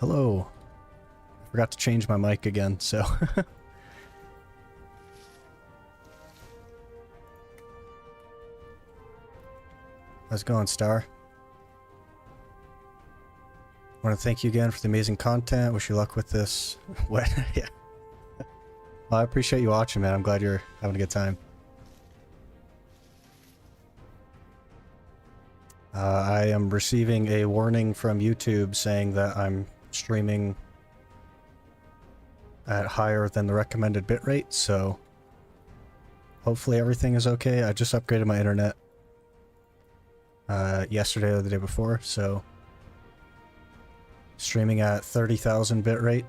Hello. I forgot to change my mic again, so... How's it going, Star? I want to thank you again for the amazing content. Wish you luck with this. What? Yeah. Well, I appreciate you watching, man. I'm glad you're having a good time. I am receiving a warning from YouTube saying that I'm streaming at higher than the recommended bitrate, so hopefully everything is okay. I just upgraded my internet yesterday or the day before, so streaming at 30,000 bitrate.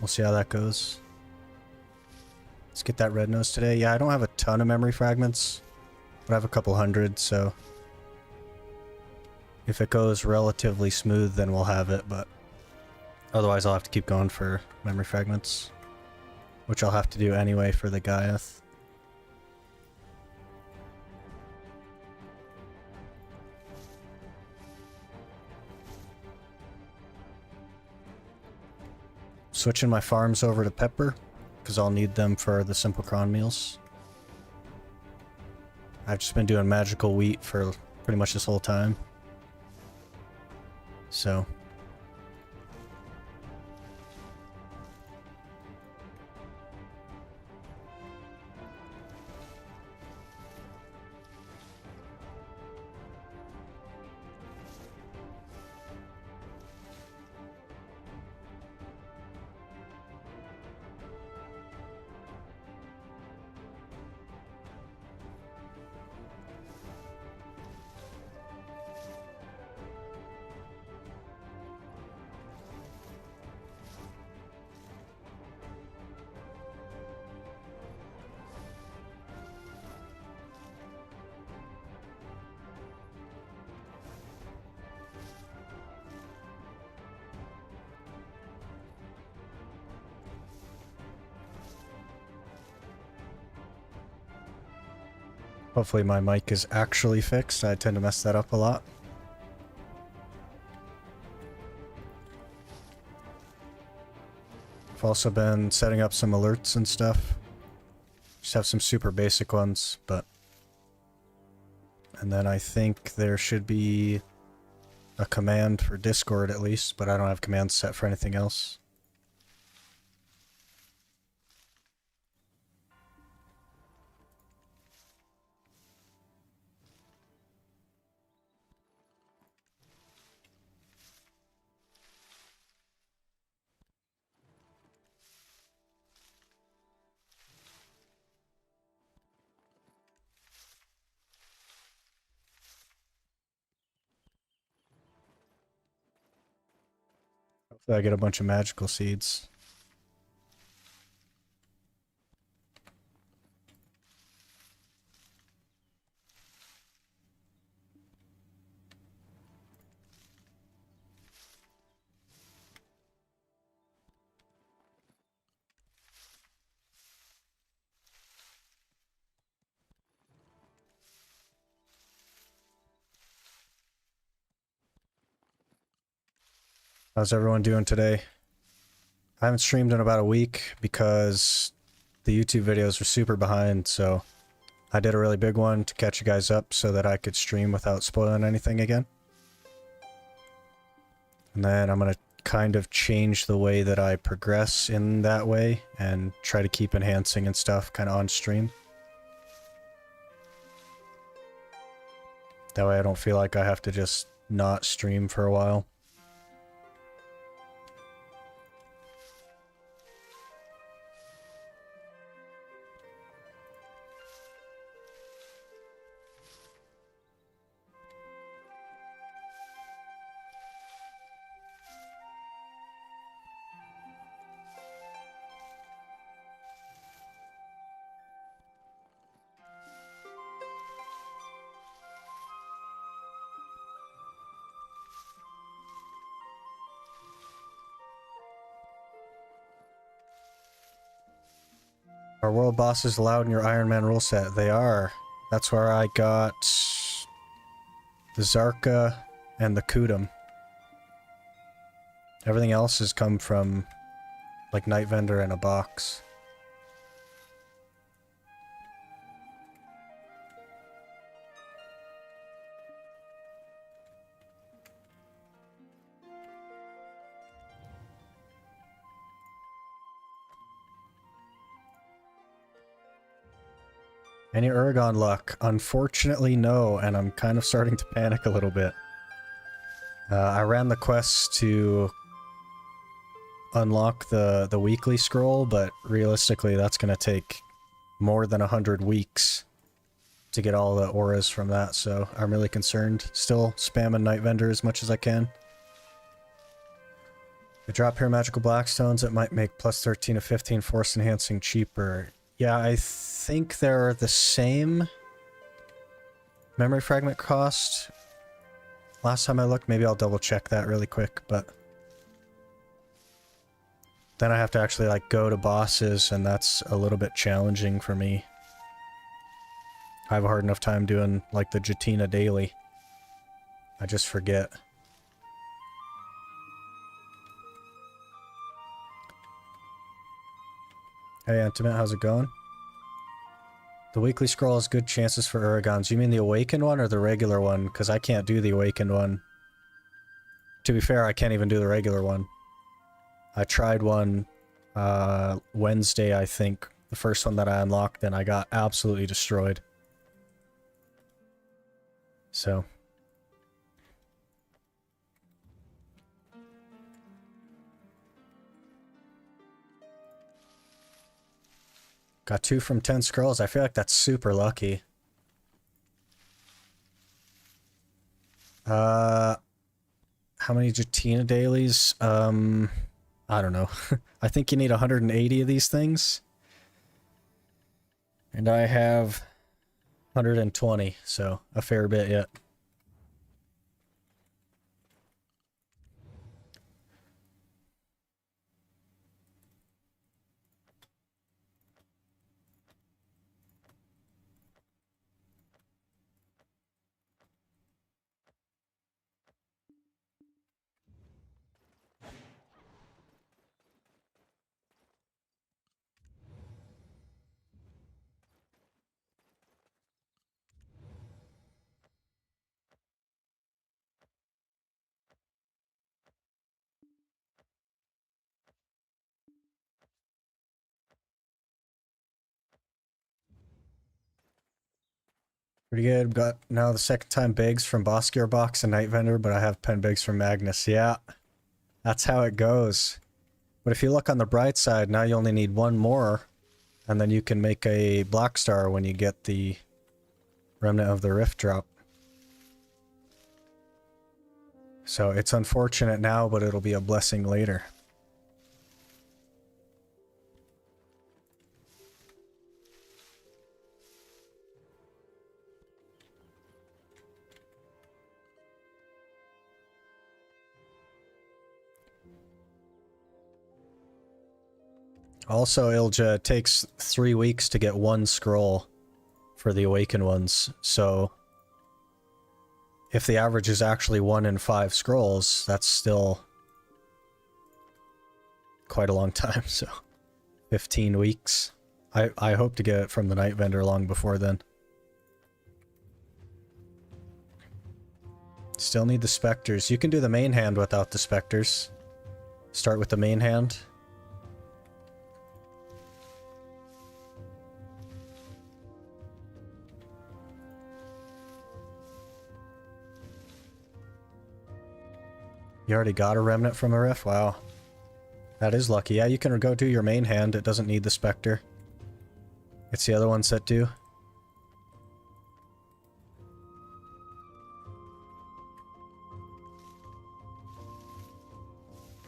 We'll see how that goes. Let's get that red nose today. Yeah, I don't have a ton of memory fragments, but I have a couple hundred, so if it goes relatively smooth, then we'll have it, but otherwise I'll have to keep going for memory fragments, which I'll have to do anyway for the Gaiath. Switching my farms over to pepper, because I'll need them for the simple cron meals. I've just been doing magical wheat for pretty much this whole time. So... hopefully my mic is actually fixed. I tend to mess that up a lot. I've also been setting up some alerts and stuff. Just have some super basic ones, but... And then I think there should be a command for Discord at least, but I don't have commands set for anything else. Hopefully I get a bunch of magical seeds. How's everyone doing today? I haven't streamed in about a week because the YouTube videos were super behind, so I did a really big one to catch you guys up so that I could stream without spoiling anything again. And then I'm going to kind of change the way that I progress in that way and try to keep enhancing and stuff kind of on stream. That way I don't feel like I have to just not stream for a while. Are world bosses allowed in your Ironman rule set? They are. That's where I got the Zarka and the Kudum. Everything else has come from, like, Night Vendor in a box. Any Uragon luck? Unfortunately, no, and I'm kind of starting to panic a little bit. I ran the quest to unlock the weekly scroll, but realistically that's going to take more than 100 weeks to get all the auras from that, so I'm really concerned. Still spamming Night Vendor as much as I can. I drop here magical blackstones, it might make plus 13 to 15 force enhancing cheaper. Yeah, I think they're the same memory fragment cost. Last time I looked, maybe I'll double check that really quick, but then I have to actually like go to bosses, and that's a little bit challenging for me. I have a hard enough time doing like the Jatina daily. I just forget. Hey Intimate, how's it going? The weekly scroll has good chances for Uragons. You mean the awakened one or the regular one? Because I can't do the awakened one. To be fair, I can't even do the regular one. I tried one Wednesday, I think. The first one that I unlocked, and I got absolutely destroyed. So. Got 2 from 10 scrolls. I feel like that's super lucky. How many Jatina dailies? I don't know. I think you need 180 of these things. And I have 120, so a fair bit yet. Pretty good. Got now the second time Biggs from Boss Gear Box and Night Vendor, but I have Pen Biggs from Magnus. Yeah, that's how it goes. But if you look on the bright side, now you only need 1 more, and then you can make a Black Star when you get the Remnant of the Rift drop. So it's unfortunate now, but it'll be a blessing later. Also, Ilja, it takes 3 weeks to get 1 scroll for the Awakened ones, so if the average is actually 1 in 5 scrolls, that's still quite a long time, so 15 weeks. I hope to get it from the Night Vendor long before then. Still need the Spectres. You can do the main hand without the Spectres. Start with the main hand. You already got a Remnant from a Rift? Wow. That is lucky. Yeah, you can go do your main hand. It doesn't need the Spectre. It's the other ones that do.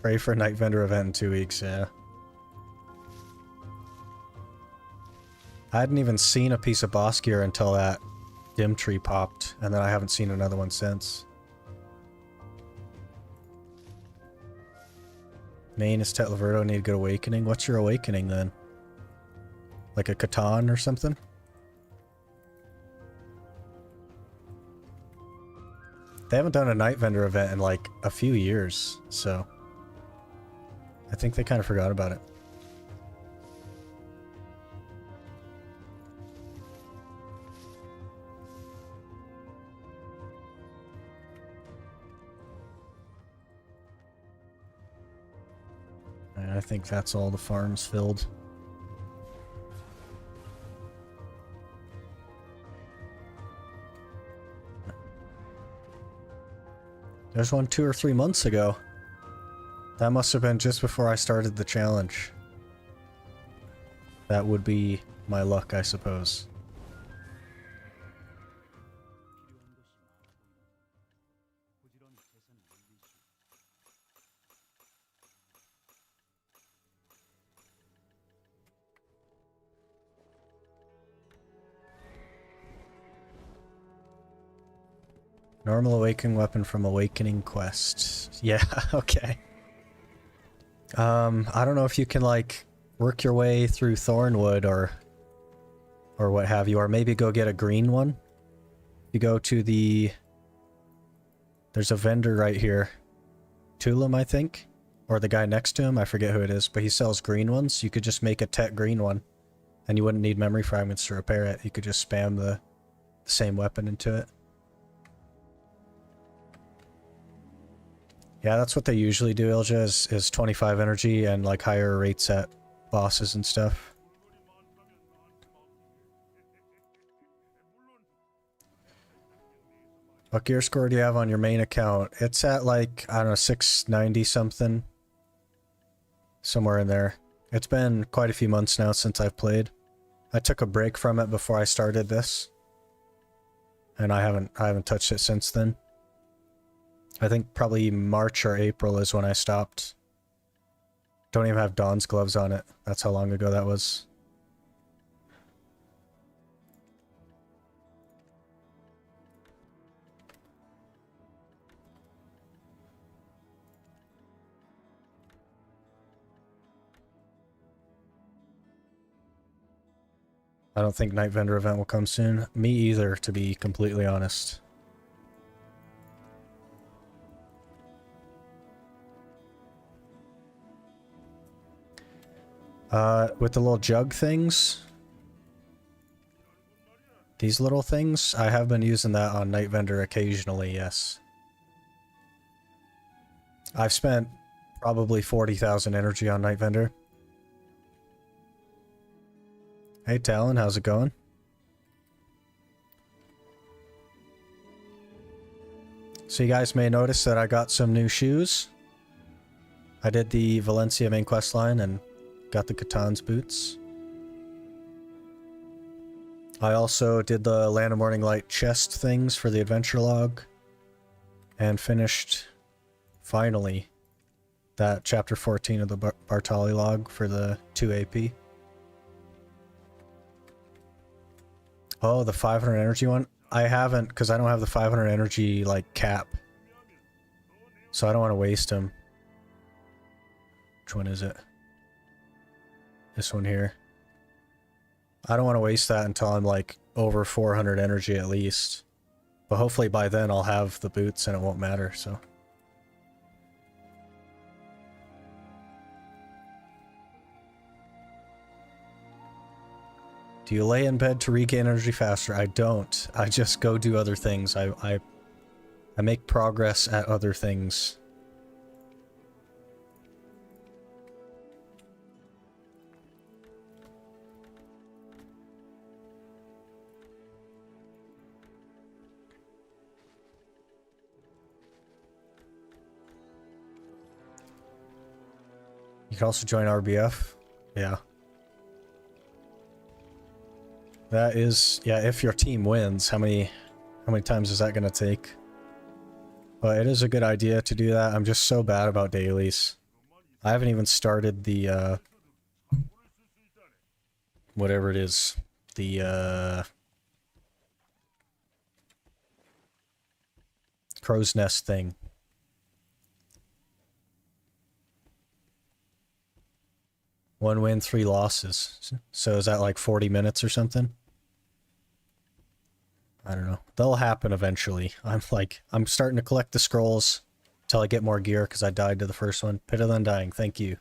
Pray for a Night Vendor event in 2 weeks, yeah. I hadn't even seen a piece of boss gear until that dim tree popped, and then I haven't seen another one since. Main is Tetlaverto, need a good awakening. What's your awakening then? Like a Catan or something? They haven't done a Night Vendor event in like a few years, so I think they kind of forgot about it. And I think that's all the farms filled. There's one 2 or 3 months ago. That must have been just before I started the challenge. That would be my luck, I suppose. Normal awakening weapon from Awakening Quest. Yeah, okay. I don't know if you can, like, work your way through Thornwood or what have you, or maybe go get a green one. You go to the... There's a vendor right here. Tulum, I think? Or the guy next to him, I forget who it is, but he sells green ones. You could just make a tech green one, and you wouldn't need memory fragments to repair it. You could just spam the same weapon into it. Yeah, that's what they usually do, Ilja, is 25 energy and like higher rates at bosses and stuff. What gear score do you have on your main account? It's at like, I don't know, 690 something. Somewhere in there. It's been quite a few months now since I've played. I took a break from it before I started this. And I haven't touched it since then. I think probably March or April is when I stopped. Don't even have Dawn's gloves on it. That's how long ago that was. I don't think Night Vendor event will come soon. Me either, to be completely honest. With the little jug things, these little things, I have been using that on Night Vendor occasionally, yes. I've spent probably 40,000 energy on Night Vendor. Hey Talon, how's it going? So you guys may notice that I got some new shoes. I did the Valencia main quest line and got the Catan's boots. I also did the Land of Morning Light chest things for the adventure log. And finished, finally, that chapter 14 of the Bartali log for the 2 AP. Oh, the 500 energy one? I haven't, because I don't have the 500 energy, like, cap. So I don't want to waste them. Which one is it? This one here. I don't want to waste that until I'm like over 400 energy at least. But hopefully by then I'll have the boots and it won't matter, so. Do you lay in bed to regain energy faster? I don't. I just go do other things. I make progress at other things. You can also join RBF. Yeah. That is, yeah, if your team wins, how many times is that going to take? But it is a good idea to do that. I'm just so bad about dailies. I haven't even started the, whatever it is. The, crow's nest thing. One win, 3 losses. So is that like 40 minutes or something? I don't know. They'll happen eventually. I'm starting to collect the scrolls till I get more gear because I died to the first one. Pit of the Undying, thank you.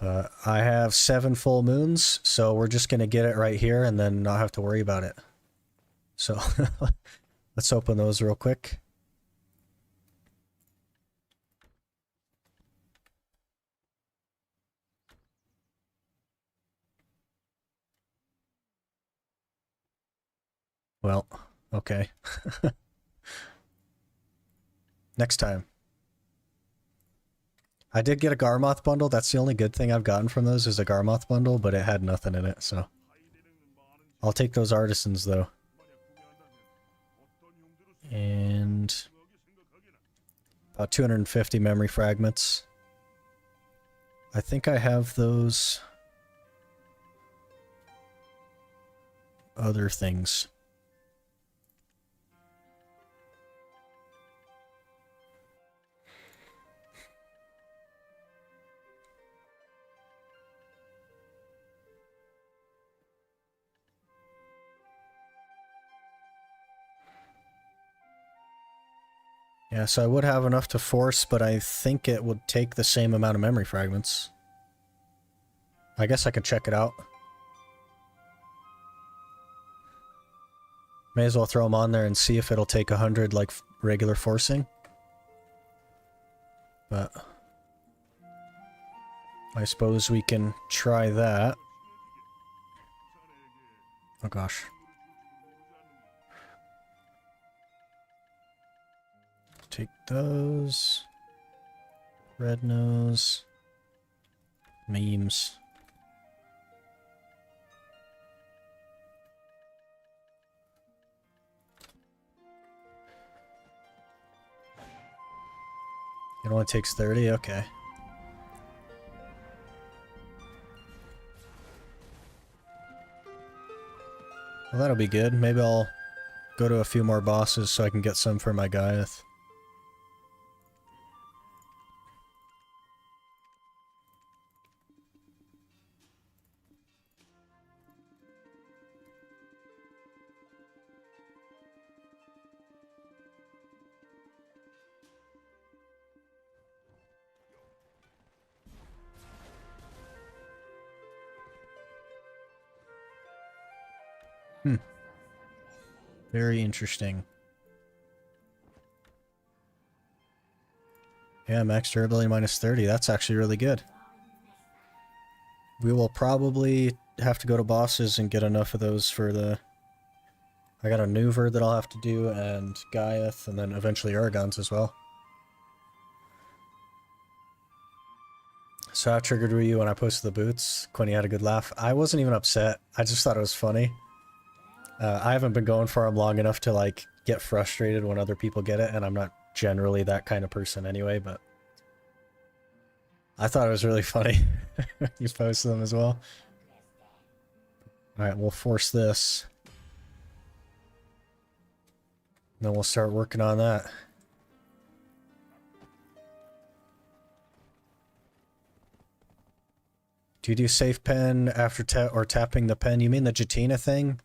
But I have 7 full moons, so we're just going to get it right here and then not have to worry about it. So let's open those real quick. Well, okay. Next time. I did get a Garmoth bundle. That's the only good thing I've gotten from those is a Garmoth bundle, but it had nothing in it, so. I'll take those artisans, though. And about 250 memory fragments. I think I have those other things. Yeah, so I would have enough to force, but I think it would take the same amount of memory fragments. I guess I could check it out. May as well throw them on there and see if it'll take 100 like regular forcing. But I suppose we can try that. Oh gosh. Take those. Red nose. Memes. It only takes 30? Okay. Well, that'll be good. Maybe I'll go to a few more bosses so I can get some for my Gaiath. Very interesting. Yeah, max durability minus 30. That's actually really good. We will probably have to go to bosses and get enough of those for the... I got a Nuver that I'll have to do, and Gaiath, and then eventually Aragons as well. So how triggered were you when I posted the boots? Quinny had a good laugh. I wasn't even upset. I just thought it was funny. I haven't been going for them long enough to like get frustrated when other people get it, and I'm not generally that kind of person anyway, but I thought it was really funny. You posted them as well. Alright, we'll force this. Then we'll start working on that. Do you do safe pen after tapping the pen? You mean the Jatina thing?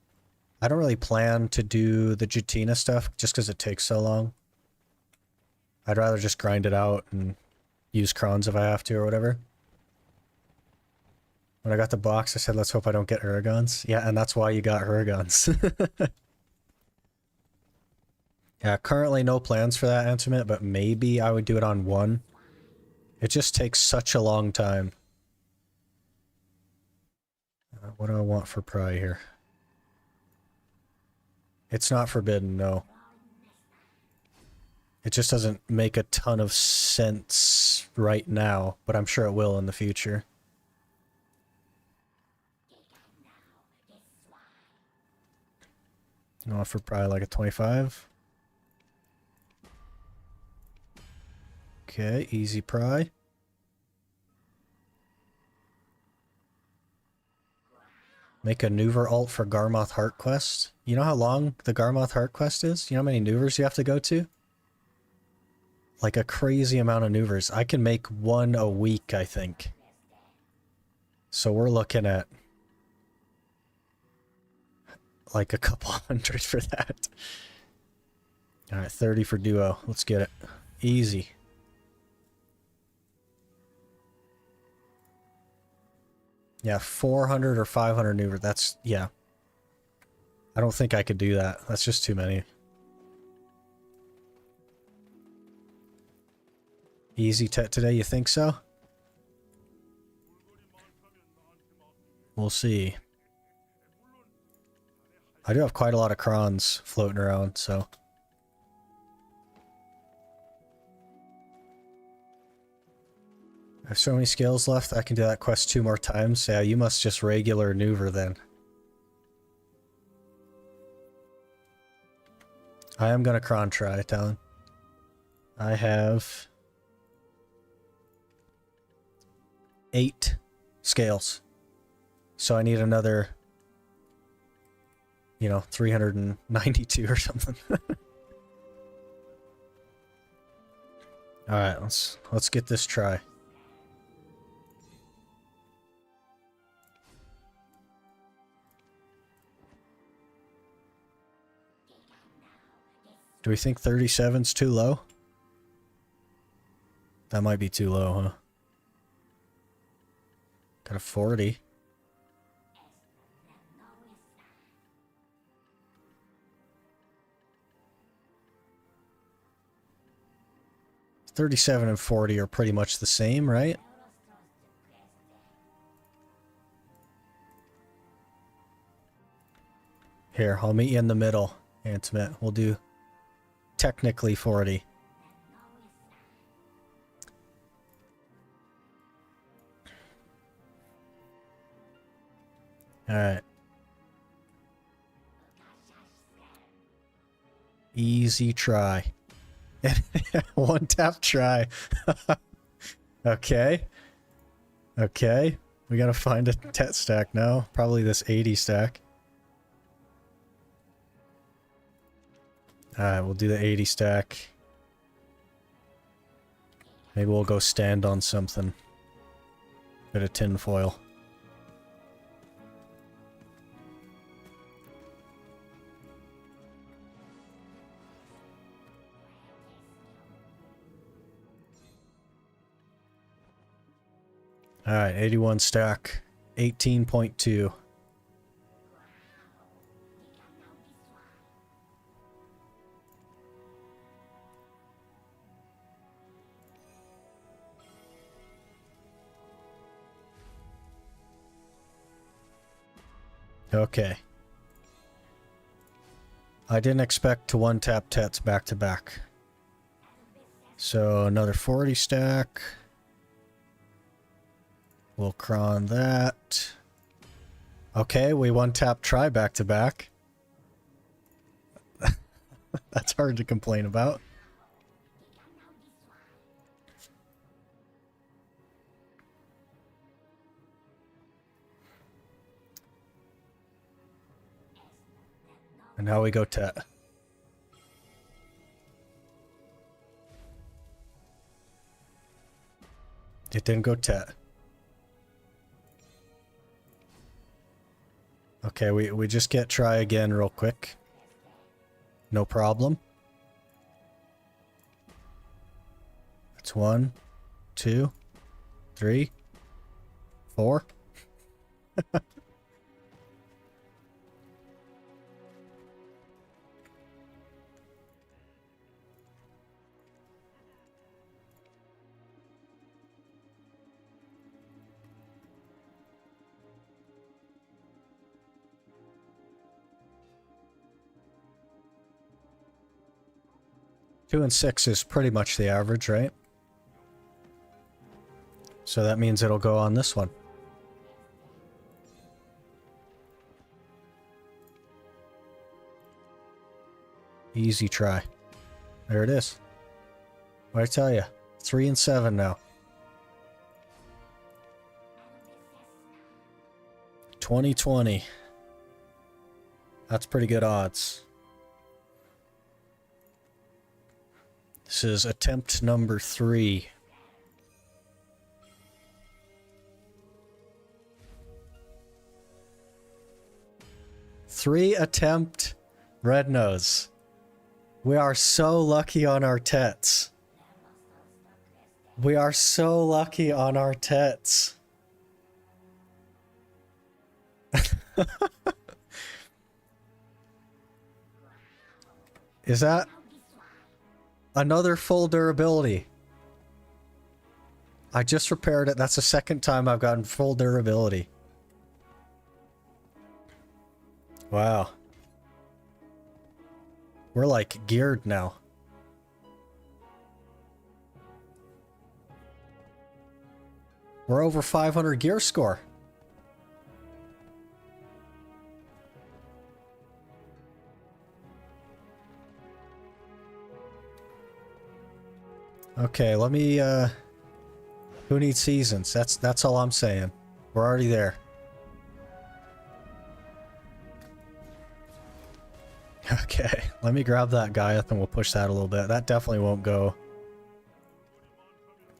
I don't really plan to do the Jatina stuff just because it takes so long. I'd rather just grind it out and use crons if I have to or whatever. When I got the box, I said, let's hope I don't get Aragons. Yeah, and that's why you got Aragons. Yeah, currently no plans for that Enhancement, but maybe I would do it on 1. It just takes such a long time. What do I want for pry here? It's not forbidden, no. It just doesn't make a ton of sense right now, but I'm sure it will in the future. I want for probably like a 25. Okay, easy pry. Make a Nuver alt for Garmoth Heart Quest. You know how long the Garmoth Heart Quest is? You know how many Nuvers you have to go to? Like a crazy amount of Nuvers. I can make 1 a week, I think. So we're looking at like a couple hundred for that. Alright, 30 for duo. Let's get it. Easy. Yeah, 400 or 500 maneuver. That's, yeah. I don't think I could do that. That's just too many. Easy today, you think so? We'll see. I do have quite a lot of crons floating around, so... I have so many skills left, I can do that quest 2 more times. Yeah, you must just regular maneuver then. I am gonna cron try, Talon. I have... 8 scales. So I need another... you know, 392 or something. Alright, let's get this try. Do we think 37's too low? That might be too low, huh? Got a 40. $37 and $40 are pretty much the same, right? Here, I'll meet you in the middle, Enhancement. We'll do technically 40. Alright. Easy try. One tap try. Okay. Okay. We gotta find a tet stack now. Probably this 80 stack. Alright, we'll do the 80 stack. Maybe we'll go stand on something. Bit of tinfoil. Alright, 81 stack. 18.2. Okay. I didn't expect to one-tap tets back to back. So another 40 stack. We'll cron that. Okay, we one-tap try back to back. That's hard to complain about. And now we go tet. It didn't go tet. Okay, we just get try again real quick. No problem. That's 1, 2, 3, 4. Two and 6 is pretty much the average, right? So that means it'll go on this one. Easy try. There it is. What'd I tell you? 3 and 7 now. 2020. That's pretty good odds. This is attempt number 3. Three attempt red nose. We are so lucky on our tets. We are so lucky on our tets. Is that another full durability? I just repaired it. That's the second time I've gotten full durability. Wow. We're like geared now. We're over 500 gear score. Okay, let me, who needs seasons? That's all I'm saying. We're already there. Okay, let me grab that Gaiath and we'll push that a little bit. That definitely won't go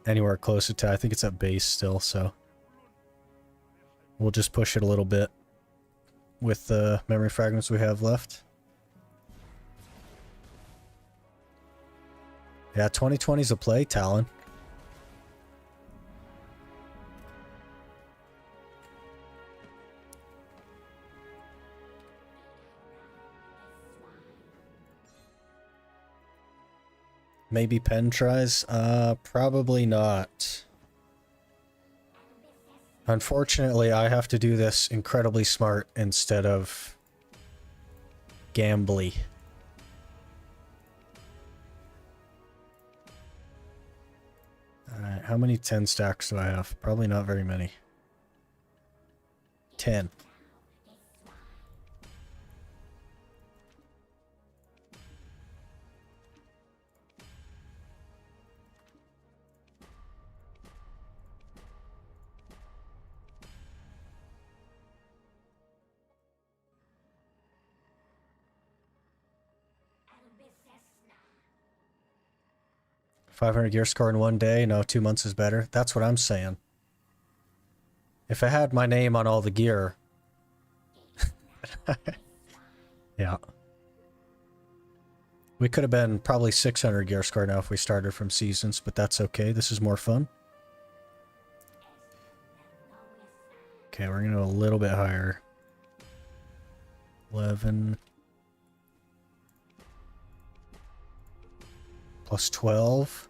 anywhere closer to, I think it's at base still, so we'll just push it a little bit with the memory fragments we have left. Yeah, 2020's a play, Talon. Maybe Pen tries? Probably not. Unfortunately, I have to do this incredibly smart instead of gambly. Alright, how many 10 stacks do I have? Probably not very many. 10. $500 gear score in one day? No, 2 months is better. That's what I'm saying. If I had my name on all the gear... Yeah. We could have been probably 600 gear score now if we started from seasons, but that's okay. This is more fun. Okay, we're going to go a little bit higher. 11... plus 12.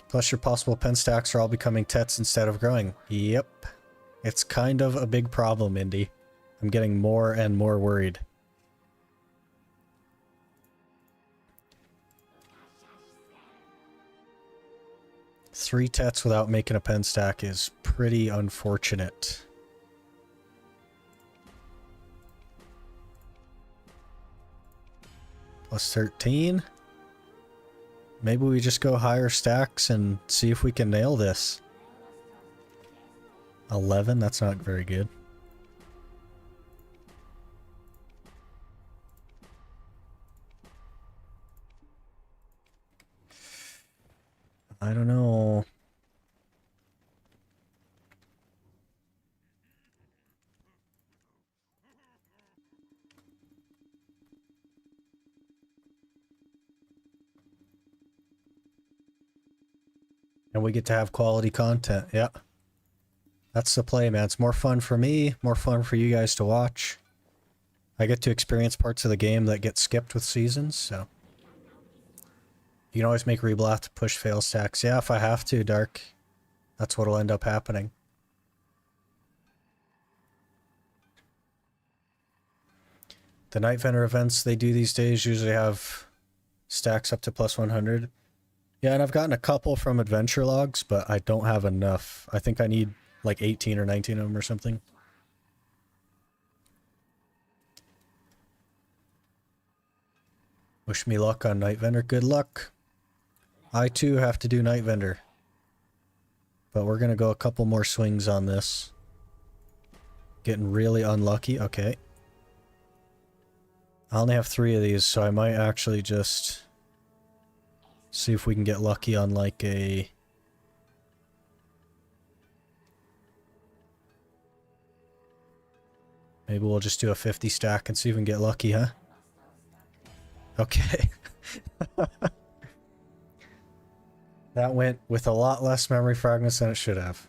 Plus your possible pen stacks are all becoming tets instead of growing. Yep. It's kind of a big problem, Indy. I'm getting more and more worried. Three tets without making a pen stack is pretty unfortunate. Plus 13. Maybe we just go higher stacks and see if we can nail this. 11, that's not very good. I don't know. And we get to have quality content. Yeah. That's the play, man. It's more fun for me, more fun for you guys to watch. I get to experience parts of the game that get skipped with seasons, so. You can always make Reblath to push fail stacks. Yeah, if I have to, Dark. That's what'll end up happening. The Night Vendor events they do these days usually have stacks up to plus 100. Yeah, and I've gotten a couple from adventure logs, but I don't have enough. I think I need like 18 or 19 of them or something. Wish me luck on Night Vendor. Good luck. I too have to do Night Vendor. But we're going to go a couple more swings on this. Getting really unlucky. Okay. I only have 3 of these, so I might actually just see if we can get lucky on like a... Maybe we'll just do a 50 stack and see if we can get lucky, huh? Okay. That went with a lot less memory fragments than it should have.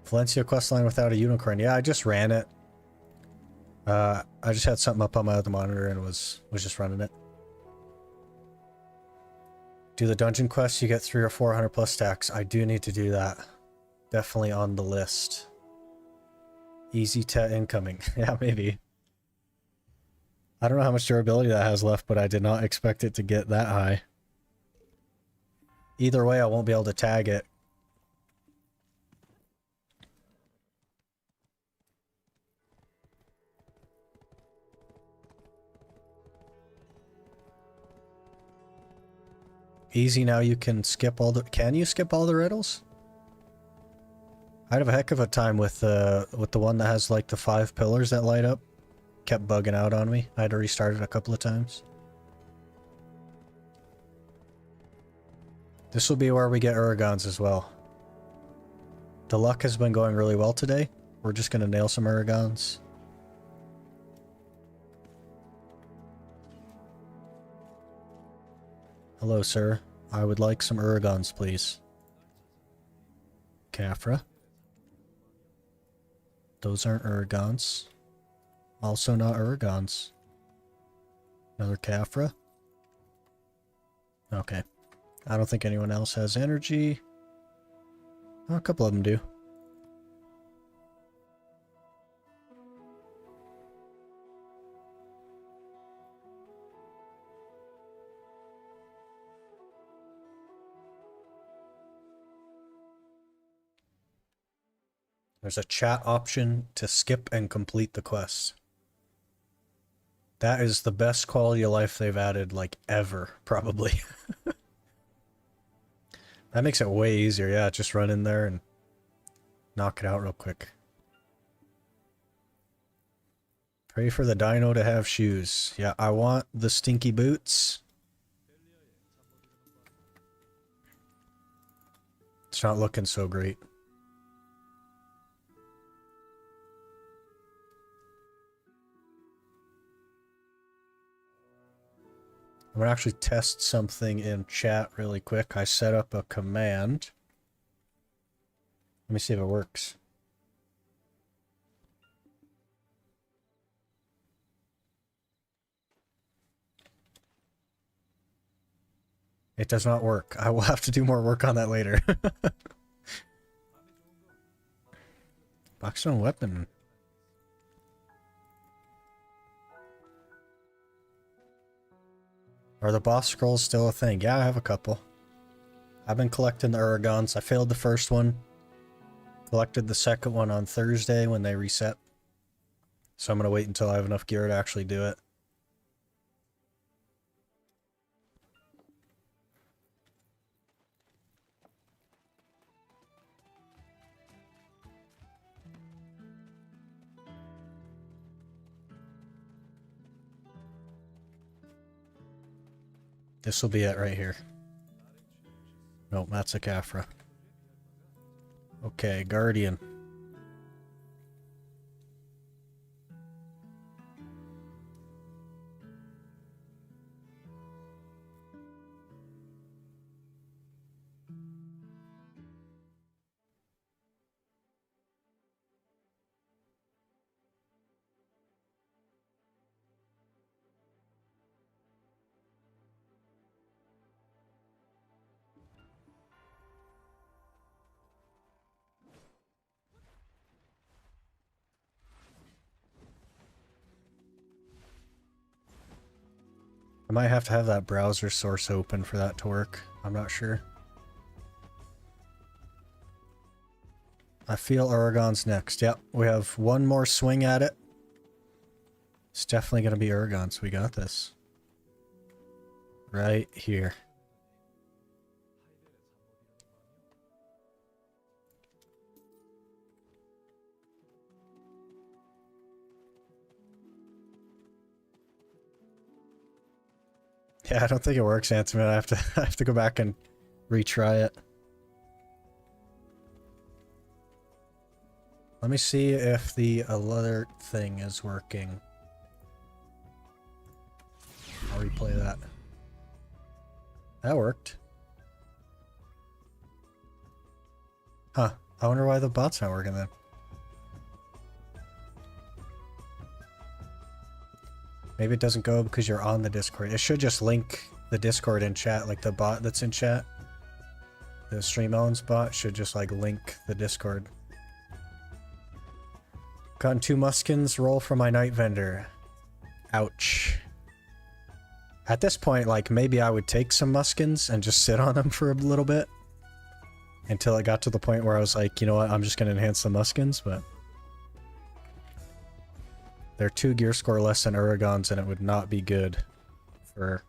Valencia questline without a unicorn. Yeah, I just ran it. I just had something up on my other monitor and was just running it. Do the dungeon quests, you get 300 or 400 plus stacks. I do need to do that. Definitely on the list. Easy to incoming. Yeah, maybe. I don't know how much durability that has left, but I did not expect it to get that high. Either way, I won't be able to tag it. Easy now you can skip all the... Can you skip all the riddles? I'd have a heck of a time with the one that has like the 5 pillars that light up. Kept bugging out on me. I had to restart it a couple of times. This will be where we get Uragons as well. The luck has been going really well today. We're just going to nail some Uragons. Hello, sir. I would like some Uragons, please. Caphra. Those aren't Uragons. Also not Uragons. Another Caphra. Okay. I don't think anyone else has energy. Oh, a couple of them do. There's a chat option to skip and complete the quest. That is the best quality of life they've added, like, ever, probably. That makes it way easier, yeah, just run in there and knock it out real quick. Pray for the dino to have shoes. Yeah, I want the stinky boots. It's not looking so great. I'm gonna actually test something in chat really quick. I set up a command. Let me see if it works. It does not work. I will have to do more work on that later. Blackstone weapon. Are the boss scrolls still a thing? Yeah, I have a couple. I've been collecting the Uragons. I failed the first one. Collected the second one on Thursday when they reset. So I'm going to wait until I have enough gear to actually do it. This will be it right here. Nope, that's a Caphra. Okay, Guardian. I might have to have that browser source open for that to work. I'm not sure. I feel Uragons next. Yep, we have one more swing at it. It's definitely going to be Uragons. We got this. Right here. Yeah, I don't think it works, Enhancement. I have to go back and retry it. Let me see if the alert thing is working. I'll replay that. That worked. Huh. I wonder why the bot's not working then. Maybe it doesn't go because you're on the Discord. It should just link the Discord in chat, like the bot that's in chat. The Stream Owns bot should just like link the Discord. Gotten 2 muskins, roll for my night vendor. Ouch. At this point, like, maybe I would take some muskins and just sit on them for a little bit. Until I got to the point where I was like, you know what, I'm just going to enhance the muskins, but... They're 2 gear score less than Uragons, and it would not be good for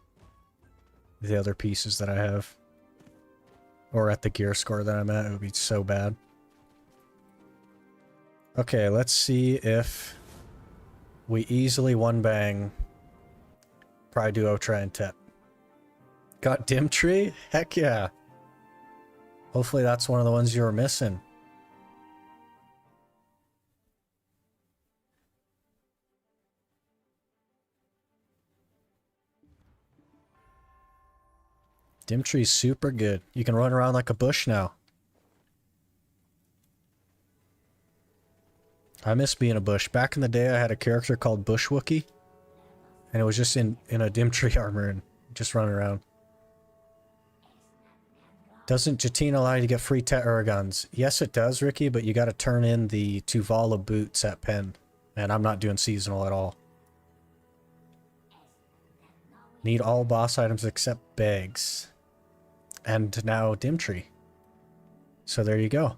the other pieces that I have. Or at the gear score that I'm at, it would be so bad. Okay, let's see if we easily one bang Pry Duo Try and Tet. Got Dim Tree? Heck yeah. Hopefully that's one of the ones you were missing. Dim Tree's super good. You can run around like a bush now. I miss being a bush. Back in the day, I had a character called Bush Wookie. And it was just in a Dim Tree armor and just running around. Doesn't Jatine allow you to get free Tet Uragons? Yes, it does, Ricky, but you gotta turn in the Tuvala boots at Penn. And I'm not doing seasonal at all. Need all boss items except bags. And now Dim Tree. So there you go.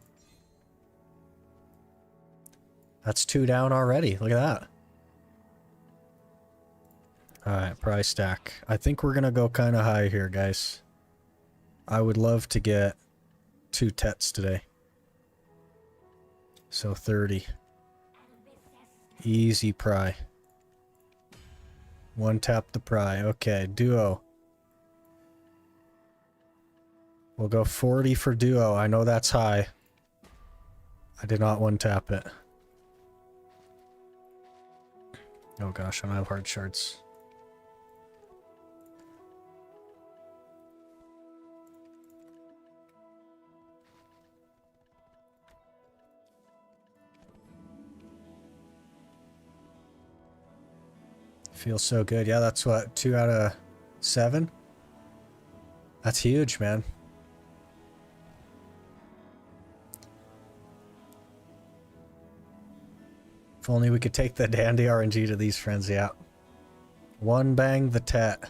That's 2 down already. Look at that. Alright, price stack. I think we're gonna go kind of high here, guys. I would love to get 2 Tets today. So 30. Easy pry. 1 tap the pry. Okay, duo. We'll go 40 for duo. I know that's high. I did not 1 tap it. Oh gosh, I don't have hard shards. Feels so good. Yeah, that's what, 2 out of 7? That's huge, man. If only we could take the dandy RNG to these friends, yeah. 1 bang the Tet.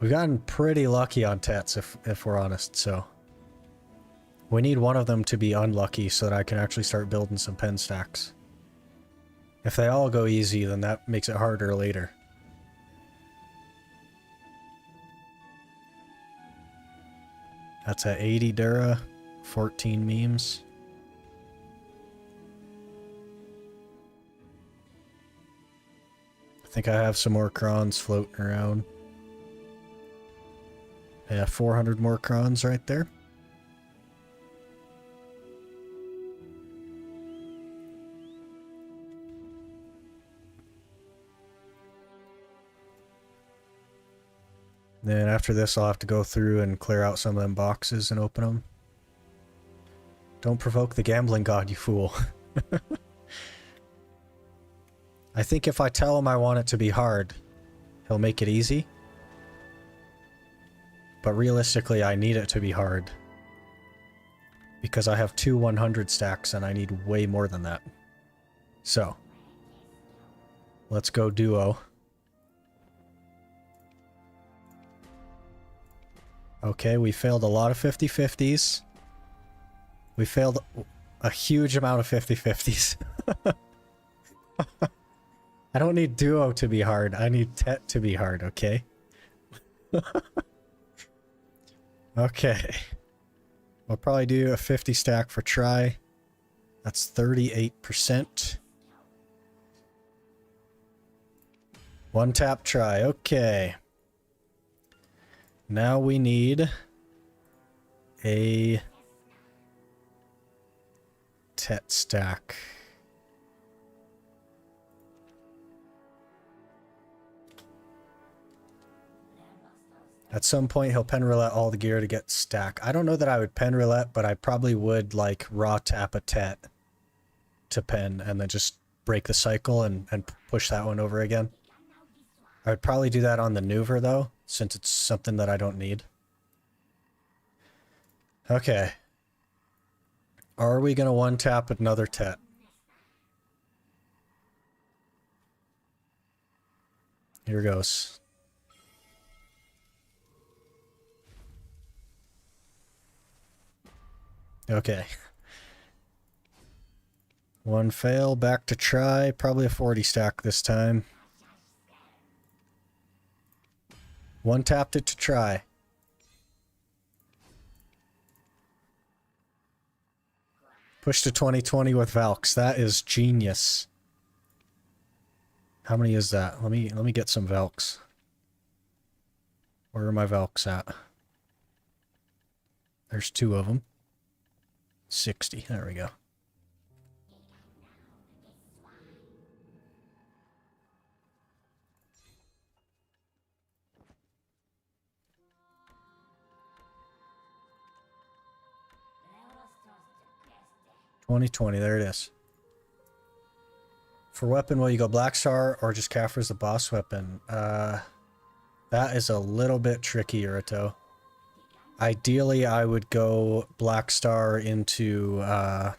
We've gotten pretty lucky on Tets, if we're honest, so. We need one of them to be unlucky so that I can actually start building some pen stacks. If they all go easy, then that makes it harder later. That's at 80 Dura, 14 memes. I think I have some more crons floating around. Yeah, 400 more crons right there. Then after this, I'll have to go through and clear out some of them boxes and open them. Don't provoke the gambling god, you fool. I think if I tell him I want it to be hard, he'll make it easy. But realistically, I need it to be hard. Because I have 2 100 stacks and I need way more than that. So, let's go duo. Okay, we failed a lot of 50-50s. We failed a huge amount of 50-50s. I don't need duo to be hard. I need Tet to be hard, okay? Okay. We'll probably do a 50 stack for try. That's 38%. 1 tap try. Okay. Now we need a Tet stack. At some point, he'll pen roulette all the gear to get stack. I don't know that I would pen roulette, but I probably would, like, raw tap a tet to pen and then just break the cycle and push that one over again. I would probably do that on the Nuver, though, since it's something that I don't need. Okay. Are we going to one-tap another tet? Here goes. Okay. One fail, back to try. Probably a 40 stack this time. One tapped it to try. Push to 2020 with Valks. That is genius. How many is that? Let me get some Valks. Where are my Valks at? There's 2 of them. 60. There we go. $20.20, there it is. For weapon, will you go Black Star or just Kaffir's the boss weapon? That is a little bit tricky, Urito. Ideally, I would go Black Star into the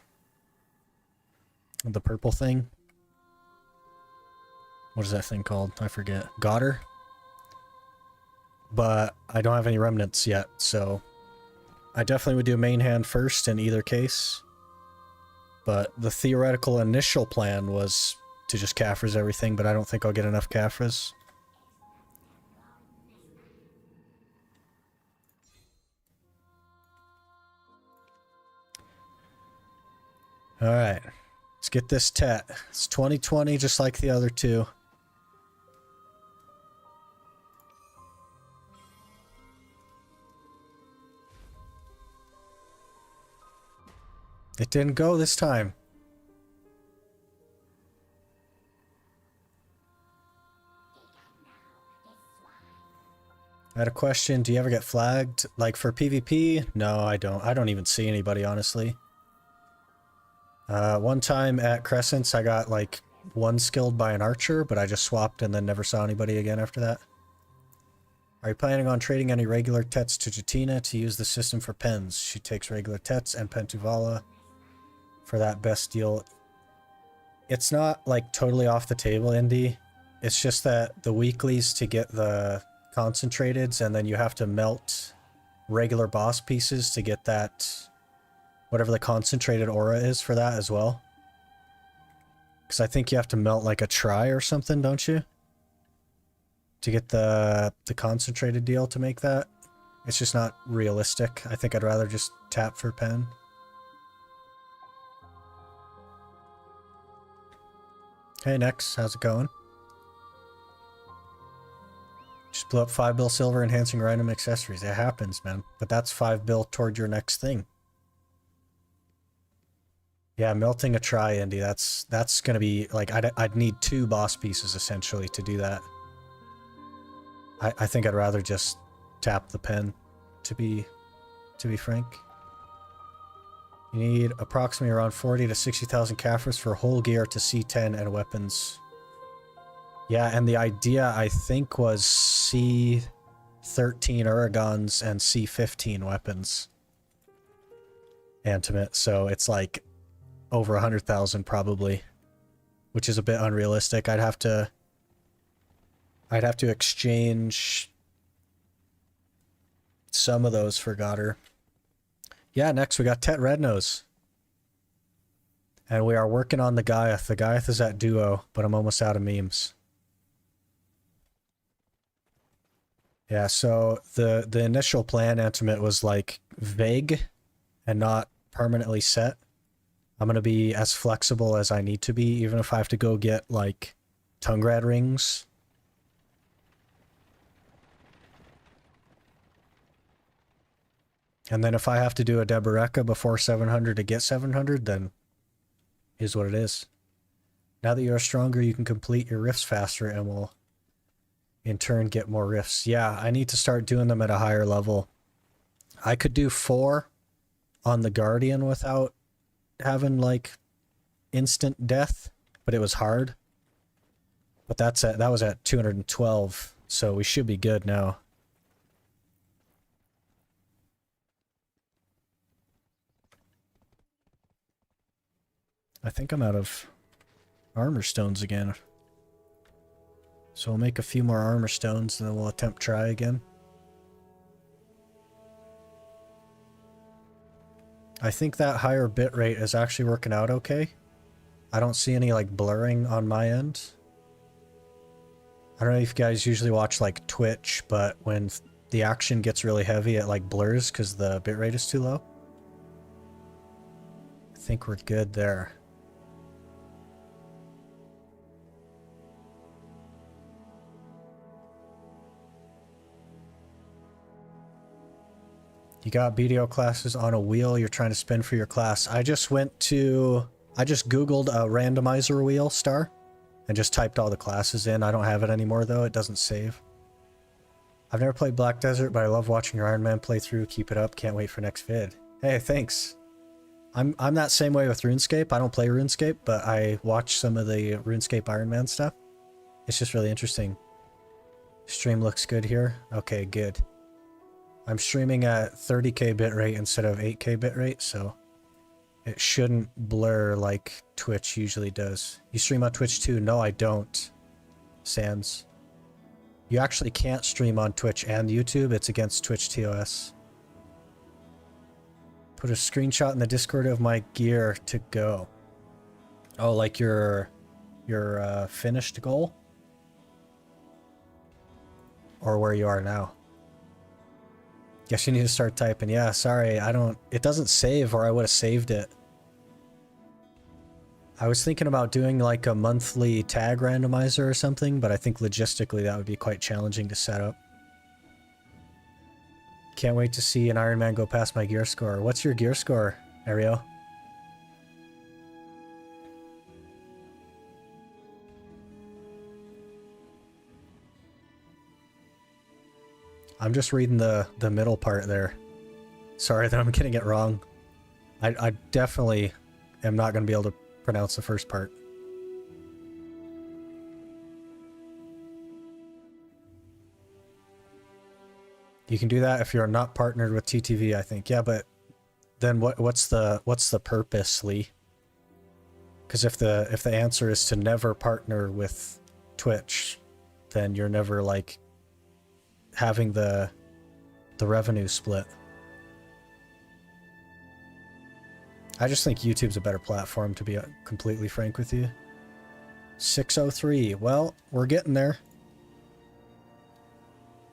purple thing. What is that thing called? I forget. Goddard? But I don't have any remnants yet, so I definitely would do main hand first in either case. But the theoretical initial plan was to just Kaffir's everything, but I don't think I'll get enough Kaffir's. Alright. Let's get this tet. It's 2020 just like the other two. It didn't go this time. I had a question. Do you ever get flagged? Like for PvP? No, I don't. I don't even see anybody, honestly. One time at Crescents, I got like one skilled by an archer, but I just swapped and then never saw anybody again after that. Are you planning on trading any regular tets to Jatina to use the system for pens? She takes regular tets and Pentuvala for that best deal. It's not like totally off the table, Indy. It's just that the weeklies to get the concentrateds, and then you have to melt regular boss pieces to get that, whatever the concentrated aura is for that as well. Because I think you have to melt like a try or something, don't you? To get the concentrated deal to make that. It's just not realistic. I think I'd rather just tap for pen. Hey Nex, how's it going? Just blew up 5 bill silver enhancing random accessories. It happens, man. But that's 5 bill toward your next thing. Yeah, melting a try, Indy. That's gonna be like I'd need 2 boss pieces essentially to do that. I think I'd rather just tap the pen, to be frank. You need approximately around 40 to 60,000 Kaffir's for whole gear to C10 and weapons. Yeah, and the idea I think was C13 Uragons and C15 weapons. Intimate, so it's like over 100,000 probably, which is a bit unrealistic. I'd have to exchange some of those for Goddard. Yeah, next we got Tet Rednose. And we are working on the Gaiath. The Gaiath is at duo, but I'm almost out of memes. Yeah, so the initial plan, Intimate, was like vague and not permanently set. I'm going to be as flexible as I need to be, even if I have to go get like Tungrad rings. And then if I have to do a Deboreka before 700 to get 700, then is what it is. Now that you are stronger, you can complete your rifts faster and will in turn get more rifts. Yeah, I need to start doing them at a higher level. I could do 4 on the Guardian without having like instant death, but it was hard. But that was at 212, so we should be good now. I think I'm out of armor stones again. So we'll make a few more armor stones and then we'll attempt try again. I think that higher bitrate is actually working out okay. I don't see any like blurring on my end. I don't know if you guys usually watch like Twitch, but when the action gets really heavy, it like blurs because the bitrate is too low. I think we're good there. You got BDO classes on a wheel you're trying to spin for your class. I just Googled a randomizer wheel star and just typed all the classes in. I don't have it anymore though, it doesn't save. I've never played Black Desert, but I love watching your Ironman playthrough. Keep it up, can't wait for next vid. Hey, thanks. I'm that same way with RuneScape. I don't play RuneScape, but I watch some of the RuneScape Ironman stuff. It's just really interesting. Stream looks good here. Okay, good. I'm streaming at 30k bitrate instead of 8k bitrate, so it shouldn't blur like Twitch usually does. You stream on Twitch too? No, I don't. Sans. You actually can't stream on Twitch and YouTube. It's against Twitch TOS. Put a screenshot in the Discord of my gear to go. Oh, like your finished goal? Or where you are now? Guess you need to start typing. Yeah, sorry, it doesn't save, or I would have saved it. I was thinking about doing like a monthly tag randomizer or something, but I think logistically that would be quite challenging to set up. Can't wait to see an Ironman go past my gear score. What's your gear score, Ariel? I'm just reading the middle part there. Sorry that I'm getting it wrong. I definitely am not going to be able to pronounce the first part. You can do that if you're not partnered with TTV, I think. Yeah, but then what's the purpose, Lee? Because if the answer is to never partner with Twitch, then you're never like having the revenue split. I just think YouTube's a better platform, to be completely frank with you. 603. Well, we're getting there.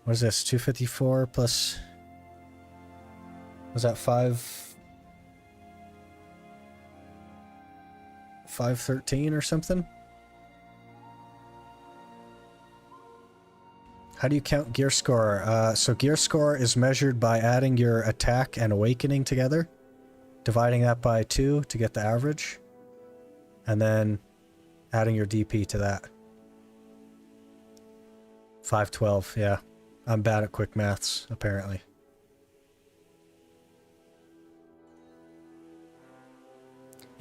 What is this? 254 plus... Was that 513 or something? How do you count gear score? So gear score is measured by adding your attack and awakening together, dividing that by 2 to get the average, and then adding your DP to that. 512, yeah. I'm bad at quick maths, apparently.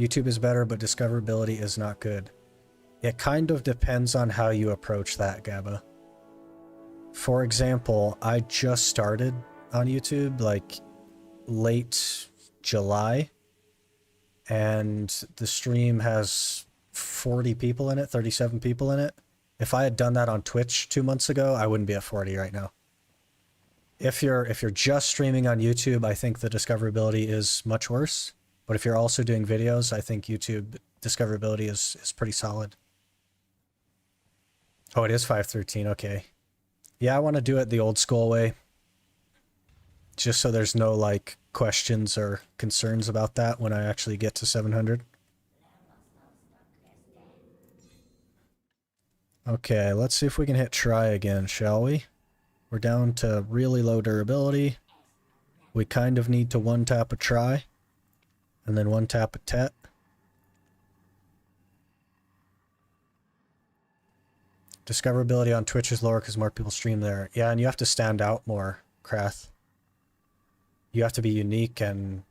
YouTube is better, but discoverability is not good. It kind of depends on how you approach that, Gabba. For example, I just started on YouTube like late July, and the stream has 40 people in it, 37 people in it. If I had done that on Twitch 2 months ago, I wouldn't be at 40 right now. If you're just streaming on YouTube, I think the discoverability is much worse. But if you're also doing videos, I think YouTube discoverability is pretty solid. Oh, it is 513, okay. Yeah, I want to do it the old school way. Just so there's no like questions or concerns about that when I actually get to 700. Okay, let's see if we can hit try again, shall we? We're down to really low durability. We kind of need to one tap a try, and then one tap a tet. Discoverability on Twitch is lower because more people stream there. Yeah, and you have to stand out more, Krath. You have to be unique, and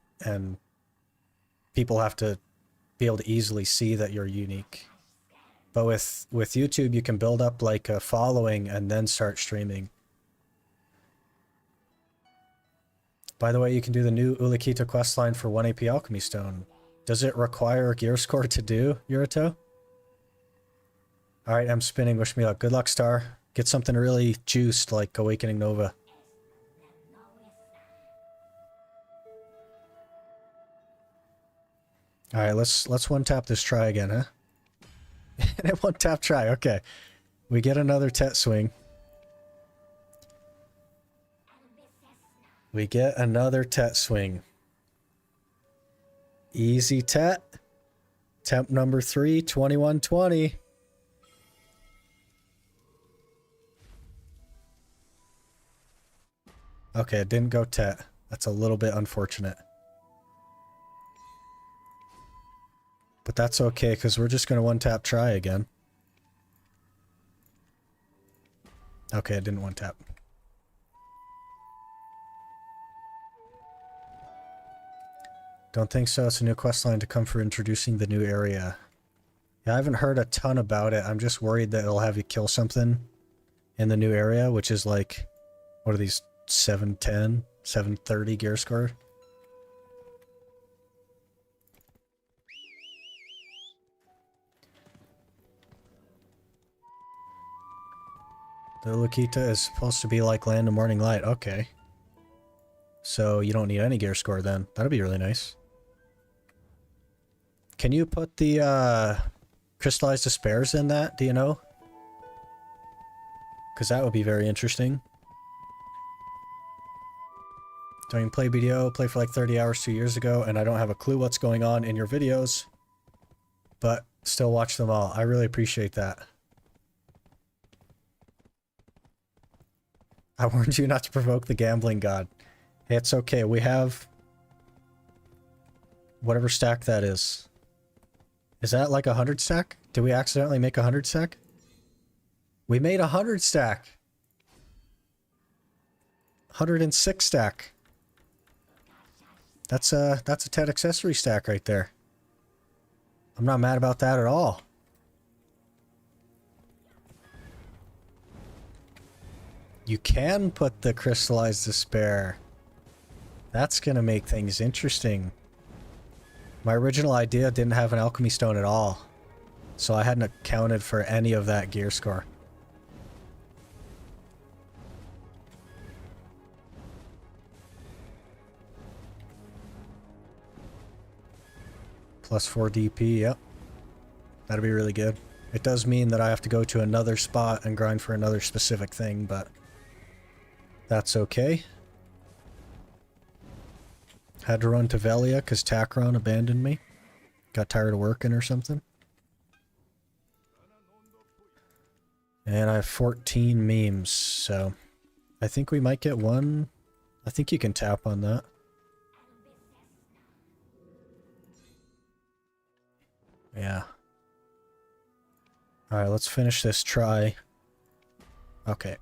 people have to be able to easily see that you're unique. But with YouTube, you can build up like a following and then start streaming. By the way, you can do the new Ulikita questline for 1 AP Alchemy Stone. Does it require a gear score to do, Yurito? Alright, I'm spinning. Wish me luck. Good luck, Star. Get something really juiced like Awakening Nova. Alright, let's one-tap this try again, huh? And one-tap try, okay. We get another Tet swing. We get another Tet swing. Easy Tet. Temp number 3, 2120. Okay, it didn't go Tet. That's a little bit unfortunate. But that's okay, because we're just going to one-tap try again. Okay, it didn't one-tap. Don't think so. It's a new questline to come for introducing the new area. Yeah, I haven't heard a ton about it. I'm just worried that it'll have you kill something in the new area, which is like, what are these, 710, 730 gear score? The Lukita is supposed to be like Land of Morning Light. Okay. So you don't need any gear score then. That'd be really nice. Can you put the crystallized despairs in that? Do you know? Because that would be very interesting. Don't even play BDO. Play for like 30 hours 2 years ago, and I don't have a clue what's going on in your videos. But still watch them all. I really appreciate that. I warned you not to provoke the gambling god. Hey, it's okay. We have whatever stack that is. Is that like 100 stack? Did we accidentally make 100 stack? We made 100 stack. 106 stack. That's a Tet accessory stack right there. I'm not mad about that at all. You can put the crystallized despair. That's gonna make things interesting. My original idea didn't have an alchemy stone at all, so I hadn't accounted for any of that gear score. Plus 4 DP, yep. That'd be really good. It does mean that I have to go to another spot and grind for another specific thing, but that's okay. Had to run to Velia because Takron abandoned me. Got tired of working or something. And I have 14 memes, so I think we might get one. I think you can tap on that. Yeah. Alright, let's finish this try. Okay.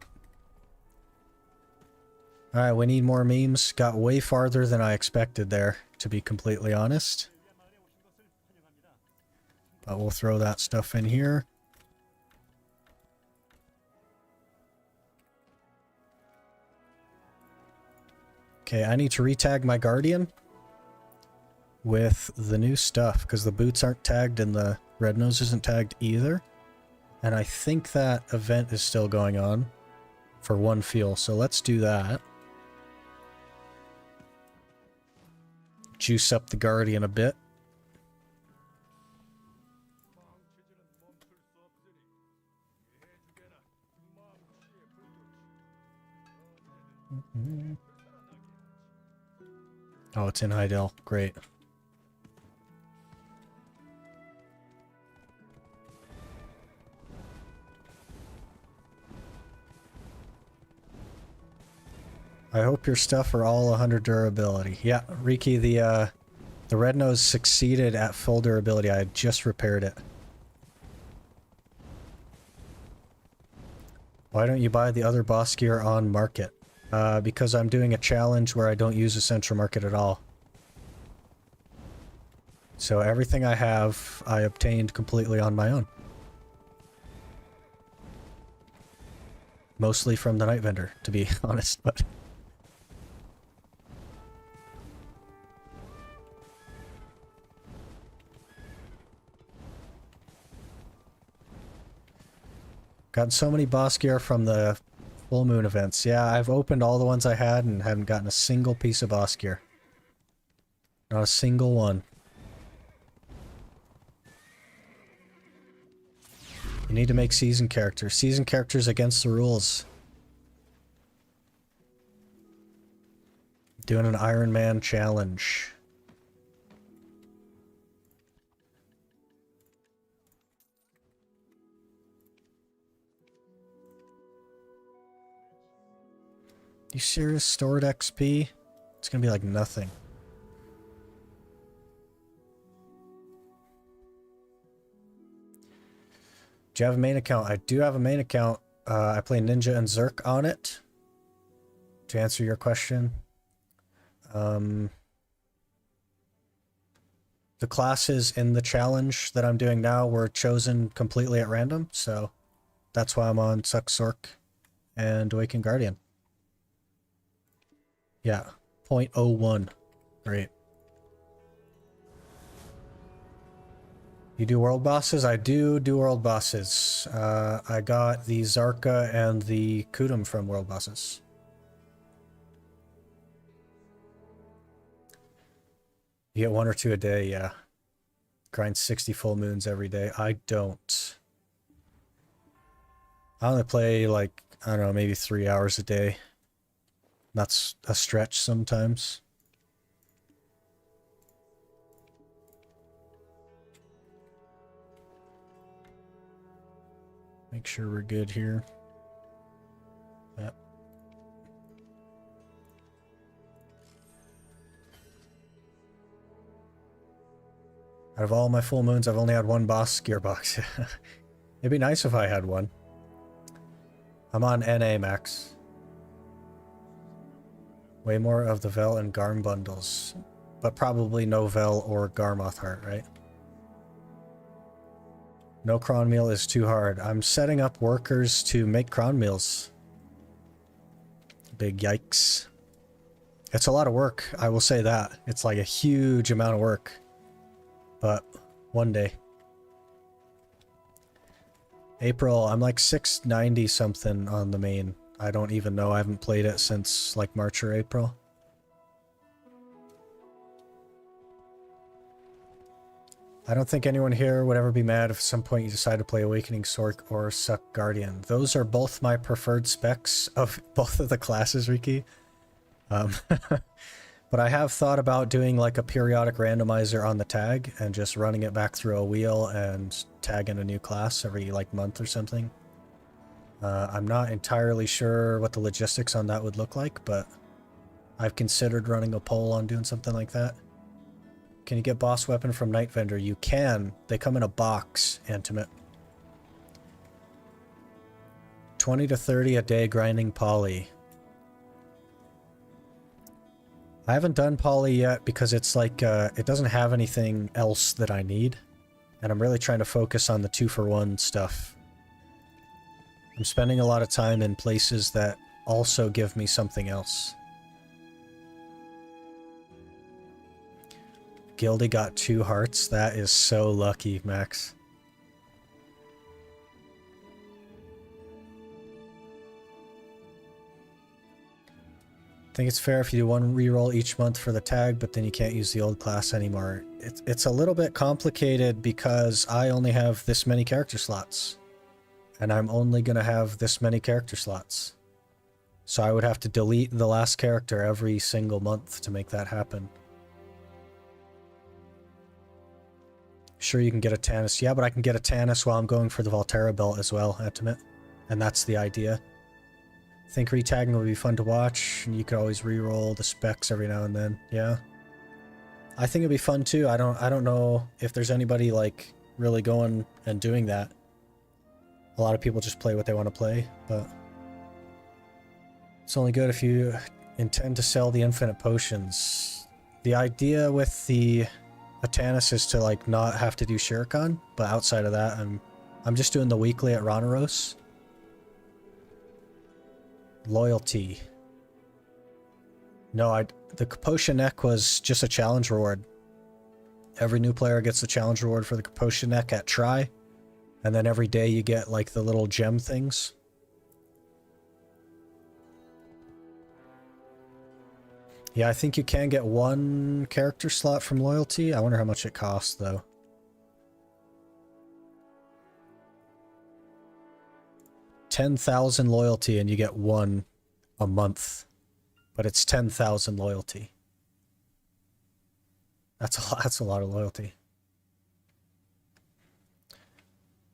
Alright, we need more memes. Got way farther than I expected there, to be completely honest. But we'll throw that stuff in here. Okay, I need to retag my Guardian with the new stuff, because the boots aren't tagged and the red nose isn't tagged either. And I think that event is still going on for one fuel, so let's do that. Juice up the Guardian a bit. Oh, it's in Heidel. Great. I hope your stuff are all 100 durability. Yeah, Riki, the red nose succeeded at full durability. I had just repaired it. Why don't you buy the other boss gear on market? Because I'm doing a challenge where I don't use a central market at all. So everything I have, I obtained completely on my own. Mostly from the night vendor, to be honest, but... Gotten so many boss gear from the full moon events. Yeah, I've opened all the ones I had and haven't gotten a single piece of boss gear. Not a single one. You need to make season characters. Season characters against the rules. Doing an Ironman challenge. You serious? Stored XP? It's gonna be like nothing. Do you have a main account? I do have a main account. I play Ninja and Zerk on it. To answer your question. The classes in the challenge that I'm doing now were chosen completely at random, so that's why I'm on Suck Sork and Awakened Guardian. Yeah, 0.01. Great. You do world bosses? I do world bosses. I got the Zarka and the Kudum from world bosses. You get 1 or 2 a day, yeah. Grind 60 full moons every day. I don't. I only play like, I don't know, maybe 3 hours a day. That's a stretch sometimes. Make sure we're good here. Yep. Out of all my full moons, I've only had 1 boss gearbox. It'd be nice if I had one. I'm on NA max. Way more of the Vel and Garm bundles. But probably no Vel or Garmoth Heart, right? No cron meal is too hard. I'm setting up workers to make cron meals. Big yikes. It's a lot of work, I will say that. It's like a huge amount of work. But one day. April, I'm like 690 something on the main. I don't even know. I haven't played it since like March or April. I don't think anyone here would ever be mad if at some point you decide to play Awakening Sork or Suck Guardian. Those are both my preferred specs of both of the classes, Riki. But I have thought about doing like a periodic randomizer on the tag and just running it back through a wheel and tagging a new class every like month or something. I'm not entirely sure what the logistics on that would look like, but I've considered running a poll on doing something like that. Can you get boss weapon from Night Vendor? You can. They come in a box, Intimate. 20 to 30 a day grinding poly. I haven't done poly yet because it's like, it doesn't have anything else that I need. And I'm really trying to focus on the 2-for-1 stuff. I'm spending a lot of time in places that also give me something else. Gildy got 2 hearts. That is so lucky, Max. I think it's fair if you do 1 reroll each month for the tag, but then you can't use the old class anymore. It's a little bit complicated because I only have this many character slots. And I'm only going to have this many character slots. So I would have to delete the last character every single month to make that happen. Sure, you can get a Tannis. Yeah, but I can get a Tannis while I'm going for the Volterra belt as well, Intimate. And that's the idea. I think retagging would be fun to watch. And you could always reroll the specs every now and then. Yeah. I think it'd be fun too. I don't know if there's anybody like really going and doing that. A lot of people just play what they want to play, but It's only good if you intend to sell the infinite potions. The idea with the Atanis is to like not have to do Shuriken, but outside of that, I'm just doing the weekly at Ronaros. Loyalty. No, the potion neck was just a challenge reward. Every new player gets the challenge reward for the potion neck at try, and then every day you get like the little gem things. Yeah, I think you can get one character slot from loyalty. I wonder how much it costs though. $10,000 loyalty and you get one a month, but it's 10,000 loyalty. That's a lot of loyalty.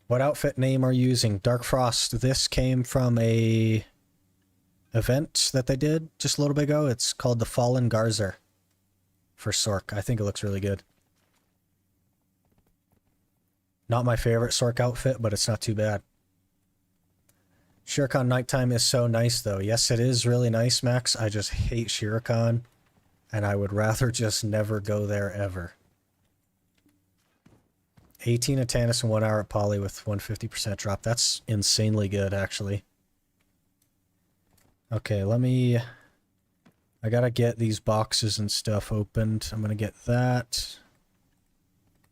What outfit name are you using? Dark Frost. This came from a event that they did just a little bit ago. It's called the Fallen Garzer for Sork. I think it looks really good. Not my favorite Sork outfit, but it's not too bad. Shuriken nighttime is so nice though. Yes, it is really nice, Max. I just hate Shuriken, and I would rather just never go there ever. 18 Atanis in 1 hour at Poly with 150% drop. That's insanely good, actually. Okay, I gotta get these boxes and stuff opened. I'm gonna get that.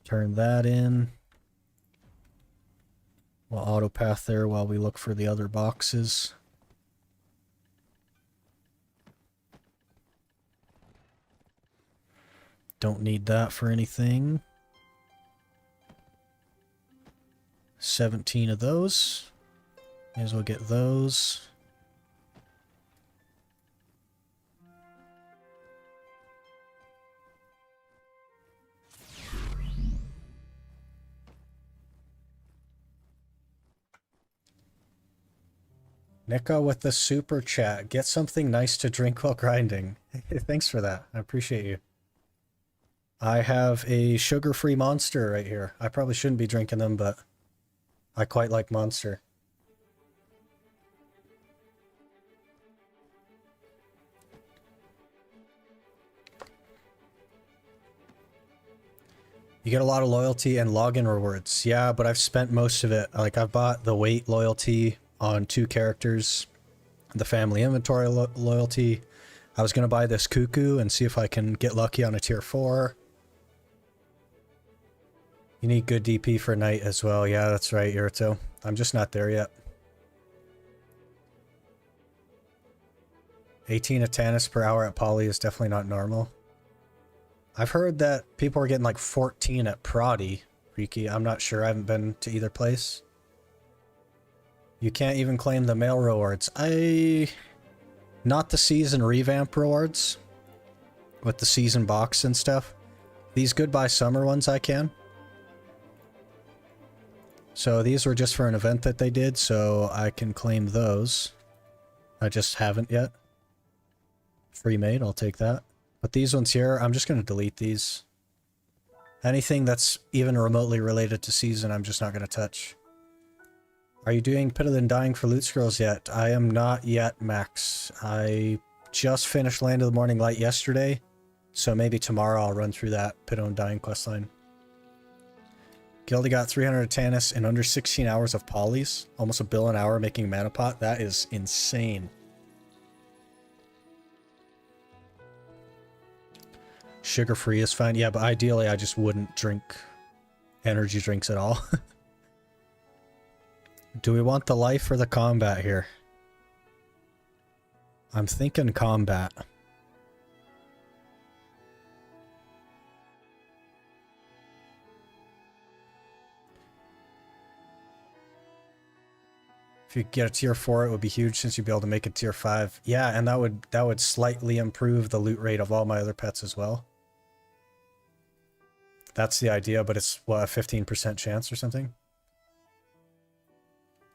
Turn that in. We'll autopath there while we look for the other boxes. Don't need that for anything. 17 of those. May as well get those. Nico with the super chat. Get something nice to drink while grinding. Thanks for that. I appreciate you. I have a sugar-free Monster right here. I probably shouldn't be drinking them, but I quite like Monster. You get a lot of loyalty and login rewards. Yeah, but I've spent most of it. Like, I've bought the weight loyalty on 2 characters, the family inventory loyalty. I was going to buy this Cuckoo and see if I can get lucky on a tier 4. You need good DP for night as well. Yeah, that's right, Yurito. I'm just not there yet. 18 Atanis per hour at Poly is definitely not normal. I've heard that people are getting like 14 at Prodi, Riki. I'm not sure. I haven't been to either place. You can't even claim the mail rewards. Not the season revamp rewards with the season box and stuff. These Goodbye Summer ones I can. So these were just for an event that they did, so I can claim those. I just haven't yet. Free made, I'll take that. But these ones here, I'm just going to delete these. Anything that's even remotely related to season, I'm just not going to touch. Are you doing Pit of the Undying for loot scrolls yet? I am not yet, Max. I just finished Land of the Morning Light yesterday, so maybe tomorrow I'll run through that Pit of the Undying questline. Gildy got 300 Atanis in under 16 hours of polys. Almost $1 bill an hour making mana pot. That is insane. Sugar-free is fine. Yeah, but ideally I just wouldn't drink energy drinks at all. Do we want the life or the combat here? I'm thinking combat. If you get a tier 4, it would be huge since you'd be able to make a tier 5. Yeah, and that would slightly improve the loot rate of all my other pets as well. That's the idea, but it's, what, a 15% chance or something?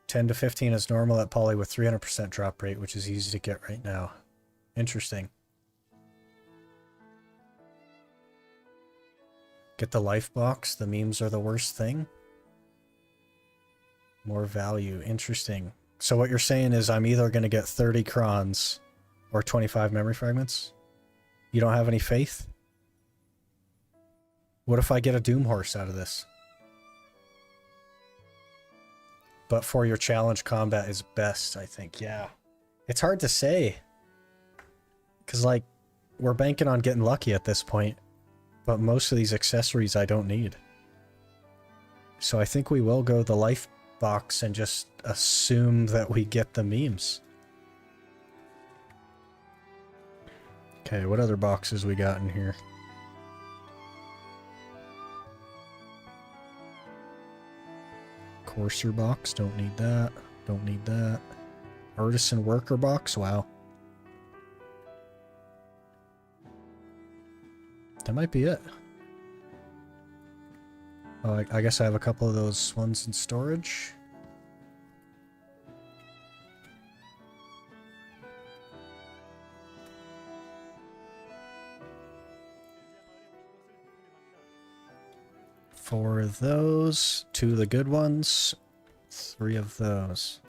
10 to 15 is normal at Poly with 300% drop rate, which is easy to get right now. Interesting. Get the life box. The memes are the worst thing. More value. Interesting. So what you're saying is I'm either going to get 30 crons Or 25 memory fragments? You don't have any faith? What if I get a Doom Horse out of this? But for your challenge, combat is best, I think. Yeah. It's hard to say. Because, like, we're banking on getting lucky at this point. But most of these accessories I don't need. So I think we will go the life box and just assume that we get the memes. Okay, what other boxes we got in here? Courser box, don't need that. Don't need that. Artisan worker box, wow. That might be it. Oh, I guess I have a couple of those ones in storage. Four of those, 2 of the good ones, 3 of those.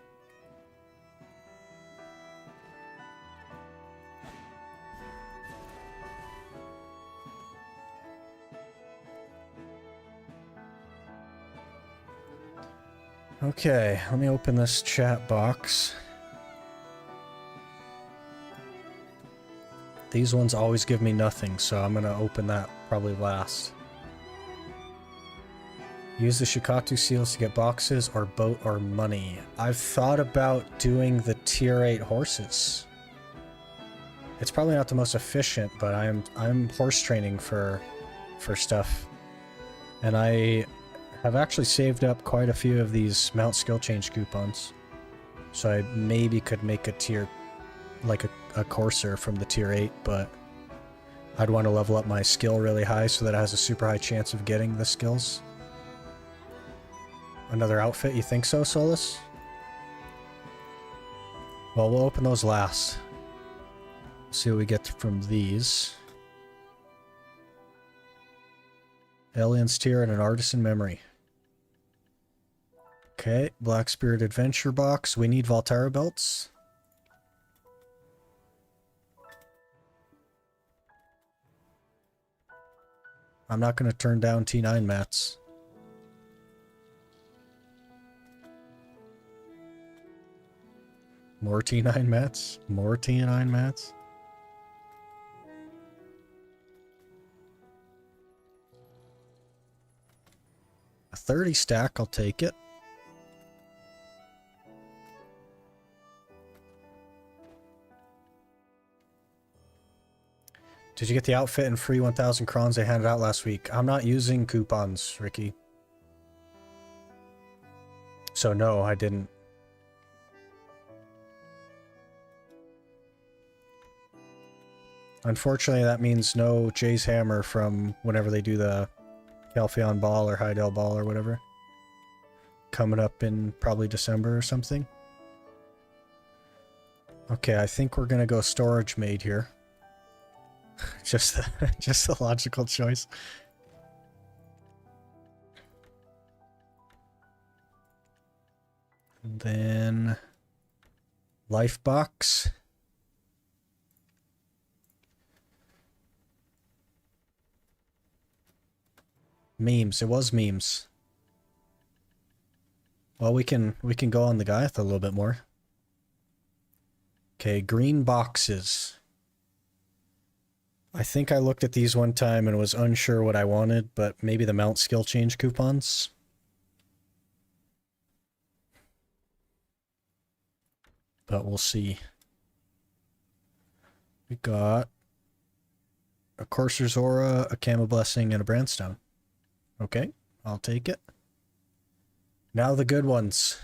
Okay, let me open this chat box. These ones always give me nothing, so I'm gonna open that probably last. Use the Shikatu seals to get boxes or boat or money. I've thought about doing the tier 8 horses. It's probably not the most efficient, but I'm horse training for stuff. And I have actually saved up quite a few of these mount skill change coupons. So I maybe could make a tier, like a courser from the tier 8, but I'd want to level up my skill really high so that it has a super high chance of getting the skills. Another outfit, you think so, Solus? Well, we'll open those last. See what we get from these. Alien's tier and an artisan memory. Okay, Black Spirit Adventure box. We need Voltara belts. I'm not going to turn down T9 mats. More T9 mats? More T9 mats? A 30 stack, I'll take it. Did you get the outfit and free 1,000 crons they handed out last week? I'm not using coupons, Ricky. So no, I didn't. Unfortunately, that means no Jay's Hammer from whenever they do the Calpheon Ball or Hydel Ball or whatever. Coming up in probably December or something. Okay, I think we're gonna go Storage Maid here. just a logical choice. And then Life Box. Memes. It was memes. Well, we can go on the Gaiath a little bit more. Okay, green boxes. I think I looked at these one time and was unsure what I wanted, but maybe the mount skill change coupons. But we'll see. We got a Courser's Aura, a Camo Blessing, and a Brandstone. Okay, I'll take it. Now the good ones.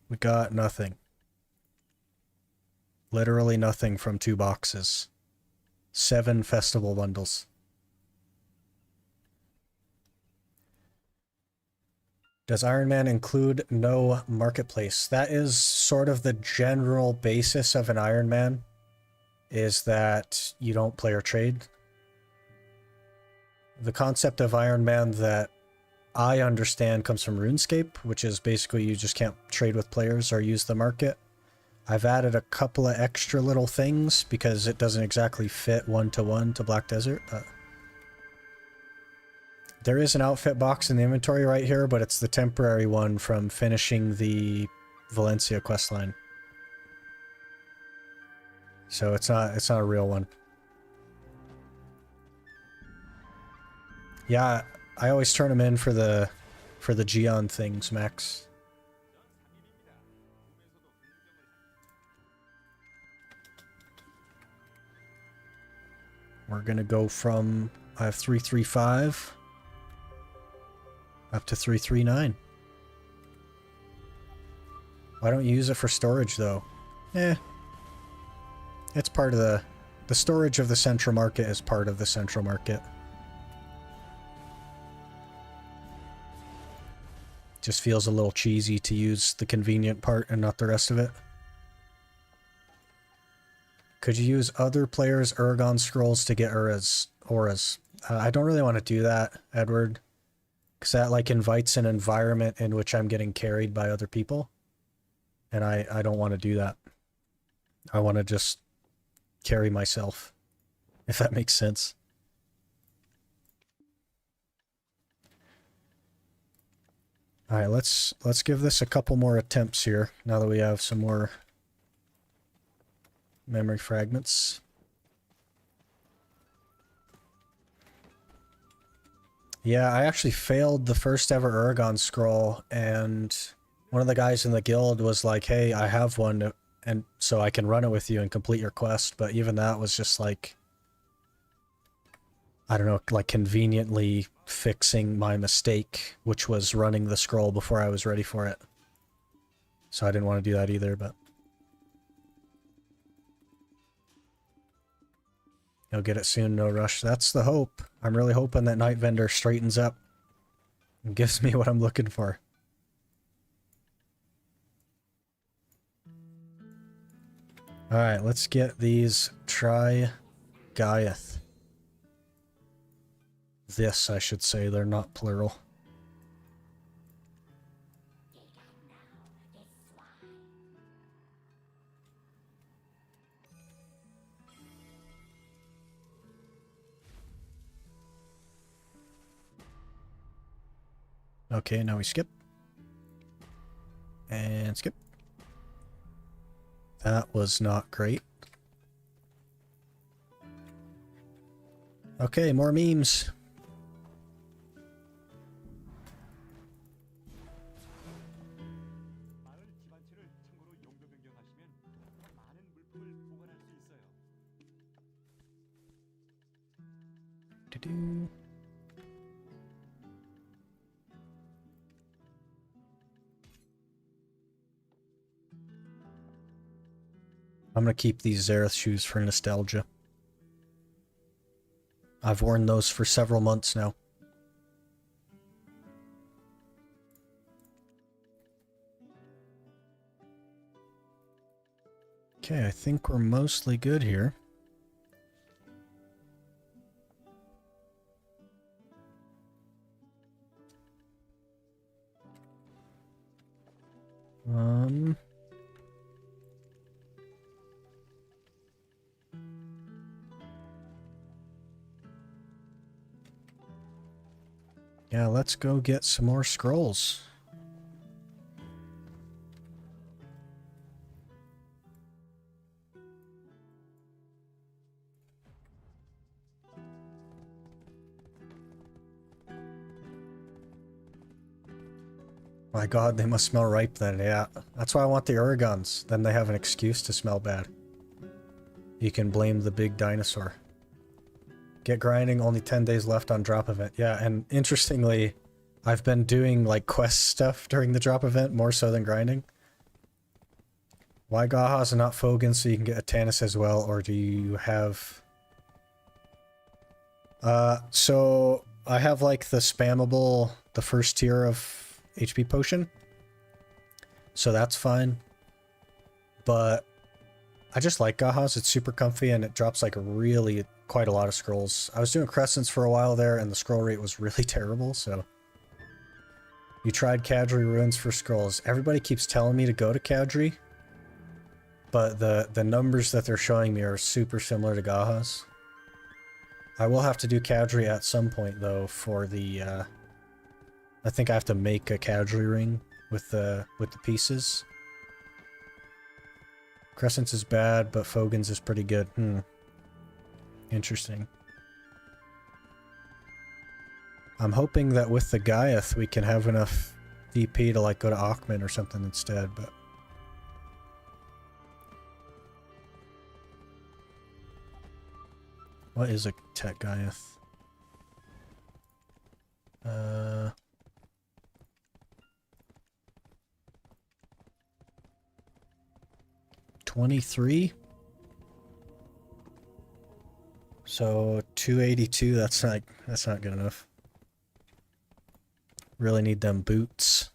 We got nothing. Literally nothing from 2 boxes. 7 festival bundles. Does Ironman include no marketplace? That is sort of the general basis of an Ironman, is that you don't play or trade. The concept of Ironman that I understand comes from RuneScape, which is basically you just can't trade with players or use the market. I've added a couple of extra little things because it doesn't exactly fit one-to-one to Black Desert, but there is an outfit box in the inventory right here, but it's the temporary one from finishing the Valencia questline. So it's not a real one. Yeah, I always turn them in for the Geon things, Max. We're gonna go from, I have 335 up to 339. Why don't you use it for storage though? It's part of the storage of the central market is part of the central market. Just feels a little cheesy to use the convenient part and not the rest of it. Could you use other players' Uragon scrolls to get auras? I don't really want to do that, Edward. Because that like invites an environment in which I'm getting carried by other people. And I don't want to do that. I want to just carry myself. If that makes sense. Alright, let's give this a couple more attempts here, now that we have some more memory fragments. Yeah, I actually failed the first ever Uragon scroll, and one of the guys in the guild was like, hey, I have one, and so I can run it with you and complete your quest, but even that was just like, I don't know, like conveniently fixing my mistake, which was running the scroll before I was ready for it. So I didn't want to do that either, but... You'll get it soon, no rush. That's the hope. I'm really hoping that Night Vendor straightens up and gives me what I'm looking for. Alright, let's get these Tri-Gaiath. This, I should say, they're not plural. Okay, now we skip. And skip. That was not great. Okay, more memes. Do-do. I'm gonna keep these Zareth shoes for nostalgia. I've worn those for several months now. Okay, I think we're mostly good here. Yeah, let's go get some more scrolls. My god, they must smell ripe then, yeah. That's why I want the Uragons. Then they have an excuse to smell bad. You can blame the big dinosaur. Get grinding, only 10 days left on drop event. Yeah, and interestingly, I've been doing like quest stuff during the drop event, more so than grinding. Why Gahas and not Fogan so you can get a Tannis as well, or do you have... So I have like the spammable, the first tier of HP potion. So that's fine. But I just like Gahas, it's super comfy and it drops like really quite a lot of scrolls. I was doing Crescents for a while there and the scroll rate was really terrible, so You tried Kadri ruins for scrolls. Everybody keeps telling me to go to Kadri, but the numbers that they're showing me are super similar to Gaha's. I will have to do Kadri at some point though for the I think I have to make a Kadri ring with the pieces. Crescent's is bad, but Fogan's is pretty good. Interesting. I'm hoping that with the Gaiath we can have enough DP to like go to Akhman or something instead, but... What is a tech Gaiath? 23? So 282, that's not good enough. Really need them boots.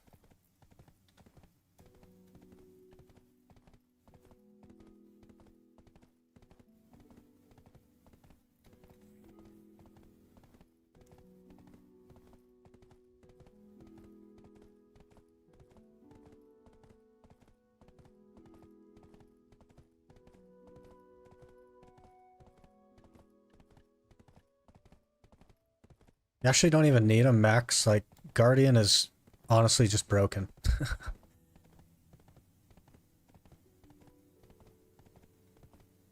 You actually don't even need a max, like, Guardian is honestly just broken.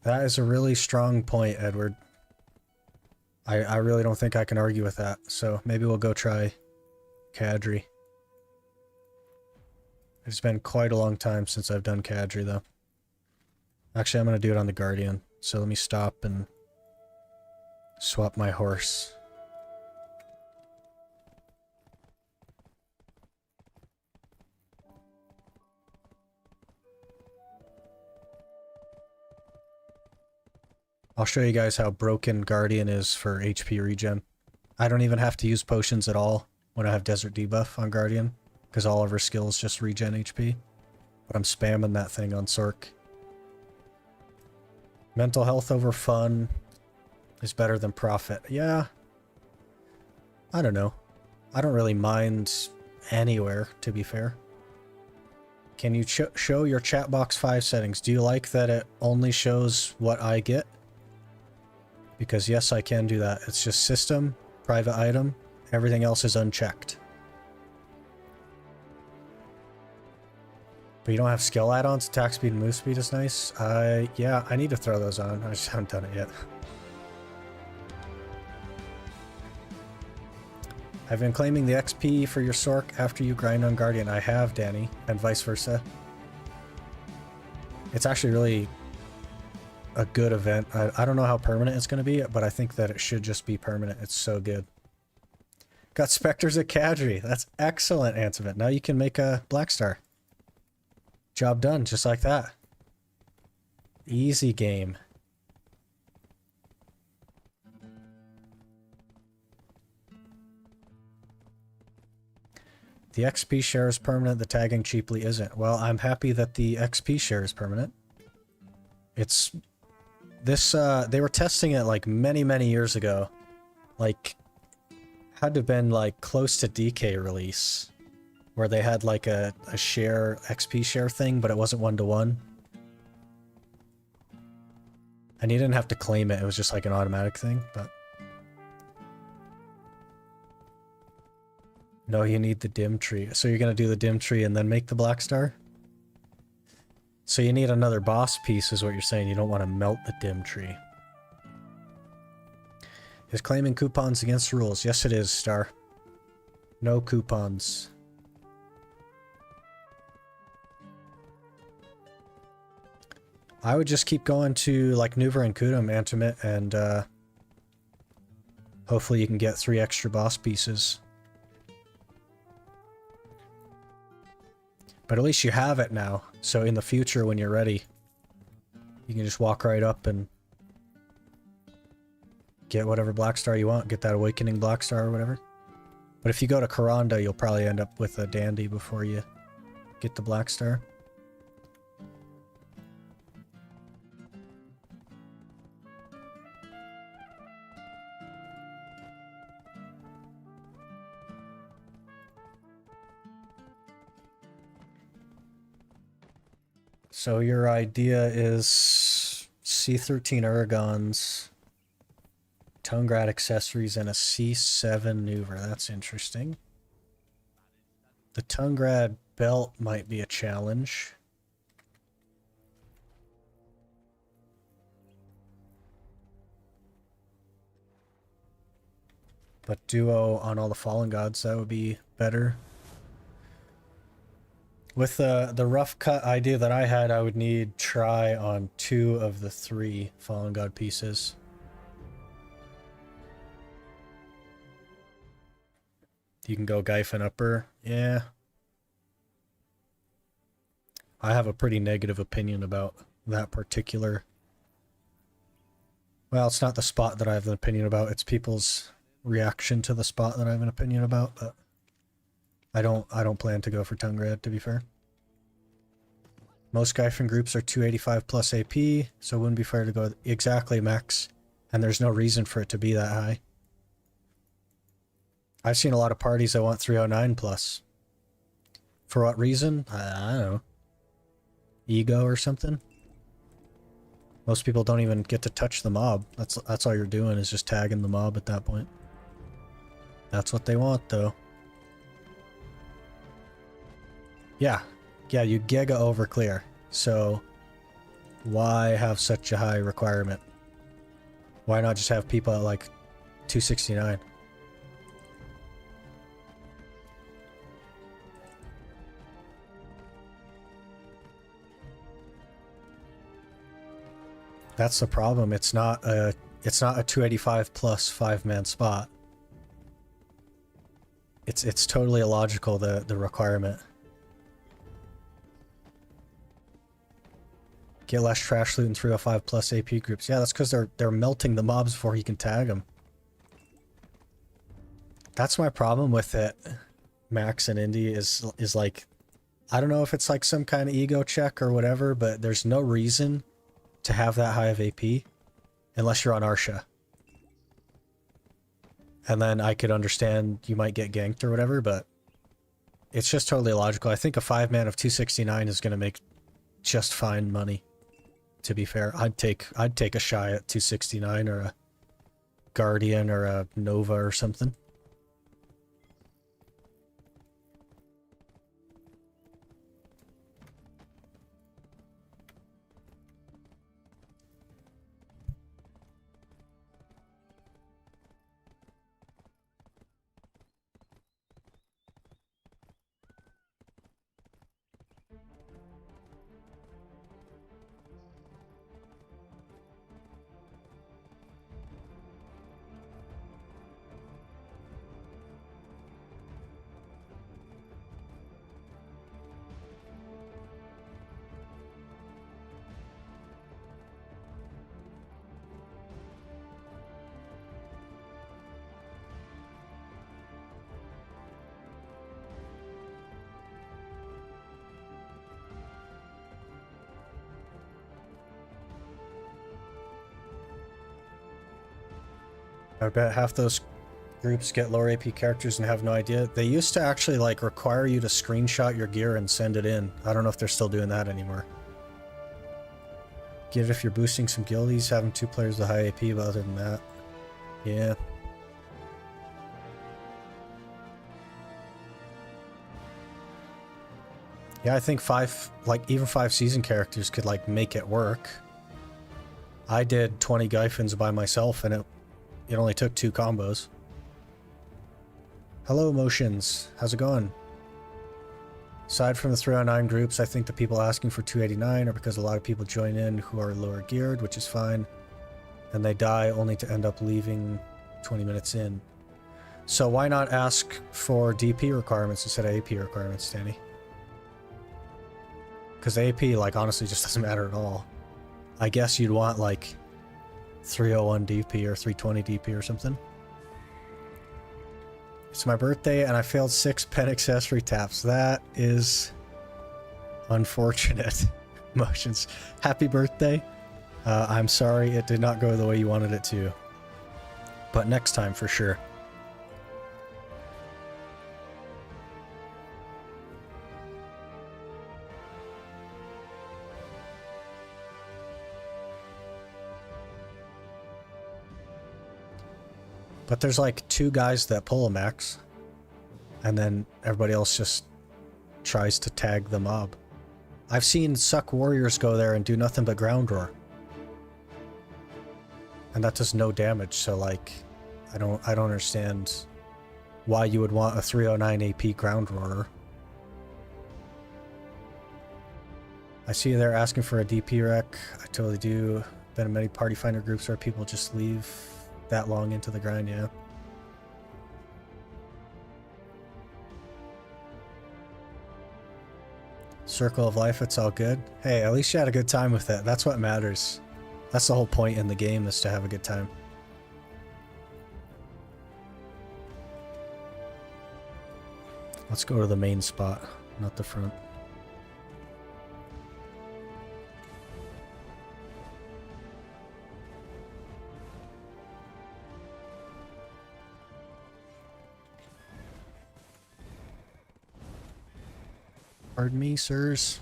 That is a really strong point, Edward. I really don't think I can argue with that, so maybe we'll go try Kadri. It's been quite a long time since I've done Kadri, though. Actually, I'm going to do it on the Guardian, so let me stop and swap my horse. I'll show you guys how broken Guardian is for HP regen. I don't even have to use potions at all when I have Desert Debuff on Guardian, because all of her skills just regen HP. But I'm spamming that thing on Sork. Mental health over fun is better than profit. Yeah. I don't know. I don't really mind anywhere, to be fair. Can you show your chat box 5 settings? Do you like that it only shows what I get? Because yes, I can do that. It's just system, private item, everything else is unchecked. But you don't have skill add-ons? Attack speed and move speed is nice. Yeah, I need to throw those on. I just haven't done it yet. I've been claiming the XP for your Sork after you grind on Guardian. I have, Danny, and vice versa. It's actually really a good event. I don't know how permanent it's going to be, but I think that it should just be permanent. It's so good. Got Spectres at Kadri. That's excellent, Ansevent. Now you can make a Black Star. Job done, just like that. Easy game. The XP share is permanent, the tagging cheaply isn't. Well, I'm happy that the XP share is permanent. It's... This, they were testing it like many years ago. Like, had to have been like close to DK release. Where they had like a share, XP share thing, but it wasn't 1-to-1. And you didn't have to claim it, it was just like an automatic thing, but... No, you need the dim tree. So you're gonna do the dim tree and then make the Black Star? So you need another boss piece is what you're saying. You don't want to melt the dim tree. Is claiming coupons against the rules? Yes, it is, Star. No coupons. I would just keep going to like Nuver and Kudum, Antimate, and hopefully you can get 3 extra boss pieces. But at least you have it now, so in the future when you're ready, you can just walk right up and get whatever Black Star you want, get that Awakening Black Star or whatever. But if you go to Karanda, you'll probably end up with a Dandy before you get the Black Star. So your idea is C13 Ergons, Tongrad accessories, and a C7 Nuver. That's interesting. The Tongrad belt might be a challenge. But duo on all the fallen gods, that would be better. With the rough cut idea that I had, I would need try on 2 of the 3 fallen god pieces. You can go Gyphon upper. Yeah. I have a pretty negative opinion about that particular... Well, it's not the spot that I have an opinion about, it's people's reaction to the spot that I have an opinion about, but I don't plan to go for Tongrad, to be fair. Most Gyphon groups are 285 plus AP, so it wouldn't be fair to go exactly max, and there's no reason for it to be that high. I've seen a lot of parties that want 309 plus. For what reason? I don't know. Ego or something? Most people don't even get to touch the mob. That's all you're doing is just tagging the mob at that point. That's what they want, though. Yeah. Yeah, you giga over clear. So, why have such a high requirement? Why not just have people at like 269? That's the problem. It's not a 285 plus 5-man spot. It's totally illogical, the requirement. Get less trash loot in 305 plus AP groups. Yeah, that's because they're melting the mobs before he can tag them. That's my problem with it, Max and Indy, is like, I don't know if it's like some kind of ego check or whatever, but there's no reason to have that high of AP unless you're on Arsha. And then I could understand you might get ganked or whatever, but it's just totally illogical. I think a 5-man of 269 is going to make just fine money. To be fair, I'd take a shy at 269 or a Guardian or a Nova or something. I bet half those groups get lower AP characters and have no idea. They used to actually like require you to screenshot your gear and send it in. I don't know if they're still doing that anymore. Get it if you're boosting some guildies, having 2 players with high AP, but other than that, yeah. Yeah, I think even 5 season characters could like make it work. I did 20 Gyphons by myself and it only took 2 combos. Hello, Motions. How's it going? Aside from the 309 groups, I think the people asking for 289 are because a lot of people join in who are lower geared, which is fine. And they die only to end up leaving 20 minutes in. So why not ask for DP requirements instead of AP requirements, Danny? Because AP, like, honestly just doesn't matter at all. I guess you'd want, like, 301 DP or 320 DP or something. It's my birthday and I failed 6 pen accessory taps. That is unfortunate. Motions. Happy birthday. I'm sorry it did not go the way you wanted it to. But next time for sure. But there's like 2 guys that pull a max, and then everybody else just tries to tag the mob. I've seen Suck Warriors go there and do nothing but ground roar. And that does no damage, so like, I don't understand why you would want a 309 AP ground roarer. I see they're asking for a DP rec. I totally do. Been in many party finder groups where people just leave that long into the grind, yeah. Circle of life, it's all good. Hey, at least you had a good time with it. That's what matters. That's the whole point in the game, is to have a good time. Let's go to the main spot, not the front. Pardon me, sirs.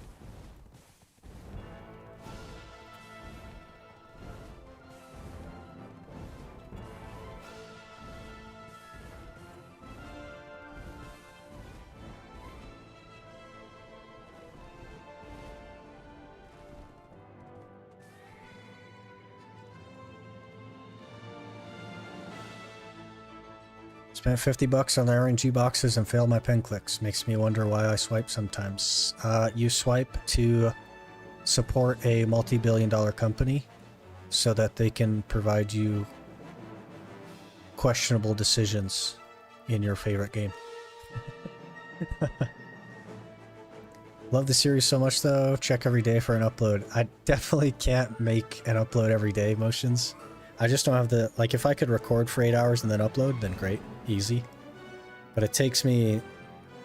Spent 50 bucks on the RNG boxes and failed my pen clicks. Makes me wonder why I swipe sometimes. You swipe to support a multi-billion-dollar company so that they can provide you questionable decisions in your favorite game. Love the series so much though. Check every day for an upload. I definitely can't make an upload every day, Motions. I just don't have the, like, if I could record for 8 hours and then upload, then great, easy. But it takes me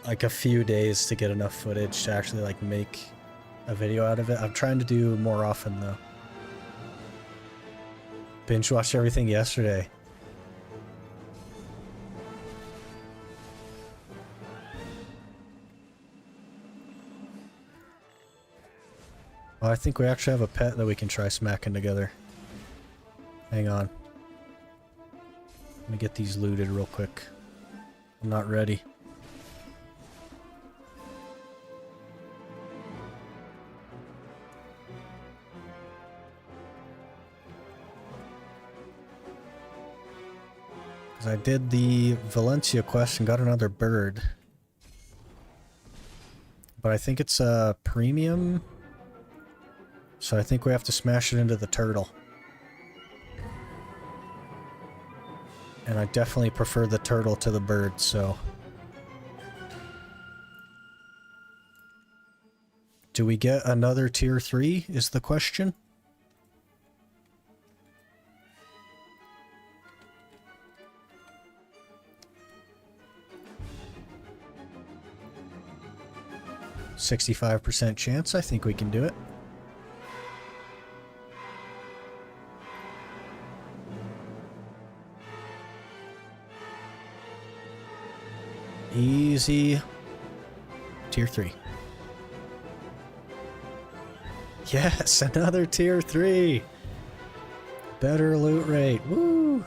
like a few days to get enough footage to actually like make a video out of it. I'm trying to do more often though. Binge watched everything yesterday. Well, I think we actually have a pet that we can try smacking together. Hang on. Let me get these looted real quick. I'm not ready. Because I did the Valencia quest and got another bird. But I think it's a premium. So I think we have to smash it into the turtle. And I definitely prefer the turtle to the bird, so... Do we get another tier 3 is the question? %65 chance, I think we can do it. Easy. Tier 3. Yes, another tier 3. Better loot rate. Woo!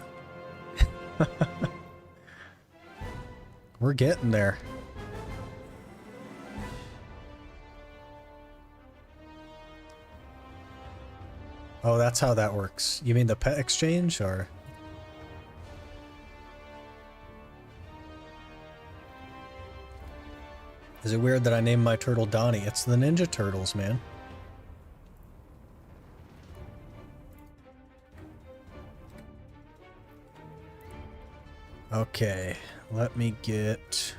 We're getting there. Oh, that's how that works. You mean the pet exchange, or? Is it weird that I named my turtle Donnie? It's the Ninja Turtles, man. Okay, let me get...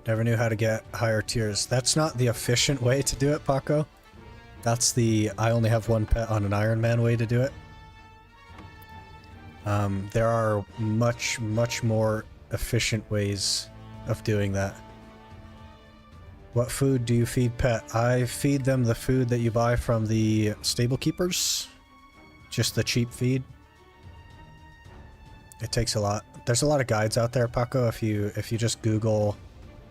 Never knew how to get higher tiers. That's not the efficient way to do it, Paco. That's the I only have one pet on an Ironman way to do it. There are much more efficient ways of doing that. What food do you feed pet? I feed them the food that you buy from the stable keepers. Just the cheap feed. It takes a lot. There's a lot of guides out there, Paco, if you just Google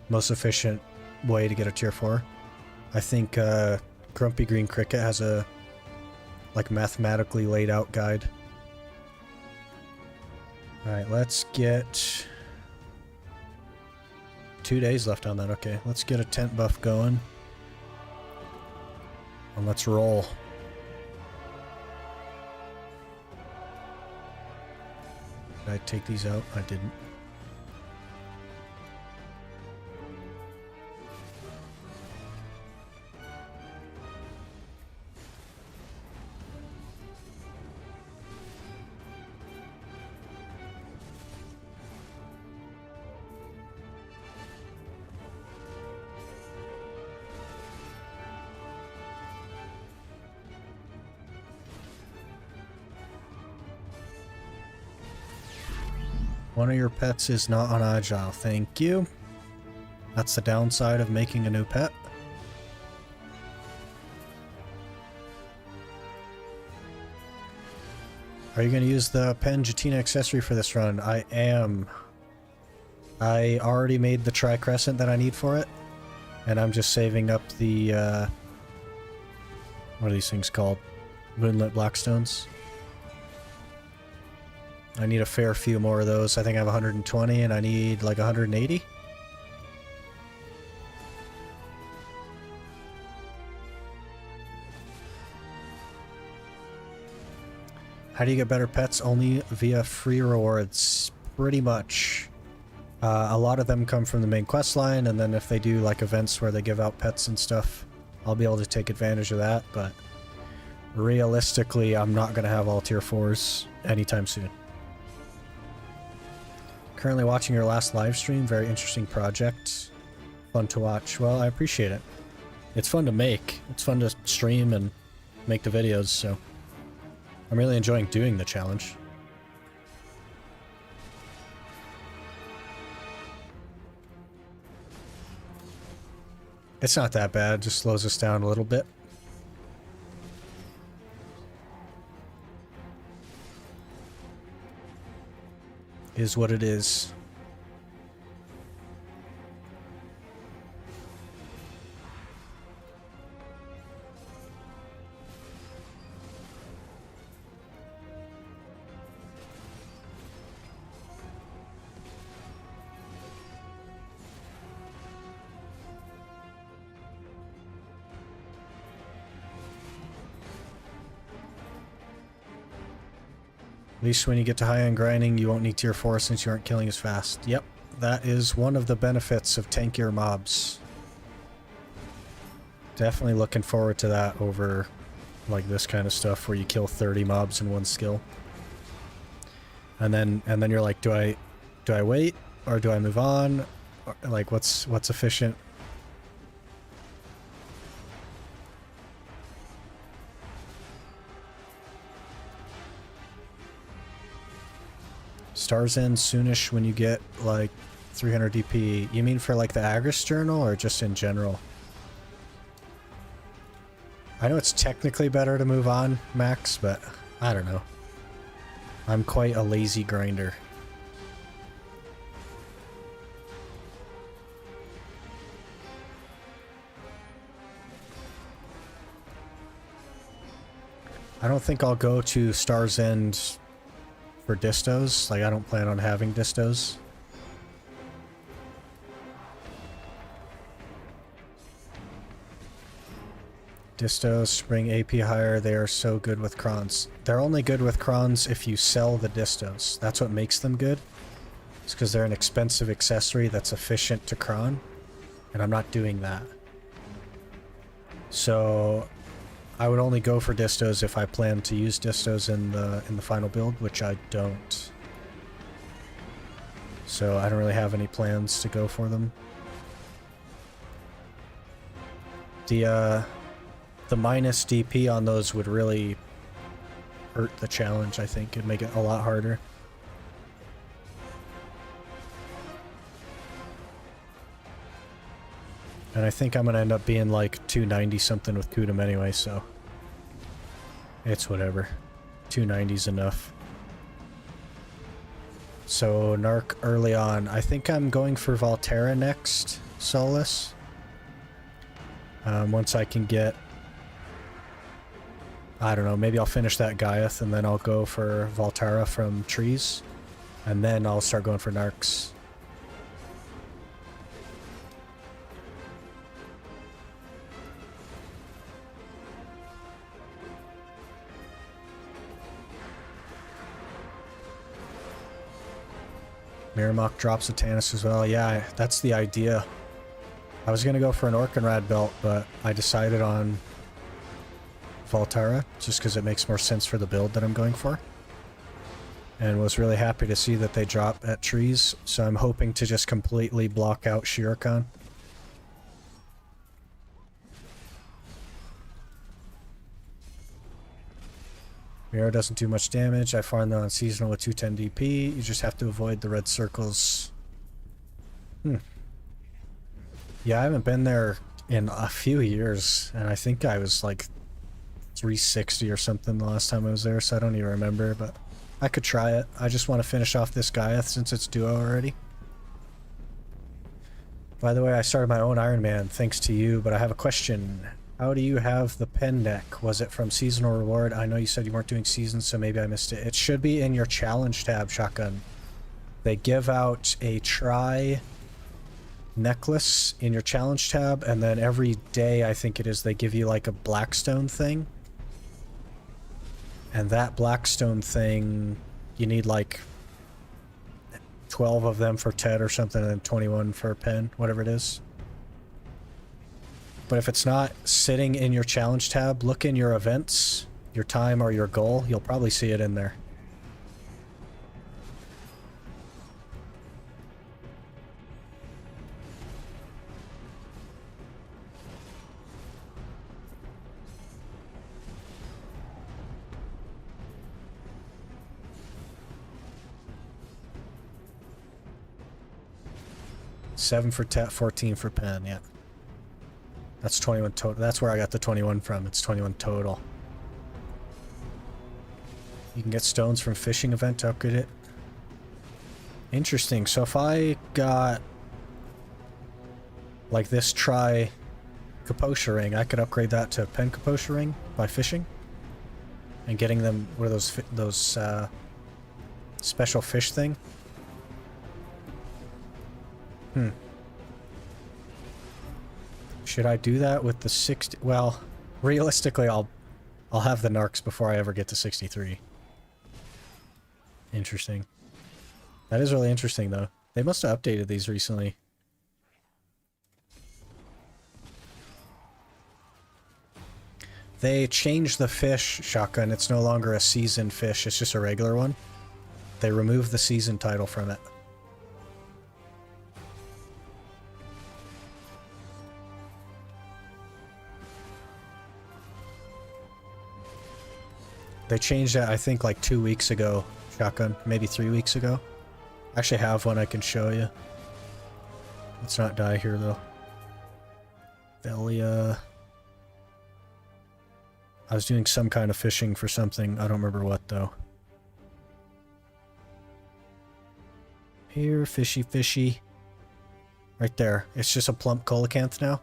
most efficient way to get a tier 4. I think Grumpy Green Cricket has a like mathematically laid out guide. Alright, let's get 2 days left on that. Okay, let's get a tent buff going. And let's roll. Did I take these out? I didn't. One of your pets is not on agile. Thank you. That's the downside of making a new pet. Are you going to use the Pangatina accessory for this run? I am. I already made the tri-crescent that I need for it. And I'm just saving up the, what are these things called? Moonlit Blackstones. I need a fair few more of those. I think I have 120 and I need like 180. How do you get better pets? Only via free rewards. Pretty much. A lot of them come from the main quest line, and then if they do like events where they give out pets and stuff, I'll be able to take advantage of that, but realistically, I'm not going to have all tier 4s anytime soon. Currently watching your last live stream. Very interesting project. Fun to watch. Well, I appreciate it. It's fun to make. It's fun to stream and make the videos, so I'm really enjoying doing the challenge. It's not that bad, just slows us down a little bit. Is what it is. At least when you get to high-end grinding, you won't need tier 4 since you aren't killing as fast. Yep, that is one of the benefits of tankier mobs. Definitely looking forward to that over like this kind of stuff where you kill 30 mobs in one skill. And then you're like, do I wait or do I move on? Or, like what's efficient? Stars end soonish when you get like 300 DP. You mean for like the Agris journal or just in general? I know it's technically better to move on, Max, but I don't know. I'm quite a lazy grinder. I don't think I'll go to Star's End for distos. Like, I don't plan on having distos. Distos bring AP higher. They are so good with crons. They're only good with crons if you sell the distos. That's what makes them good. It's because they're an expensive accessory that's efficient to cron. And I'm not doing that. So I would only go for distos if I plan to use distos in the final build, which I don't. So I don't really have any plans to go for them. The minus DP on those would really hurt the challenge, I think. It'd make it a lot harder. And I think I'm going to end up being like 290 something with Kudum anyway, so it's whatever. 290's enough. So Narc early on. I think I'm going for Valterra next, Solace. Once I can get I don't know, maybe I'll finish that Gaiath and then I'll go for Voltara from trees. And then I'll start going for Narcs. Miramok drops a Tannis as well. Yeah, that's the idea. I was going to go for an Orkinrad belt, but I decided on Voltara, just because it makes more sense for the build that I'm going for. And was really happy to see that they drop at trees, so I'm hoping to just completely block out Shirokon. Miro doesn't do much damage. I farm them on seasonal with 210 DP. You just have to avoid the red circles. Yeah, I haven't been there in a few years, and I think I was like 360 or something the last time I was there, so I don't even remember, but I could try it. I just want to finish off this Gaiath since it's duo already. By the way, I started my own Ironman thanks to you, but I have a question. How do you have the pen deck? Was it from seasonal reward? I know you said you weren't doing seasons, so maybe I missed it. It should be in your challenge tab, Shotgun. They give out a try necklace in your challenge tab, and then every day, I think it is, they give you like a Blackstone thing. And that Blackstone thing, you need like 12 of them for Ted or something, and 21 for pen, whatever it is. But if it's not sitting in your challenge tab, look in your events, your time, or your goal. You'll probably see it in there. $7 for Tet, 14 for pen, yeah. That's 21 total. That's where I got the 21 from. It's 21 total. You can get stones from fishing event to upgrade it. Interesting. So if I got like this try Kaposha ring, I could upgrade that to pen Kaposha ring by fishing and getting them. What are those special fish thing? Should I do that with the 60? Well, realistically, I'll have the Narcs before I ever get to 63. Interesting. That is really interesting, though. They must have updated these recently. They changed the fish, Shotgun. It's no longer a seasoned fish. It's just a regular one. They removed the season title from it. They changed that, I think, like 2 weeks ago, Shotgun. Maybe 3 weeks ago. I actually have one I can show you. Let's not die here, though. Velia. I was doing some kind of fishing for something. I don't remember what, though. Here, fishy, fishy. Right there. It's just a plump coelacanth now.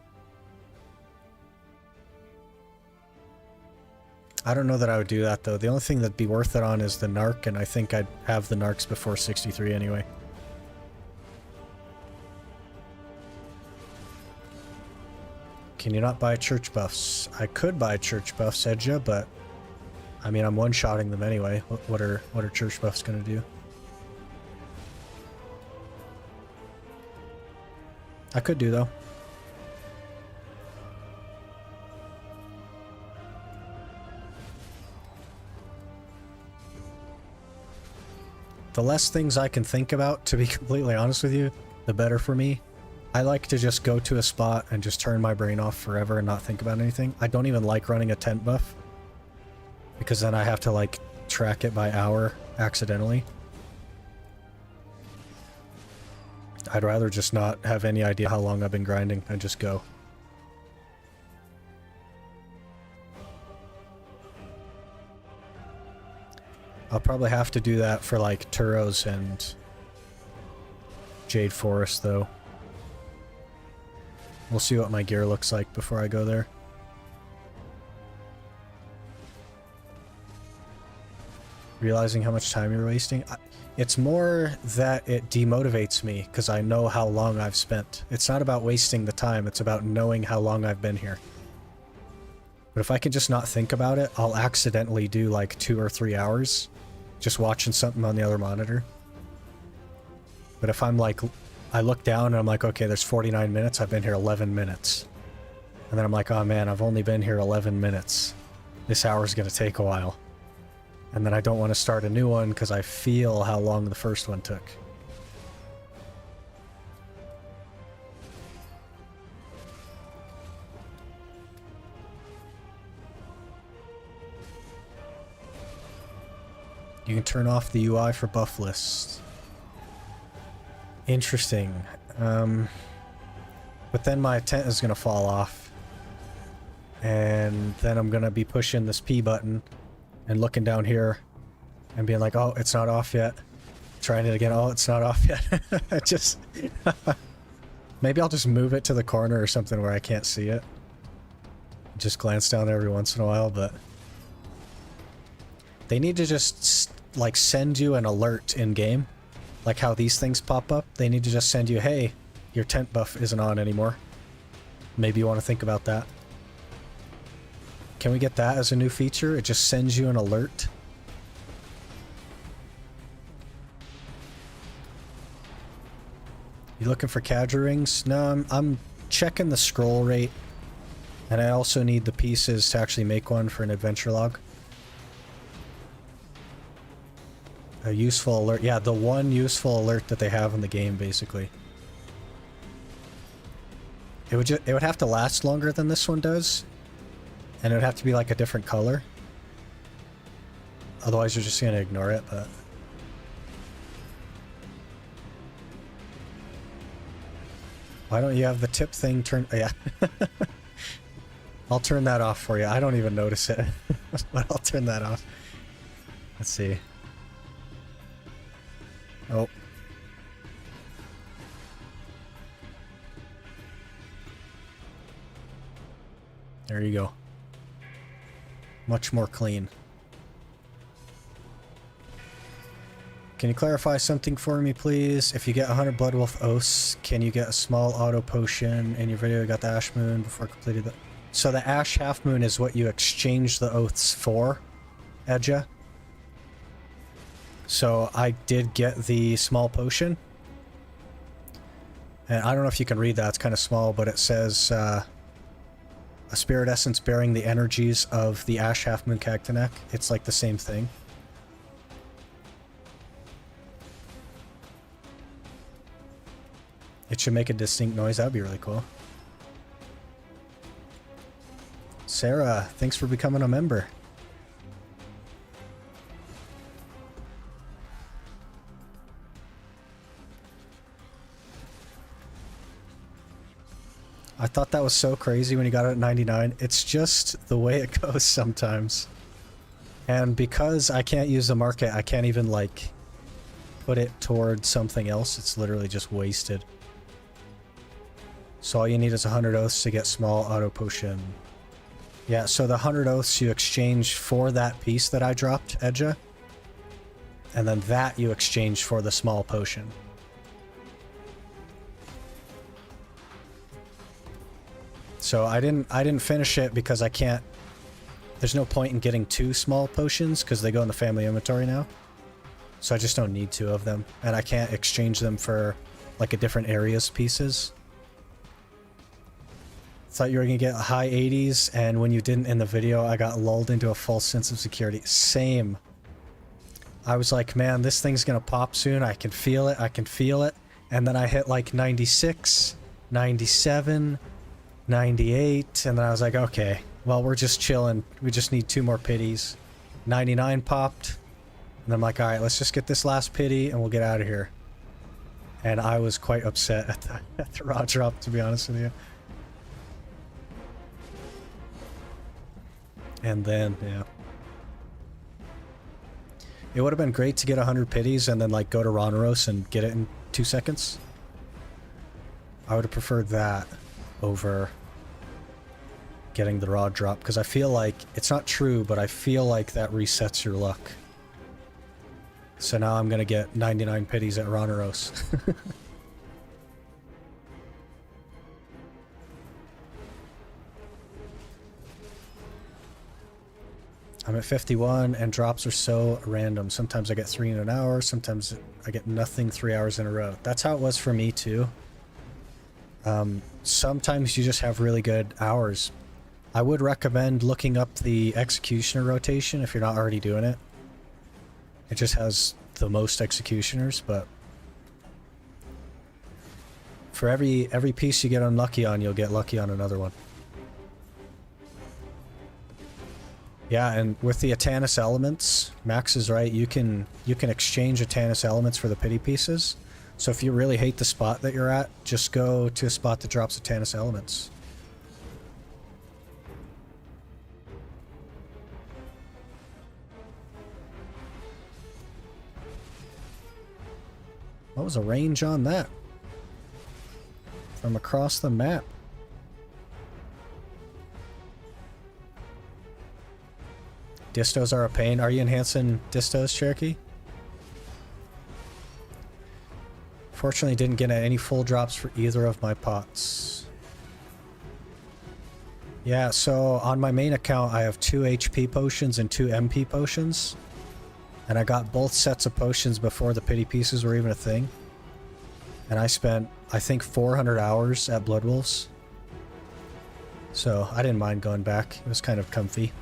I don't know that I would do that, though. The only thing that'd be worth it on is the Narc, and I think I'd have the Narcs before 63 anyway. Can you not buy church buffs? I could buy church buffs, Edja, but I mean, I'm one-shotting them anyway. What are church buffs gonna do? I could do, though. The less things I can think about, to be completely honest with you, the better for me. I like to just go to a spot and just turn my brain off forever and not think about anything. I don't even like running a tent buff, because then I have to like track it by hour accidentally. I'd rather just not have any idea how long I've been grinding and just go. I'll probably have to do that for like Turos and Jade Forest, though. We'll see what my gear looks like before I go there. Realizing how much time you're wasting. It's more that it demotivates me because I know how long I've spent. It's not about wasting the time, it's about knowing how long I've been here. But if I can just not think about it, I'll accidentally do like 2 or 3 hours just watching something on the other monitor. But if I'm like, I look down and I'm like, okay, there's 49 minutes, I've been here 11 minutes. And then I'm like, oh man, I've only been here 11 minutes. This hour's gonna take a while. And then I don't want to start a new one because I feel how long the first one took. You can turn off the UI for buff lists. Interesting. But then my tent is going to fall off. And then I'm going to be pushing this P button and looking down here and being like, oh, it's not off yet. Trying it again. Oh, it's not off yet. Just... Maybe I'll just move it to the corner or something where I can't see it. Just glance down every once in a while, but... They need to just, like, send you an alert in-game. Like how these things pop up. They need to just send you, hey, your tent buff isn't on anymore. Maybe you want to think about that. Can we get that as a new feature? It just sends you an alert. You looking for Kadri rings? No, I'm checking the scroll rate. And I also need the pieces to actually make one for an adventure log. A useful alert. Yeah, the one useful alert that they have in the game, basically. It would have to last longer than this one does. And it would have to be like a different color. Otherwise you're just gonna ignore it, but... Why don't you have the tip thing turned... Oh, yeah. I'll turn that off for you. I don't even notice it. But I'll turn that off. Let's see. Oh. There you go. Much more clean. Can you clarify something for me, please? If you get 100 Blood Wolf Oaths, can you get a small auto potion? In your video, you got the Ash Moon before completing the... So the Ash Half Moon is what you exchange the Oaths for, Edja. So I did get the small potion. And I don't know if you can read that, it's kind of small, but it says... a spirit essence bearing the energies of the Ash Half Moon Cactanek. It's like the same thing. It should make a distinct noise. That'd be really cool. Sarah, thanks for becoming a member. I thought that was so crazy when you got it at 99. It's just the way it goes sometimes. And because I can't use the market, I can't even, like, put it toward something else. It's literally just wasted. So all you need is 100 oaths to get small auto potion. Yeah, so the 100 oaths you exchange for that piece that I dropped, Edja. And then that you exchange for the small potion. So I didn't finish it because I can't... There's no point in getting 2 small potions because they go in the family inventory now. So I just don't need 2 of them. And I can't exchange them for like a different areas pieces. Thought you were going to get high 80s, and when you didn't in the video, I got lulled into a false sense of security. Same. I was like, man, this thing's going to pop soon. I can feel it. I can feel it. And then I hit like 96, 97, 98, and then I was like, okay, well, we're just chilling. We just need 2 more pities. 99 popped, and I'm like, all right, let's just get this last pity, and we'll get out of here. And I was quite upset at the raw drop, to be honest with you. And then, yeah. It would have been great to get 100 pities and then, like, go to Ronaros and get it in 2 seconds. I would have preferred that over getting the raw drop, because I feel like, it's not true, but I feel like that resets your luck. So now I'm gonna get 99 pities at Roneros. I'm at 51 and drops are so random. Sometimes I get 3 in an hour, sometimes I get nothing 3 hours in a row. That's how it was for me too. Sometimes you just have really good hours. I would recommend looking up the executioner rotation if you're not already doing it. It just has the most executioners, but for every piece you get unlucky on, you'll get lucky on another one. Yeah, and with the Atanus elements, Max is right, you can exchange Atanus elements for the pity pieces. So if you really hate the spot that you're at, just go to a spot that drops Atanus elements. What was the range on that? From across the map. Distos are a pain. Are you enhancing distos, Cherokee? Fortunately, didn't get any full drops for either of my pots. Yeah, so on my main account, I have 2 HP potions and 2 MP potions. And I got both sets of potions before the pity pieces were even a thing. And I spent, I think, 400 hours at Blood Wolves. So I didn't mind going back. It was kind of comfy.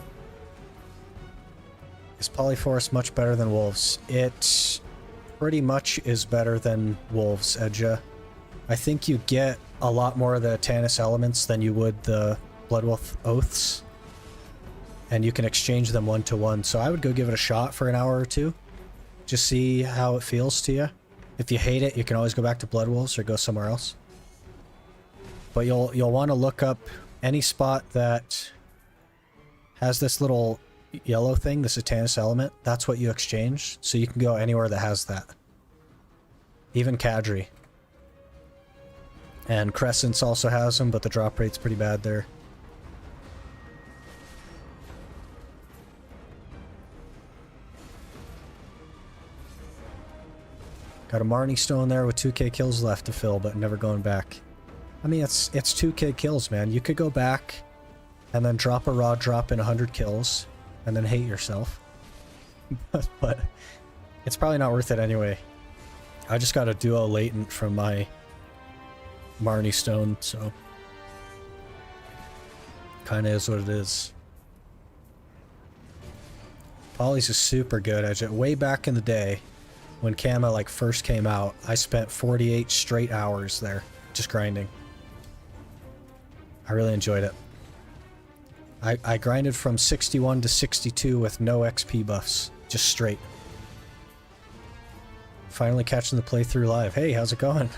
Is Polyforest much better than Wolves? It pretty much is better than Wolves, Edja. I think you get a lot more of the Atanus elements than you would the Blood Wolf Oaths. And you can exchange them 1-to-1, so I would go give it a shot for an hour or two. Just see how it feels to you. If you hate it, you can always go back to Blood Wolves or go somewhere else. But you'll want to look up any spot that has this little yellow thing, this Atanus element. That's what you exchange, so you can go anywhere that has that. Even Kadri. And Crescents also has them, but the drop rate's pretty bad there. Got a Marni stone there with 2k kills left to fill, but never going back. I mean, it's 2k kills, man. You could go back and then drop a raw drop in 100 kills and then hate yourself. But it's probably not worth it anyway. I just got a duo latent from my Marni stone, so kind of is what it is. Polys is super good. Way back in the day, when Kama like first came out, I spent 48 straight hours there, just grinding. I really enjoyed it. I grinded from 61 to 62 with no XP buffs, just straight. Finally catching the playthrough live. Hey, how's it going?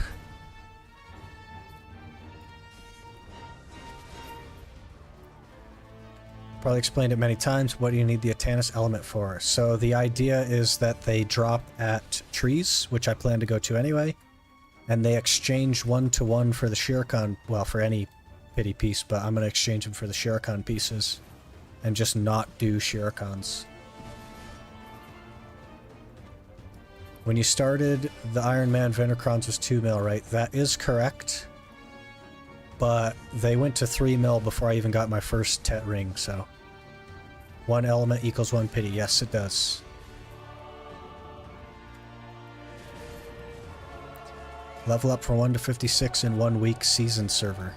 Probably explained it many times. What do you need the Atanus element for? So the idea is that they drop at trees, which I plan to go to anyway, and they exchange 1-to-1 for the Shuriken, well, for any pity piece, but I'm going to exchange them for the Shuriken pieces and just not do Shurikens. When you started, the Ironman Venerkrons was 2 mil, right? That is correct, but they went to 3 mil before I even got my first Tet ring, so 1 element equals 1 pity. Yes, it does. Level up from 1 to 56 in 1 week season server.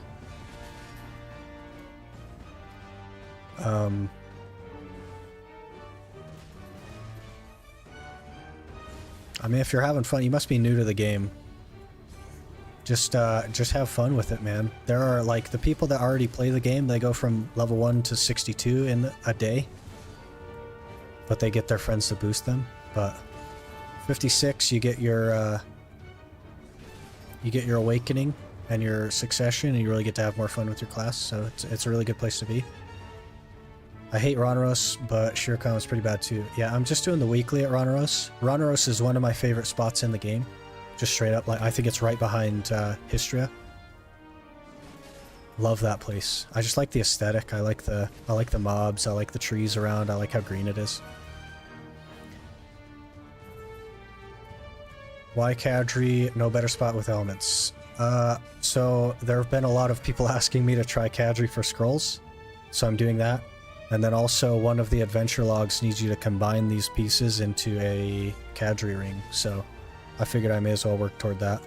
I mean, if you're having fun, you must be new to the game. Just have fun with it, man. There are, like, the people that already play the game, they go from level 1 to 62 in a day. But they get their friends to boost them. But 56, you get your awakening and your succession, and you really get to have more fun with your class, so it's a really good place to be. I hate Roneros, but Shuriken is pretty bad too. Yeah, I'm just doing the weekly at Roneros. Roneros is one of my favorite spots in the game. Just straight up, like, I think it's right behind Histria. Love that place. I just like the aesthetic. I like the mobs. I like the trees around. I like how green it is. Why Kadri? No better spot with elements. So there have been a lot of people asking me to try Kadri for scrolls, so I'm doing that. And then also one of the adventure logs needs you to combine these pieces into a Kadri ring, so I figured I may as well work toward that.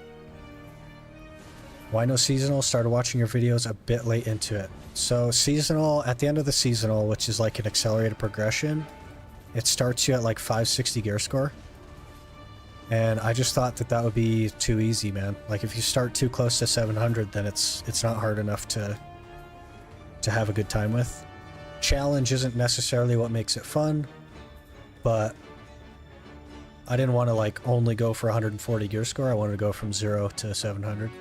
Why no seasonal? Started watching your videos a bit late into it. So seasonal, at the end of the seasonal, which is like an accelerated progression, it starts you at like 560 gear score. And I just thought that that would be too easy, man. Like if you start too close to 700, then it's not hard enough to have a good time with. Challenge isn't necessarily what makes it fun, but I didn't want to like only go for 140 gear score. I wanted to go from 0 to 700.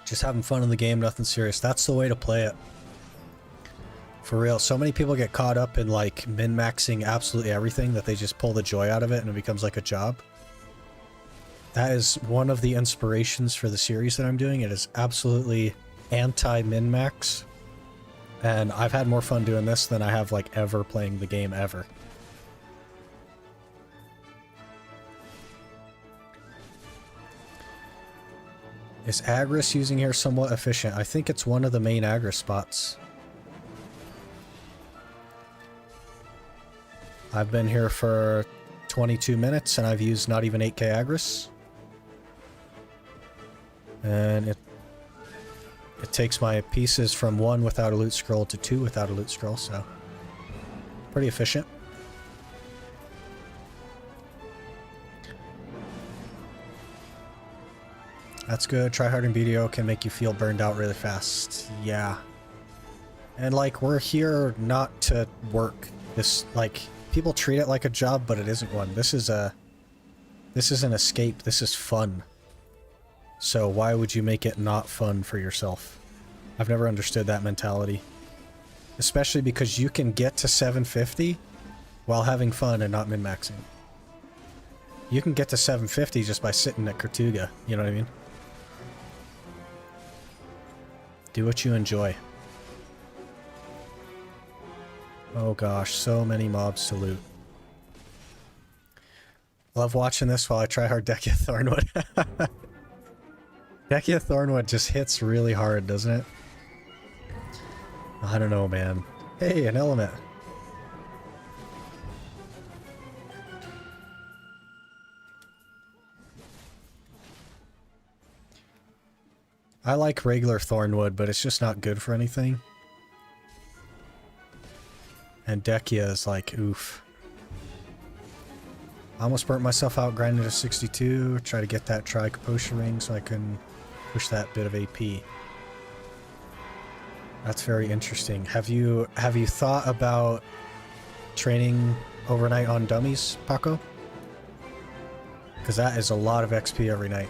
Just having fun in the game, nothing serious. That's the way to play it. For real. So many people get caught up in like min-maxing absolutely everything that they just pull the joy out of it and it becomes like a job. That is one of the inspirations for the series that I'm doing. It is absolutely anti-min-max. And I've had more fun doing this than I have like ever playing the game ever. Is Agris using here somewhat efficient? I think it's one of the main Agris spots. I've been here for 22 minutes and I've used not even 8k Agris. And it takes my pieces from 1 without a loot scroll to 2 without a loot scroll, so pretty efficient. That's good. Tryhard and BDO can make you feel burned out really fast. Yeah. And like, we're here not to work. This, like, people treat it like a job, but it isn't one. This is an escape. This is fun. So why would you make it not fun for yourself? I've never understood that mentality. Especially because you can get to 750 while having fun and not min-maxing. You can get to 750 just by sitting at Kertuga. You know what I mean? Do what you enjoy. Oh gosh, so many mobs to loot. Love watching this while I try hard Dekia Thornwood. Dekia Thornwood just hits really hard, doesn't it? I don't know, man. Hey, an element. I like regular Thornwood, but it's just not good for anything. And Dekia is like, oof. I almost burnt myself out grinding to 62. Try to get that Tri-Kaposha ring so I can push that bit of AP. That's very interesting. Have you thought about training overnight on dummies, Paco? Because that is a lot of XP every night.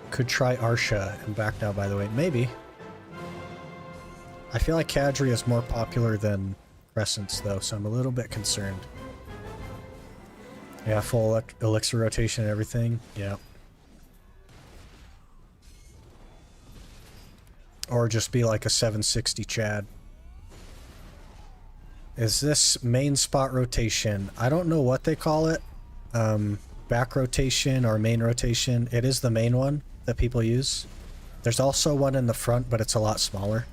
Could try Arsha. I'm back now, by the way. Maybe. I feel like Kadri is more popular than Crescents, though, so I'm a little bit concerned. Yeah, full elixir rotation and everything. Yeah. Or just be like a 760 Chad. Is this main spot rotation? I don't know what they call it. Back rotation or main rotation. It is the main one that people use. There's also one in the front, but it's a lot smaller.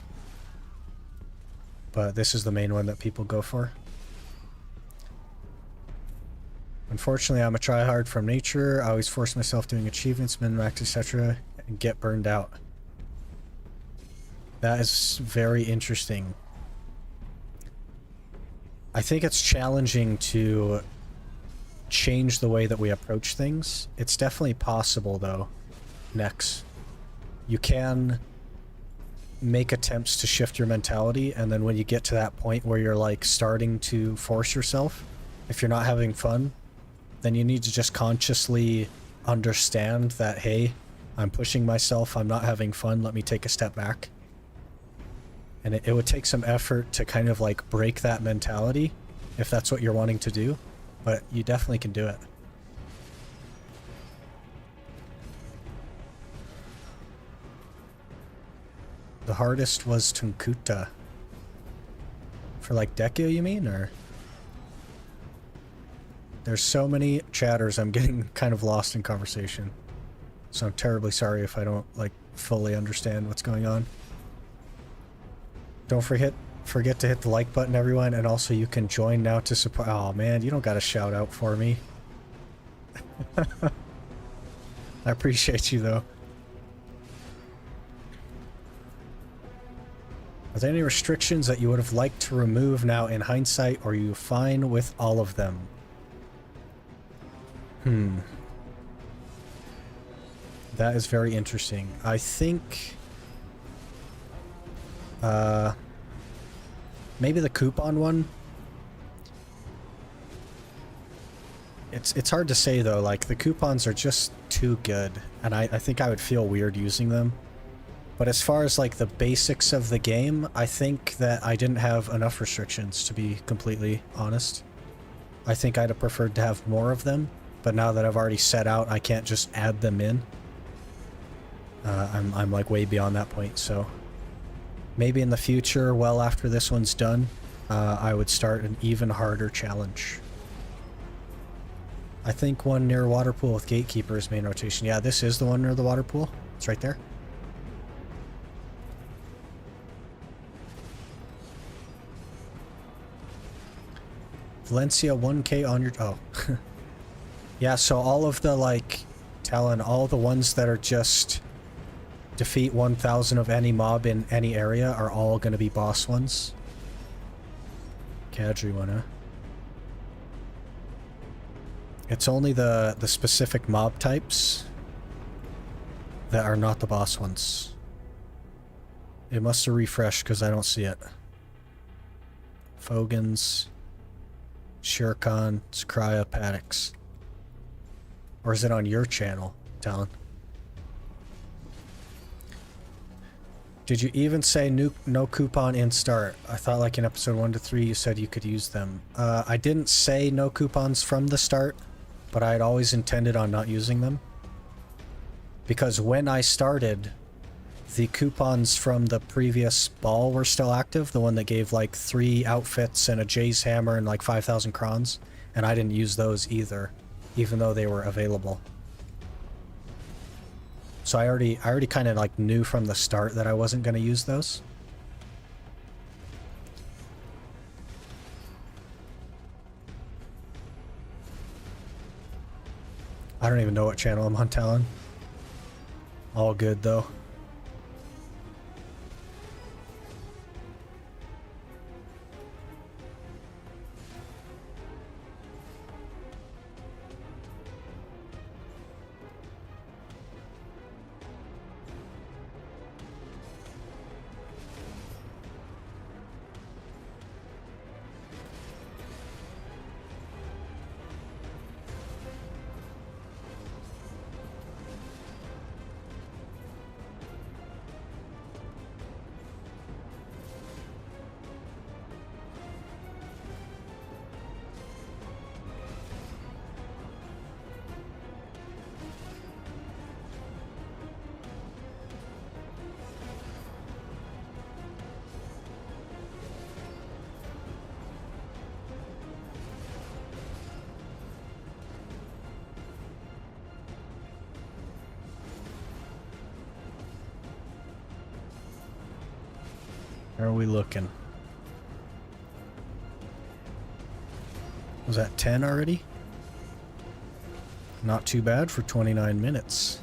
But this is the main one that people go for. Unfortunately, I'm a tryhard from nature. I always force myself doing achievements, min-max, etc. and get burned out. That is very interesting. I think it's challenging to change the way that we approach things. It's definitely possible, though. Next, you can make attempts to shift your mentality, and then when you get to that point where you're like starting to force yourself, if you're not having fun, then you need to just consciously understand that, hey, I'm pushing myself, I'm not having fun, let me take a step back. And it would take some effort to kind of like break that mentality, if that's what you're wanting to do, but you definitely can do it. The hardest was Tunkuta. For like Deku, you mean, or? There's so many chatters, I'm getting kind of lost in conversation. So I'm terribly sorry if I don't, like, fully understand what's going on. Don't forget to hit the like button, everyone, and also you can join now to support. Oh man, you don't got a shout out for me. I appreciate you though. Are there any restrictions that you would have liked to remove now in hindsight, or are you fine with all of them? That is very interesting. I think maybe the coupon one. It's hard to say though, like the coupons are just too good, and I think I would feel weird using them. But as far as like the basics of the game, I think that I didn't have enough restrictions, to be completely honest. I think I'd have preferred to have more of them, but now that I've already set out, I can't just add them in. I'm like way beyond that point, so maybe in the future, well after this one's done, I would start an even harder challenge. I think one near water pool with gatekeeper is main rotation. Yeah, this is the one near the water pool. It's right there. Valencia 1k on your... Oh. Yeah, so all of the, like, Talon, all the ones that are just defeat 1,000 of any mob in any area are all going to be boss ones. Kadri one, huh? It's only the specific mob types that are not the boss ones. It must have refreshed because I don't see it. Fogans, Shurikon, Sakraya, Paddocks. Or is it on your channel, Talon? Did you even say no coupon in start? I thought like in episode 1 to 3 you said you could use them. I didn't say no coupons from the start, but I had always intended on not using them. Because when I started, the coupons from the previous ball were still active, the one that gave like 3 outfits and a Jay's hammer and like 5,000 crons, and I didn't use those either, even though they were available. So I already kind of like knew from the start that I wasn't going to use those. I don't even know what channel I'm on, Talon. All good though. How are we looking? Was that 10 already? Not too bad for 29 minutes.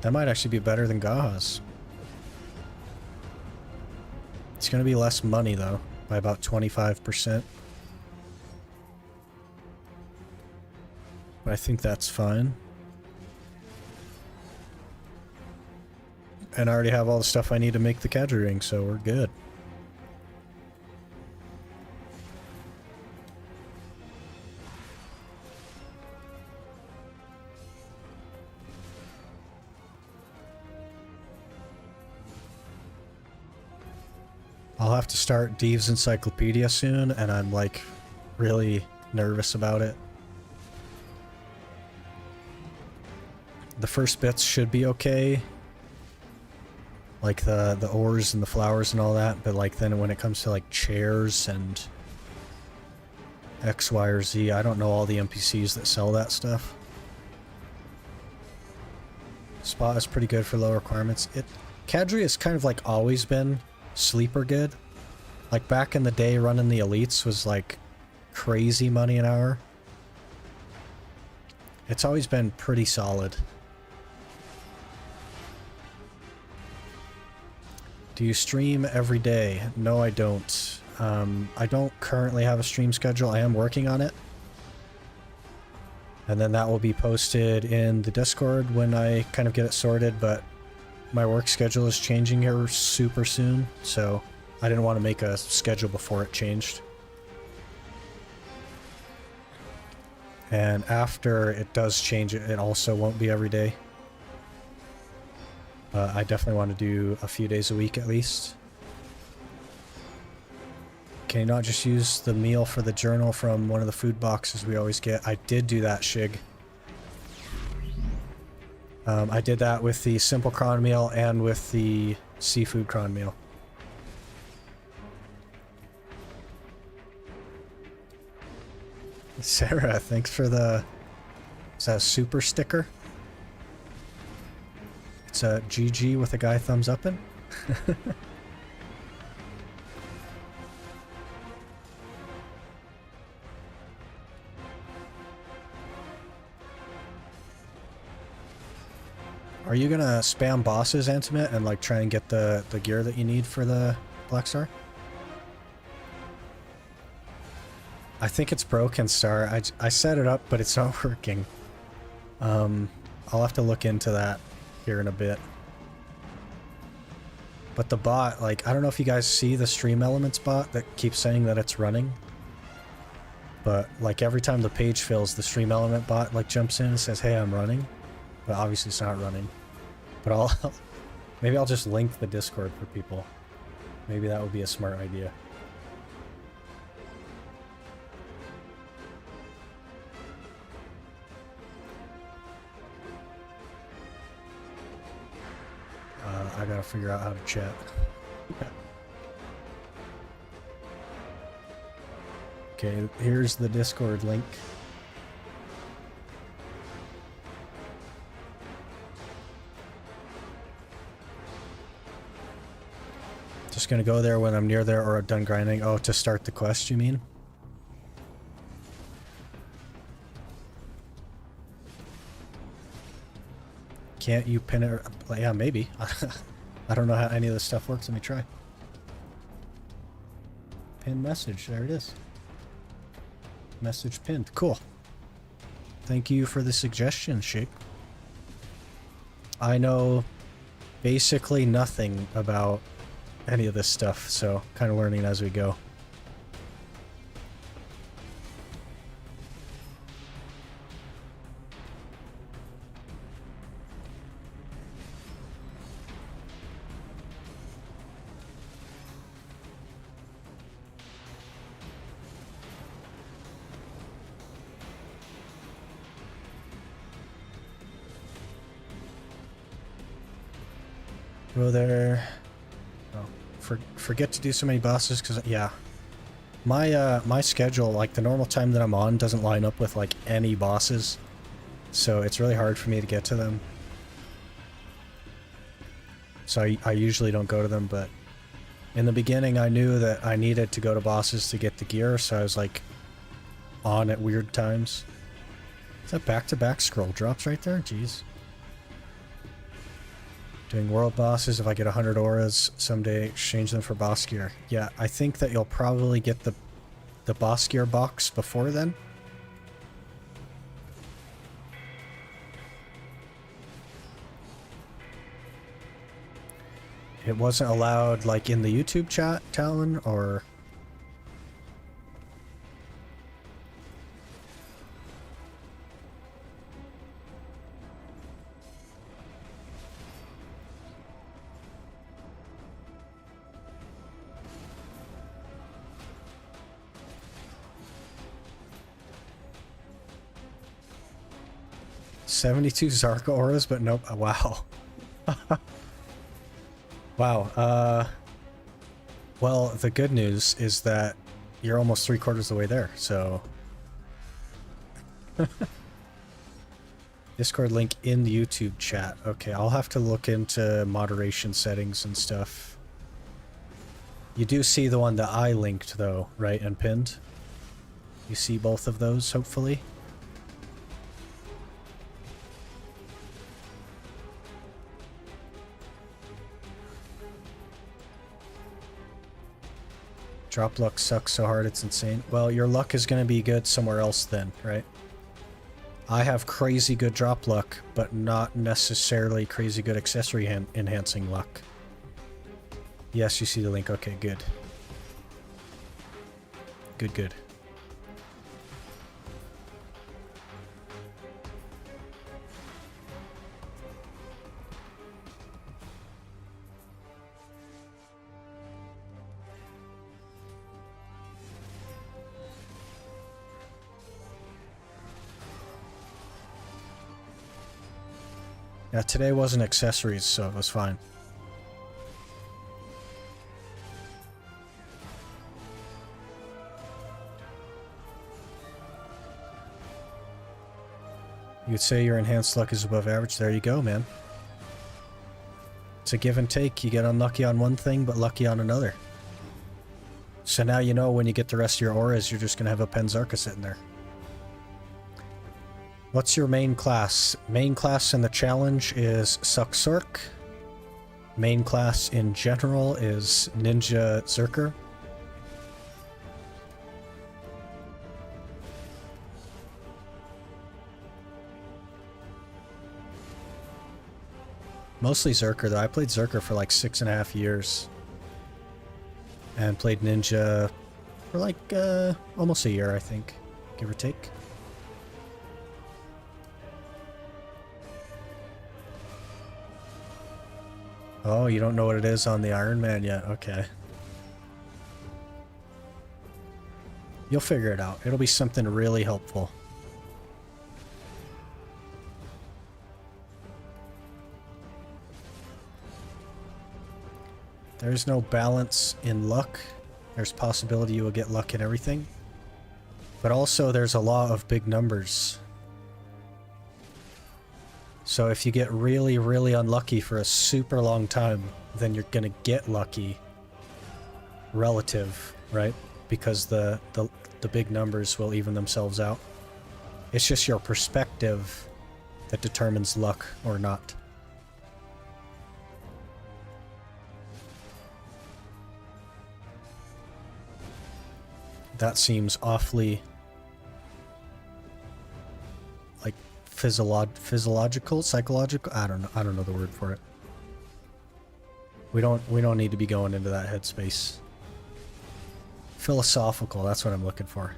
That might actually be better than Gaha's. It's going to be less money though, by about 25%. But I think that's fine. And I already have all the stuff I need to make the Kadri ring, so we're good. I'll have to start Deve's Encyclopedia soon, and I'm like really nervous about it. The first bits should be okay. like the ores and the flowers and all that, but like then when it comes to like chairs and X, Y, or Z, I don't know all the NPCs that sell that stuff. Spot is pretty good for low requirements. Kadri has kind of like always been sleeper good. Like back in the day, running the elites was like crazy money an hour. It's always been pretty solid. Do you stream every day? No, I don't. I don't currently have a stream schedule. I am working on it. And then that will be posted in the Discord when I kind of get it sorted, but my work schedule is changing here super soon, so I didn't want to make a schedule before it changed. And after it does change, it also won't be every day. I definitely want to do a few days a week at least. Can you not just use the meal for the journal from one of the food boxes we always get? I did do that, Shig. I did that with the simple cron meal and with the seafood cron meal. Sarah, thanks for the... Is that a super sticker? It's a GG with a guy thumbs up in. Are you gonna spam bosses, Enhancement, and like try and get the gear that you need for the Black Star? I think it's broken, Star. I set it up, but it's not working. I'll have to look into that here in a bit. But the bot, like, I don't know if you guys see the Stream Elements bot that keeps saying that it's running. But, like, every time the page fills, the Stream Element bot, like, jumps in and says, hey, I'm running. But obviously it's not running. But maybe I'll just link the Discord for people. Maybe that would be a smart idea. I gotta figure out how to chat. Okay, here's the Discord link. Just gonna go there when I'm near there or done grinding. Oh, to start the quest, you mean? Can't you pin it? Yeah, maybe. I don't know how any of this stuff works. Let me try. Pin message. There it is. Message pinned. Cool. Thank you for the suggestion, Shake. I know basically nothing about any of this stuff, so kind of learning as we go. Go there. Oh, forget to do so many bosses because yeah, my schedule, like the normal time that I'm on, doesn't line up with like any bosses, so it's really hard for me to get to them. So I usually don't go to them, but in the beginning I knew that I needed to go to bosses to get the gear, so I was like on at weird times. Is that back-to-back scroll drops right there? Jeez. Doing world bosses, if I get 100 auras someday, exchange them for boss gear. Yeah, I think that you'll probably get the boss gear box before then. It wasn't allowed, like, in the YouTube chat, Talon, or... $72 Zarka auras, but nope. Wow. Wow, well, the good news is that you're almost 3/4 of the way there, so... Discord link in the YouTube chat. Okay, I'll have to look into moderation settings and stuff. You do see the one that I linked, though, right, and pinned? You see both of those, hopefully? Drop luck sucks so hard it's insane. Well, your luck is going to be good somewhere else then, right? I have crazy good drop luck, but not necessarily crazy good accessory enhancing luck. Yes, you see the link. Okay, good. Good, good. Yeah, today wasn't accessories, so it was fine. You'd say your enhanced luck is above average. There you go, man. It's a give and take. You get unlucky on one thing, but lucky on another. So now you know when you get the rest of your auras, you're just going to have a Penzarka sitting there. What's your main class? Main class in the challenge is Sucksork. Main class in general is Ninja Zerker. Mostly Zerker, though. I played Zerker for like 6.5 years. And played Ninja for like almost a year, I think. Give or take. Oh, you don't know what it is on the Ironman yet? Okay. You'll figure it out. It'll be something really helpful. There's no balance in luck. There's possibility you will get luck in everything. But also there's a law of big numbers. So if you get really, really unlucky for a super long time, then you're gonna get lucky relative, right? Because the big numbers will even themselves out. It's just your perspective that determines luck or not. That seems awfully like physiological, psychological. I don't know the word for it. We don't need to be going into that headspace. Philosophical, that's what I'm looking for.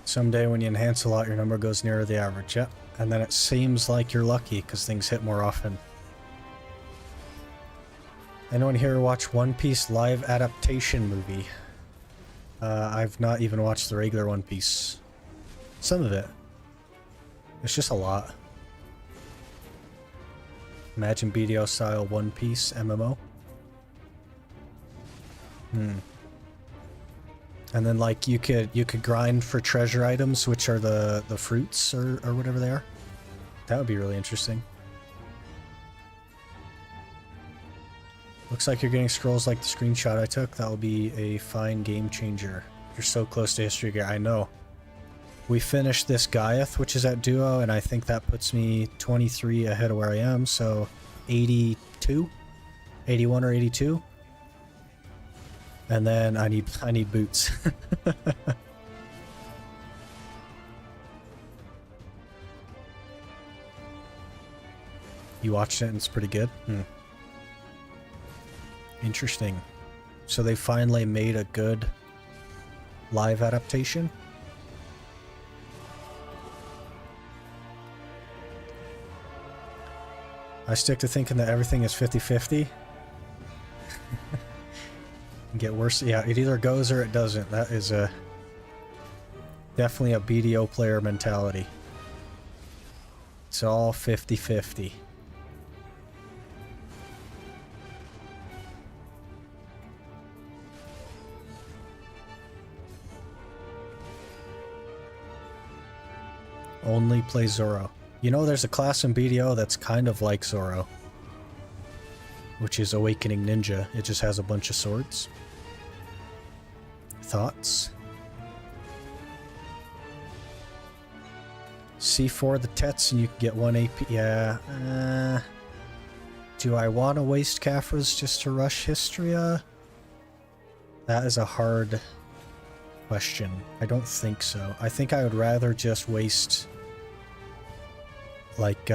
Someday when you enhance a lot, your number goes nearer the average, yep. And then it seems like you're lucky because things hit more often. Anyone here watch One Piece live adaptation movie? I've not even watched the regular One Piece. Some of it. It's just a lot. Imagine BDO style One Piece MMO. And then like you could grind for treasure items, which are the fruits or whatever they are. That would be really interesting. Looks like you're getting scrolls like the screenshot I took. That will be a fine game changer. You're so close to history gear. I know. We finished this Gaiath, which is at Duo, and I think that puts me 23 ahead of where I am, so 82? 81 or 82? And then I need boots. You watched it and it's pretty good? Interesting. So they finally made a good live adaptation? I stick to thinking that everything is 50-50. Get worse. Yeah, it either goes or it doesn't. That is definitely a BDO player mentality. It's all 50-50. Only play Zoro. You know, there's a class in BDO that's kind of like Zoro, which is Awakening Ninja. It just has a bunch of swords. Thoughts? C4 the Tets and you can get 1 AP. Yeah. Do I want to waste Caphras just to rush Hystria? That is a hard question. I don't think so. I think I would rather just waste like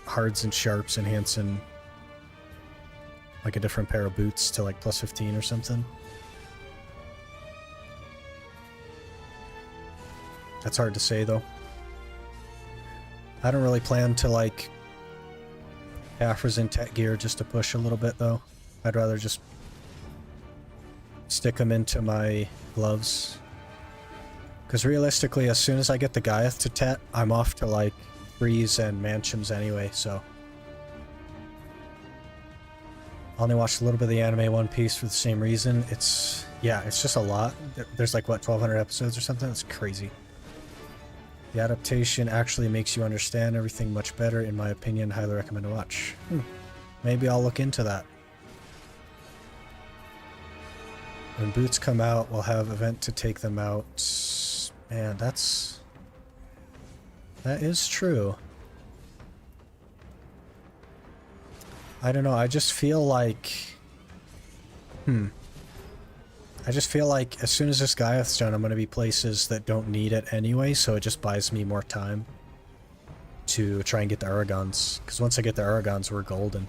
hards and sharps enhancing like a different pair of boots to like plus 15 or something. That's hard to say though. I don't really plan to like Caphras in tech gear just to push a little bit though. I'd rather just stick them into my gloves. Because realistically, as soon as I get the Gaiath to Tet, I'm off to like Breeze and Manchems anyway, so. I only watched a little bit of the anime One Piece for the same reason. It's just a lot. There's like, what, 1,200 episodes or something? That's crazy. The adaptation actually makes you understand everything much better, in my opinion. Highly recommend to watch. Maybe I'll look into that. When boots come out, we'll have event to take them out. Man, that is true. I don't know, I just feel like... I just feel like as soon as this Gaiath's done, I'm going to be places that don't need it anyway, so it just buys me more time to try and get the Aragons. Because once I get the Aragons, we're golden.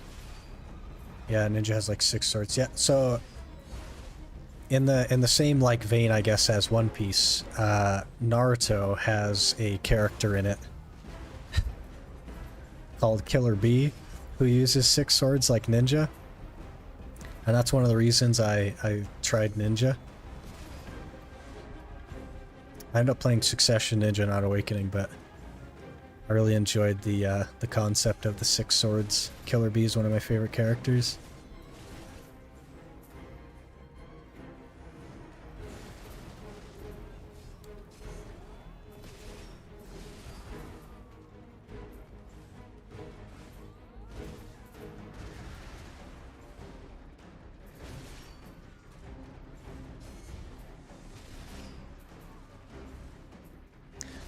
Yeah, Ninja has like 6 swords. Yeah, so... In the same like vein, I guess, as One Piece, Naruto has a character in it called Killer Bee, who uses 6 swords like Ninja, and that's one of the reasons I tried Ninja. I ended up playing Succession Ninja, not Awakening, but I really enjoyed the concept of the 6 swords. Killer Bee is one of my favorite characters.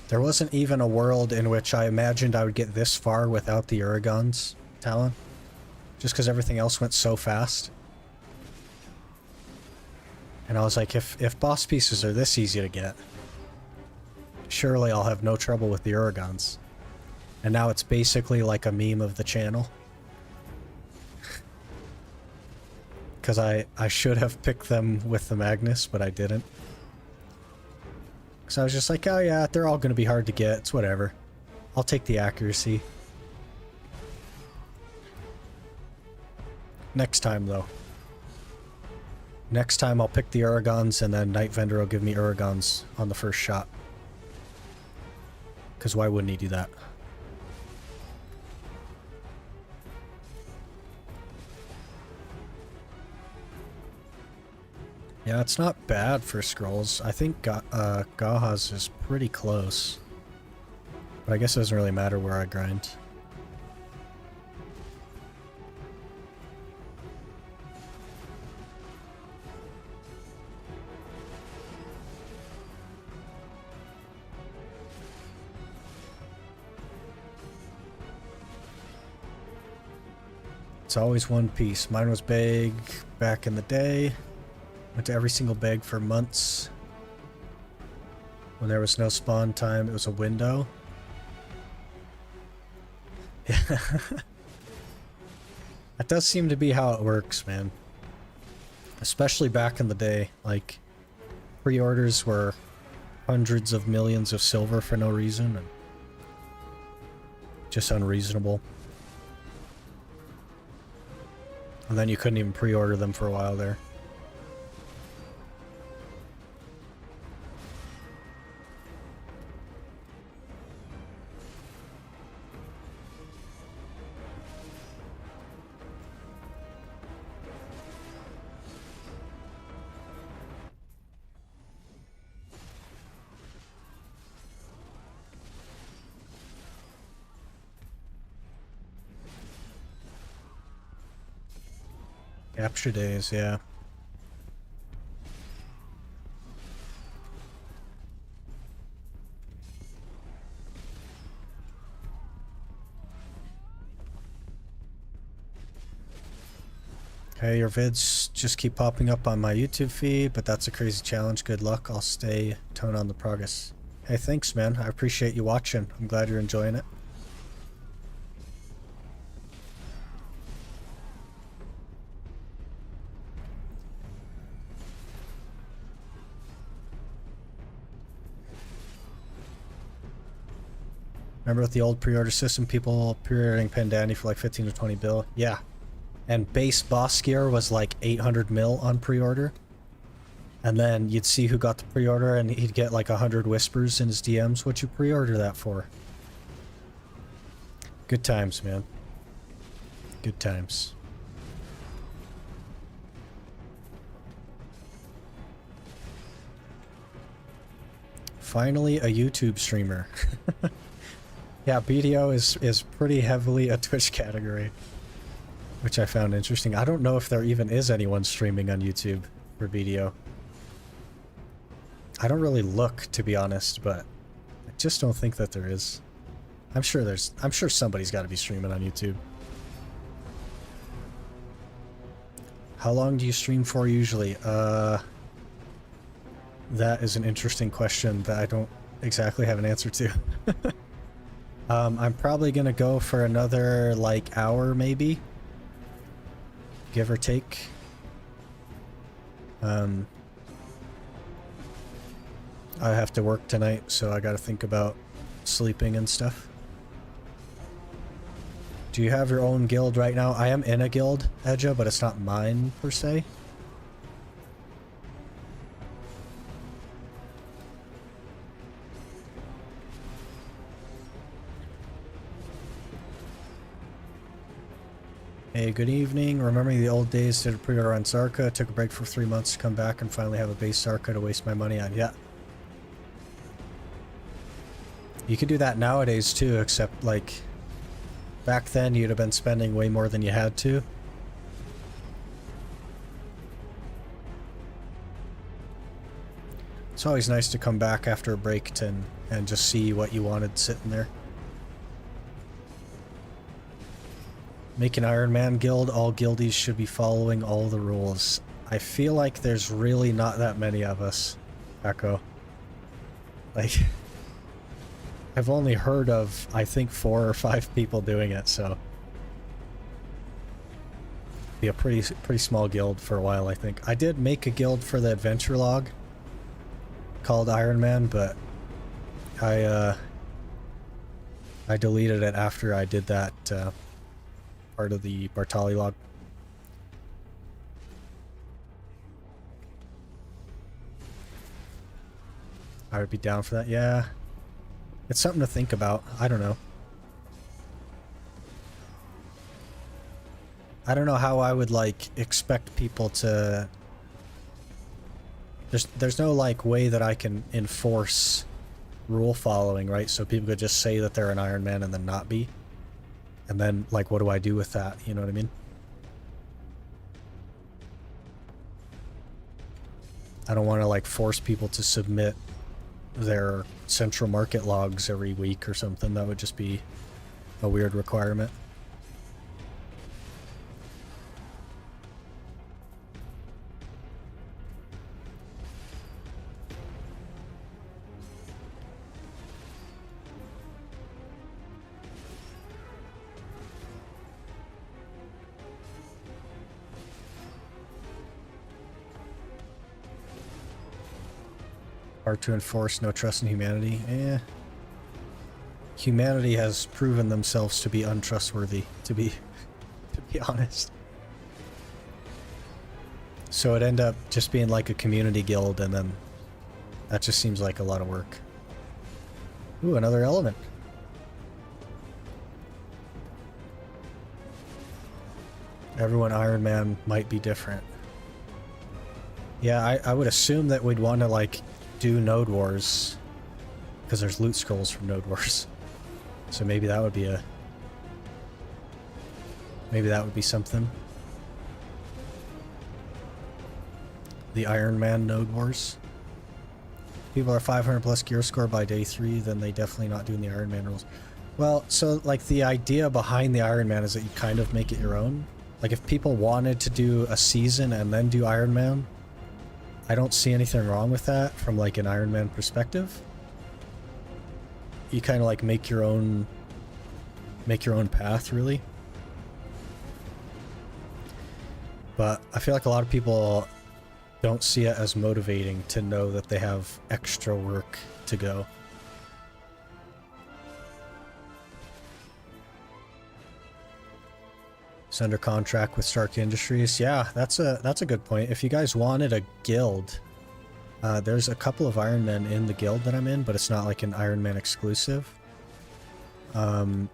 There wasn't even a world in which I imagined I would get this far without the Uragon's talent. Just because everything else went so fast. And I was like, if boss pieces are this easy to get, surely I'll have no trouble with the Uragons. And now it's basically like a meme of the channel. Because I should have picked them with the Magnus, but I didn't. So I was just like, oh yeah, they're all going to be hard to get. It's whatever. I'll take the accuracy. Next time, though. Next time I'll pick the Uragons, and then Night Vendor will give me Uragons on the first shot. Because why wouldn't he do that? Yeah, it's not bad for scrolls. I think Gaha's is pretty close. But I guess it doesn't really matter where I grind. It's always One Piece. Mine was big back in the day. Went to every single bag for months. When there was no spawn time, it was a window. Yeah. That does seem to be how it works, man. Especially back in the day, like, pre-orders were hundreds of millions of silver for no reason, and just unreasonable. And then you couldn't even pre-order them for a while there. Capture days, yeah. Okay, your vids just keep popping up on my YouTube feed, but that's a crazy challenge. Good luck. I'll stay toned on the progress. Hey, thanks, man. I appreciate you watching. I'm glad you're enjoying it. Remember with the old pre-order system, people pre-ordering Pandani for like 15 to 20 bill? Yeah. And base boss gear was like 800 mil on pre-order. And then you'd see who got the pre-order and he'd get like 100 whispers in his DMs. What'd you pre-order that for? Good times, man. Good times. Finally a YouTube streamer. Yeah, BDO is pretty heavily a Twitch category, which I found interesting. I don't know if there even is anyone streaming on YouTube for BDO. I don't really look, to be honest, but I just don't think that there is. I'm sure somebody's got to be streaming on YouTube. How long do you stream for usually? That is an interesting question that I don't exactly have an answer to. I'm probably gonna go for another, like, hour, maybe. Give or take. I have to work tonight, so I gotta think about sleeping and stuff. Do you have your own guild right now? I am in a guild, Edja, but it's not mine, per se. Hey, good evening. Remembering the old days, did a pre-order on Zarka, took a break for 3 months to come back and finally have a base Zarka to waste my money on. Yeah. You could do that nowadays too, except like back then you'd have been spending way more than you had to. It's always nice to come back after a break and just see what you wanted sitting there. Make an Ironman guild. All guildies should be following all the rules. I feel like there's really not that many of us, Echo. Like, I've only heard of, I think, 4 or 5 people doing it, so... Be a pretty small guild for a while, I think. I did make a guild for the adventure log called Ironman, but I deleted it after I did that, part of the Bartali log. I would be down for that, yeah. It's something to think about. I don't know. I don't know how I would, like, expect people to... There's no, like, way that I can enforce rule following, right? So people could just say that they're an Ironman and then not be. And then, like, what do I do with that? You know what I mean? I don't want to, like, force people to submit their central market logs every week or something. That would just be a weird requirement. Hard to enforce, no trust in humanity. Humanity has proven themselves to be untrustworthy, to be honest. So it ended up just being like a community guild, and then that just seems like a lot of work. Ooh, another element. Everyone Ironman might be different. Yeah, I would assume that we'd want to, like, do Node Wars, because there's loot scrolls from Node Wars. So maybe that would be a... maybe that would be something. The Ironman Node Wars. People are 500 plus gear score by day 3, then they definitely not doing the Ironman rules. Well, so, like, the idea behind the Ironman is that you kind of make it your own. Like, if people wanted to do a season and then do Ironman, I don't see anything wrong with that from, like, an Ironman perspective. You kind of, like, make your own path, really. But I feel like a lot of people don't see it as motivating to know that they have extra work to go. It's under contract with Stark Industries. Yeah, that's a good point. If you guys wanted a guild, there's a couple of Ironmen in the guild that I'm in, but it's not like an Ironman exclusive.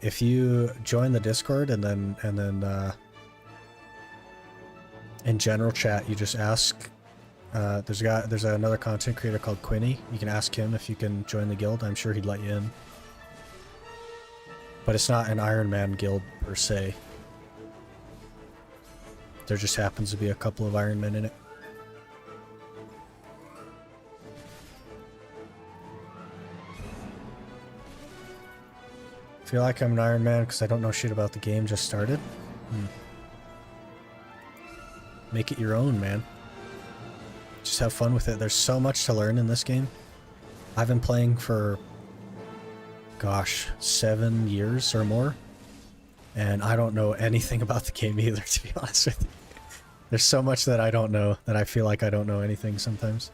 If you join the Discord and then in general chat, you just ask. There's another content creator called Quinny. You can ask him if you can join the guild. I'm sure he'd let you in. But it's not an Ironman guild per se. There just happens to be a couple of Ironmen in it. I feel like I'm an Ironman because I don't know shit about the game, just started. Make it your own, man. Just have fun with it. There's so much to learn in this game. I've been playing for, gosh, 7 years or more. And I don't know anything about the game either, to be honest with you. There's so much that I don't know that I feel like I don't know anything sometimes.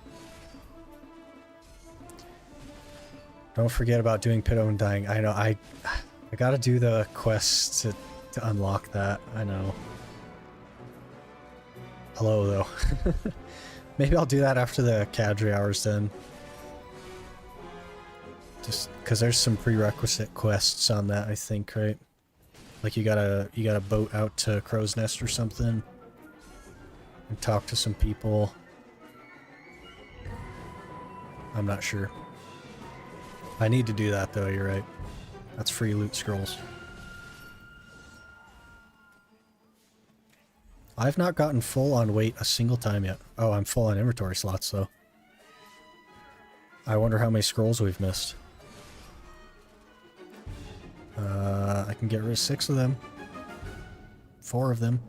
Don't forget about doing Pit Undying. I know, I gotta do the quests to unlock that. I know. Hello, though. Maybe I'll do that after the Kadri hours then. Just because there's some prerequisite quests on that, I think, right? Like you gotta boat out to Crow's Nest or something and talk to some people. I'm not sure. I need to do that though, you're right. That's free loot scrolls. I've not gotten full on weight a single time yet. Oh, I'm full on inventory slots though. I wonder how many scrolls we've missed. I can get rid of 6 of them. 4 of them.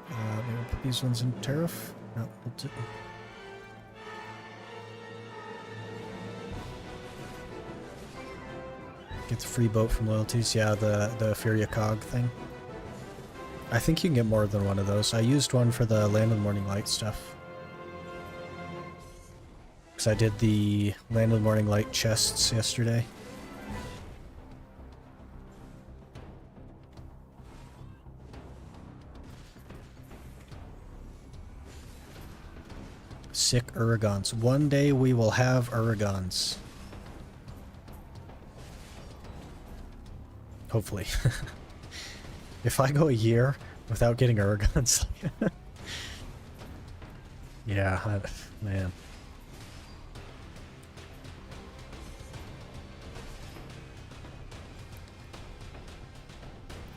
Maybe we'll put these ones in tariff. No, we'll do. Get the free boat from loyalties. Yeah, the Furia Cog thing. I think you can get more than one of those. I used one for the Land of the Morning Light stuff. Because I did the Land of the Morning Light chests yesterday. Sick Uragons. One day we will have Uragons. Hopefully. If I go a year without getting Uragons... yeah, man.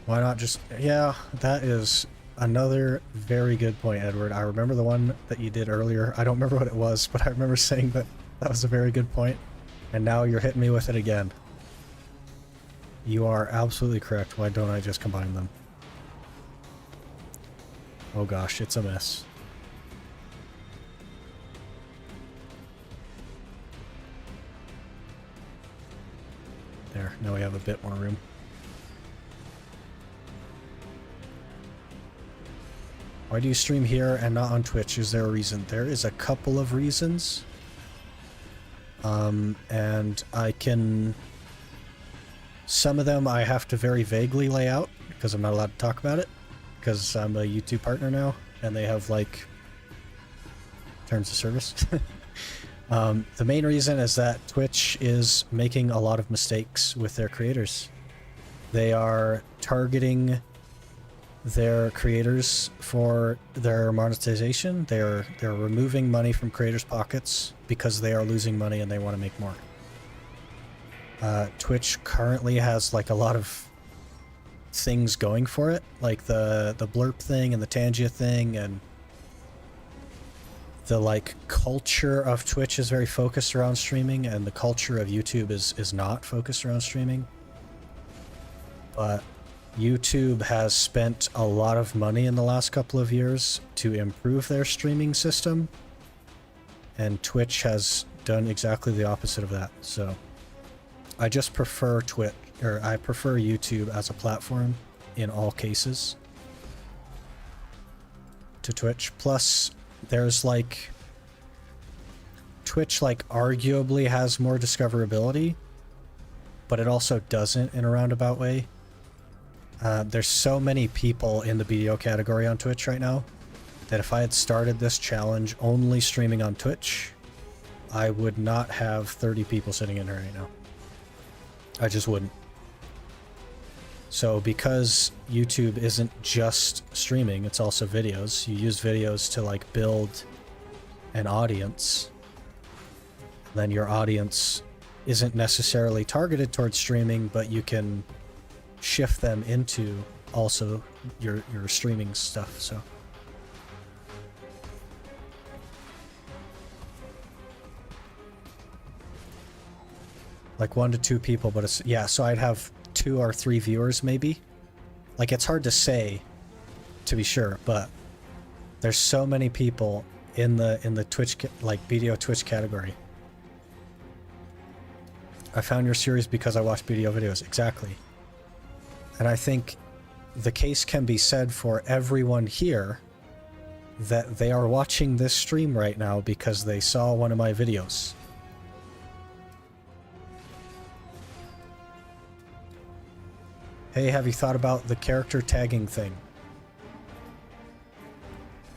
Why not just... yeah, that is another very good point, Edward. I remember the one that you did earlier. I don't remember what it was, but I remember saying that that was a very good point. And now you're hitting me with it again. You are absolutely correct. Why don't I just combine them? Oh gosh, it's a mess. There, now we have a bit more room. Why do you stream here and not on Twitch? Is there a reason? There is a couple of reasons. And I can... Some of them I have to very vaguely lay out, because I'm not allowed to talk about it, because I'm a YouTube partner now, and they have, like, terms of service. The main reason is that Twitch is making a lot of mistakes with their creators. They are targeting their creators for their monetization. They're removing money from creators' pockets because they are losing money and they want to make more. Twitch currently has like a lot of things going for it, like the blurp thing and the Tangia thing, and the like culture of Twitch is very focused around streaming, and the culture of YouTube is not focused around streaming. But YouTube has spent a lot of money in the last couple of years to improve their streaming system, and Twitch has done exactly the opposite of that. So I just prefer I prefer YouTube as a platform in all cases to Twitch. Plus, there's like Twitch like arguably has more discoverability, but it also doesn't in a roundabout way. There's so many people in the BDO category on Twitch right now that if I had started this challenge only streaming on Twitch, I would not have 30 people sitting in here right now. I just wouldn't. So because YouTube isn't just streaming, it's also videos. You use videos to like build an audience. Then your audience isn't necessarily targeted towards streaming, but you can shift them into also your streaming stuff. So like 1 to 2 people, but it's, yeah, so I'd have 2 or 3 viewers maybe. Like, it's hard to say, to be sure, but there's so many people in the Twitch, like BDO Twitch category. I found your series because I watched BDO videos. Exactly. And I think the case can be said for everyone here that they are watching this stream right now because they saw one of my videos. Hey, have you thought about the character tagging thing?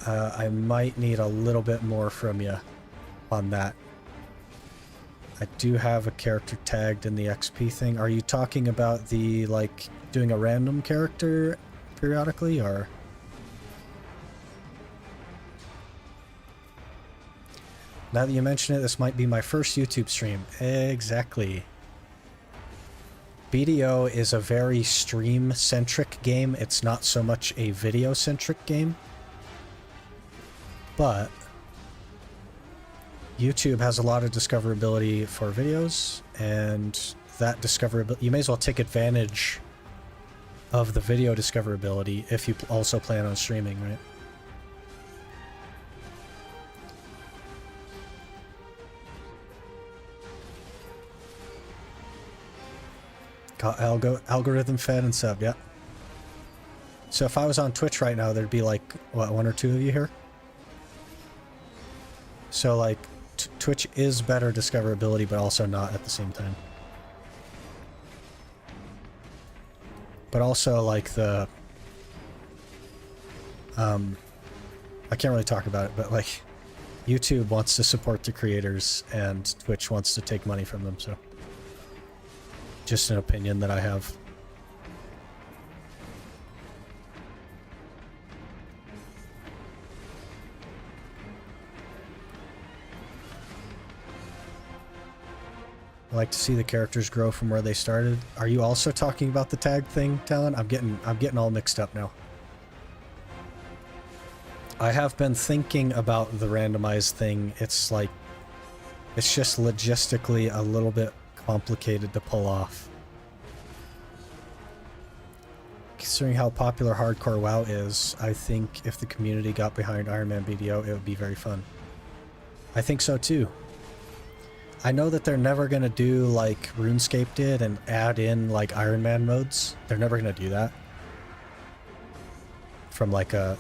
I might need a little bit more from you on that. I do have a character tagged in the XP thing. Are you talking about the, like, doing a random character periodically, or? Now that you mention it, this might be my first YouTube stream. Exactly. BDO is a very stream-centric game. It's not so much a video-centric game. But YouTube has a lot of discoverability for videos, and that discoverability, you may as well take advantage of the video discoverability if you also plan on streaming, right? Algorithm fed and sub, yeah. So if I was on Twitch right now, there'd be like, what, 1 or 2 of you here? So like, Twitch is better discoverability, but also not at the same time. But also like the, I can't really talk about it, but like, YouTube wants to support the creators and Twitch wants to take money from them, so. Just an opinion that I have. I like to see the characters grow from where they started. Are you also talking about the tag thing, Talon? I'm getting all mixed up now. I have been thinking about the randomized thing. It's like, it's just logistically a little bit complicated to pull off. Considering how popular hardcore WoW is, I think if the community got behind Ironman BDO, it would be very fun. I think so too. I know that they're never going to do like RuneScape did and add in like Ironman modes. They're never going to do that. from like a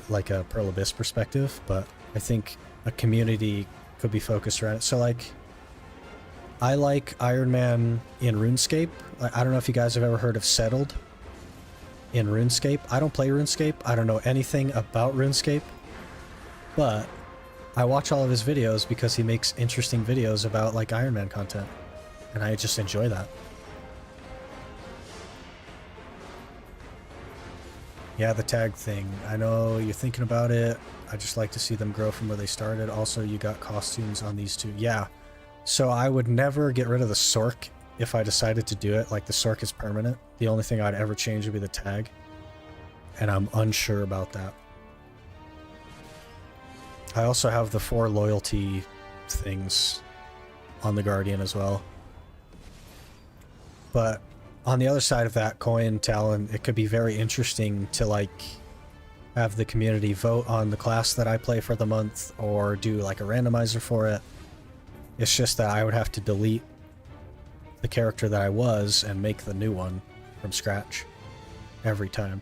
Pearl Abyss perspective, but I think a community could be focused around it. So like, I like Ironman in RuneScape. I don't know if you guys have ever heard of Settled in RuneScape. I don't play RuneScape. I don't know anything about RuneScape, but I watch all of his videos because he makes interesting videos about like Ironman content, and I just enjoy that. Yeah, the tag thing. I know you're thinking about it. I just like to see them grow from where they started. Also, you got costumes on these two. Yeah. So I would never get rid of the Sork if I decided to do it. Like, the Sork is permanent. The only thing I'd ever change would be the tag. And I'm unsure about that. I also have the 4 loyalty things on the Guardian as well. But on the other side of that coin, Talon, it could be very interesting to like have the community vote on the class that I play for the month, or do like a randomizer for it. It's just that I would have to delete the character that I was and make the new one from scratch every time.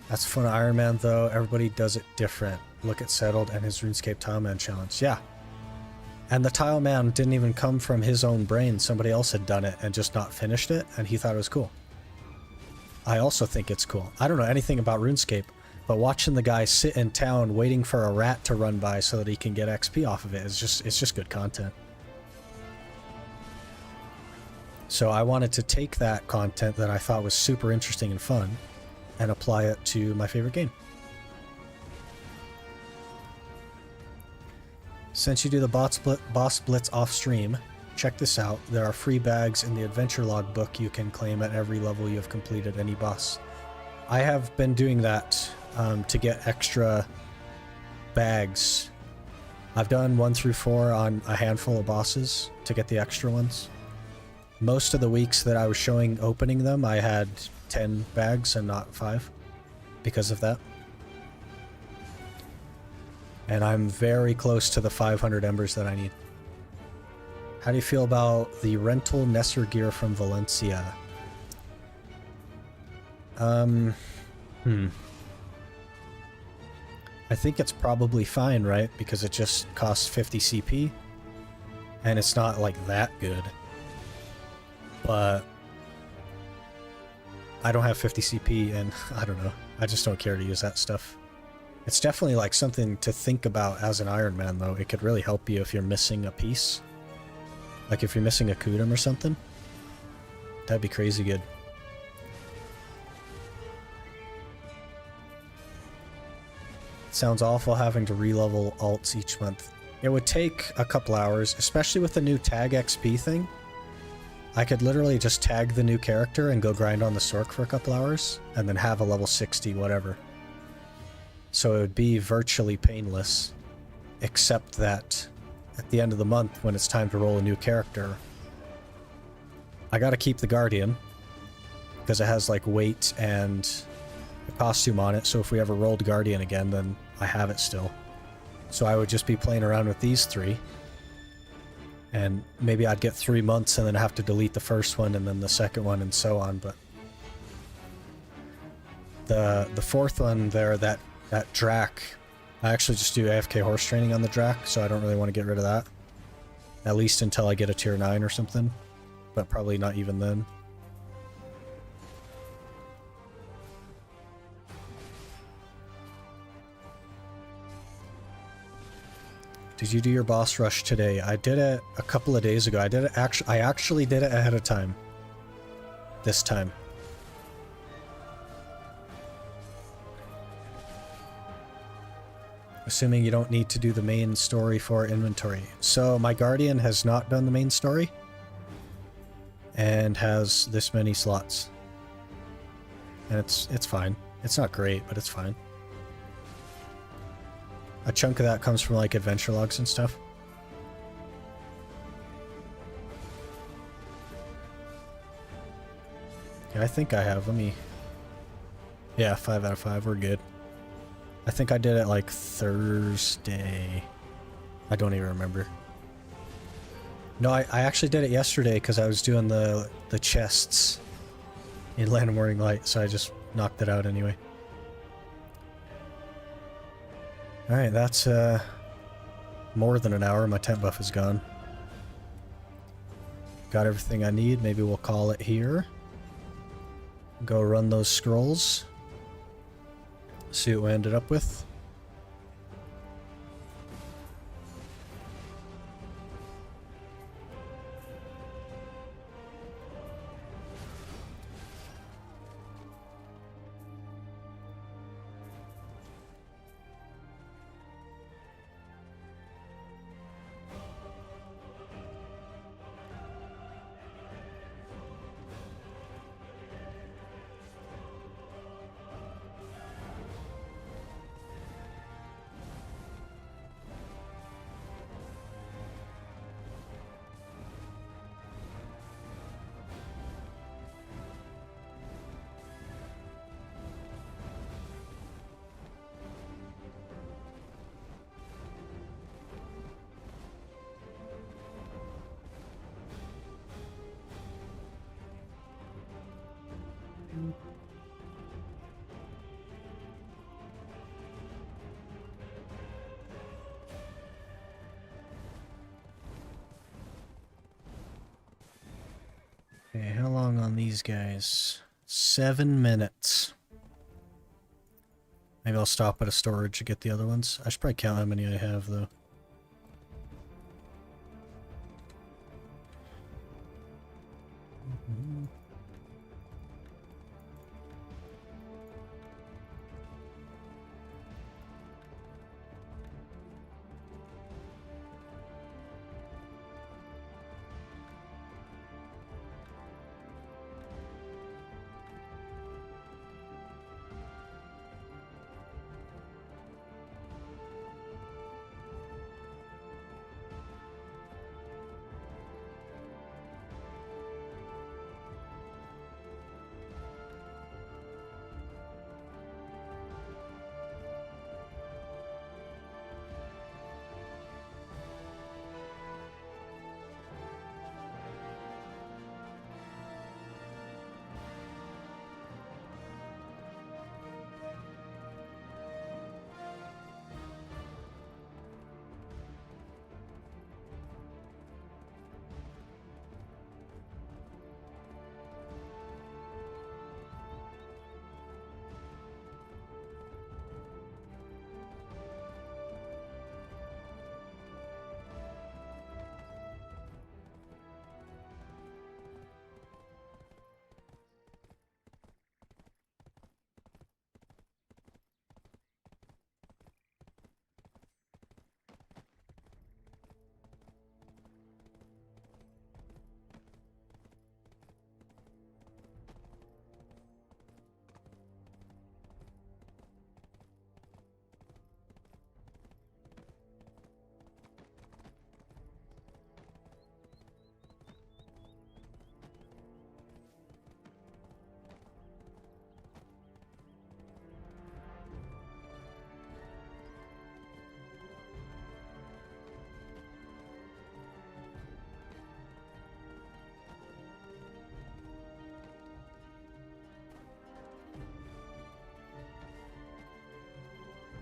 That's fun Ironman though. Everybody does it different. Look at Settled and his RuneScape Tileman challenge. Yeah. And the Tileman didn't even come from his own brain. Somebody else had done it and just not finished it, and he thought it was cool. I also think it's cool. I don't know anything about RuneScape, but watching the guy sit in town waiting for a rat to run by so that he can get XP off of it is just good content. So I wanted to take that content that I thought was super interesting and fun and apply it to my favorite game. Since you do the boss blitz off stream, check this out. There are free bags in the adventure log book you can claim at every level you have completed any boss. I have been doing that to get extra bags. I've done 1 through 4 on a handful of bosses to get the extra ones. Most of the weeks that I was showing opening them, I had 10 bags and not 5 because of that. And I'm very close to the 500 embers that I need. How do you feel about the rental Nesser gear from Valencia? I think it's probably fine, right? Because it just costs 50 CP. And it's not like that good. But I don't have 50 CP and I don't know. I just don't care to use that stuff. It's definitely like something to think about as an Ironman though. It could really help you if you're missing a piece. Like if you're missing a Kudum or something. That'd be crazy good. It sounds awful having to re-level alts each month. It would take a couple hours, especially with the new tag XP thing. I could literally just tag the new character and go grind on the Sork for a couple hours, and then have a level 60 whatever. So it would be virtually painless, except that at the end of the month, when it's time to roll a new character, I gotta keep the Guardian, because it has like weight and a costume on it, so if we ever rolled Guardian again, then I have it still. So I would just be playing around with these 3, and maybe I'd get 3 months and then have to delete the first one and then the second one and so on, but the fourth one there, that Drac, I actually just do AFK horse training on the Drac, so I don't really want to get rid of that. At least until I get a tier 9 or something, but probably not even then. Did you do your boss rush today? I did it a couple of days ago. I actually did it ahead of time. This time. Assuming you don't need to do the main story for inventory. So my Guardian has not done the main story. And has this many slots. And it's fine. It's not great, but it's fine. A chunk of that comes from like adventure logs and stuff. Yeah, I think I have. Let me... Yeah, 5 out of 5. We're good. I think I did it like Thursday. I don't even remember. No, I actually did it yesterday because I was doing the chests. It landed morning light, so I just knocked it out anyway. Alright, that's more than an hour. My temp buff is gone. Got everything I need. Maybe we'll call it here. Go run those scrolls. See what we ended up with. Okay, how long on these guys? 7 minutes. Maybe I'll stop at a storage to get the other ones. I should probably count how many I have, though.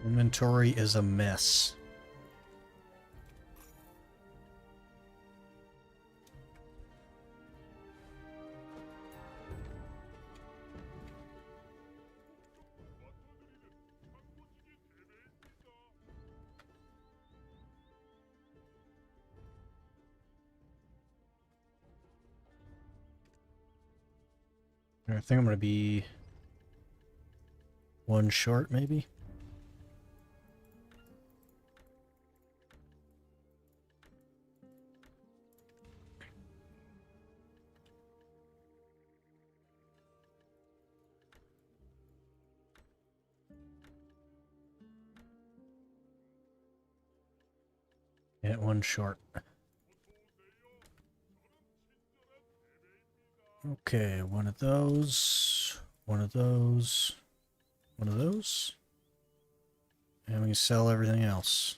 Inventory is a mess. I think I'm going to be one short, maybe. Yeah, one short. Okay, one of those, one of those, one of those, and we can sell everything else.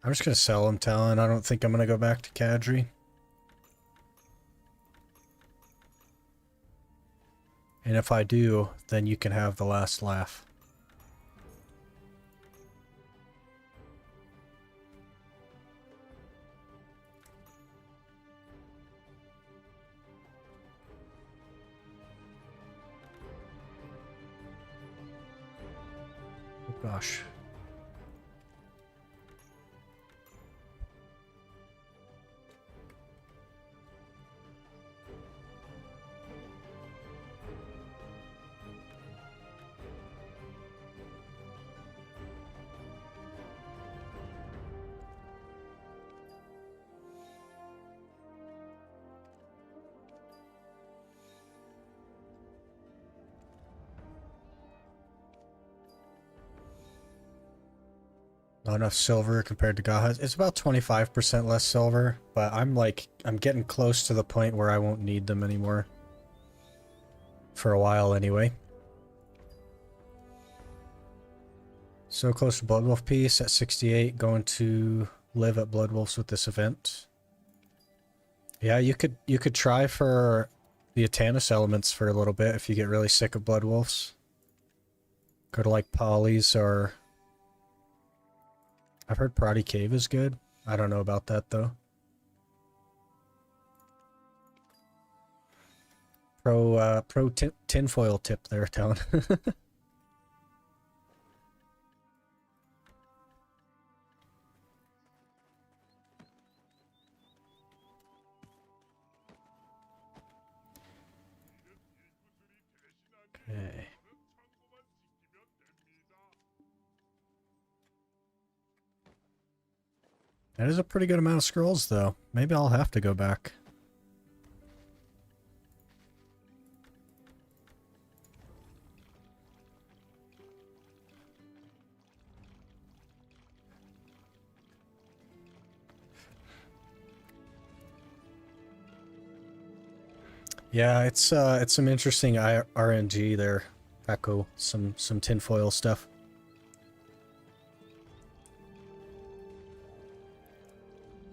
I'm just gonna sell him Talon. I don't think I'm gonna go back to Kadri. And if I do, then you can have the last laugh. Oh gosh. Not enough silver compared to Gaha's. It's about 25% less silver, but I'm getting close to the point where I won't need them anymore. For a while anyway. So close to Bloodwolf Peace at 68, going to live at Bloodwolves with this event. Yeah, you could try for the Atanus elements for a little bit if you get really sick of Bloodwolves. Go to like Polly's or... I've heard Parati Cave is good. I don't know about that though. Pro tinfoil tip there, Town. Okay. That is a pretty good amount of scrolls, though. Maybe I'll have to go back. Yeah, it's some interesting RNG there, Echo. Some tinfoil stuff.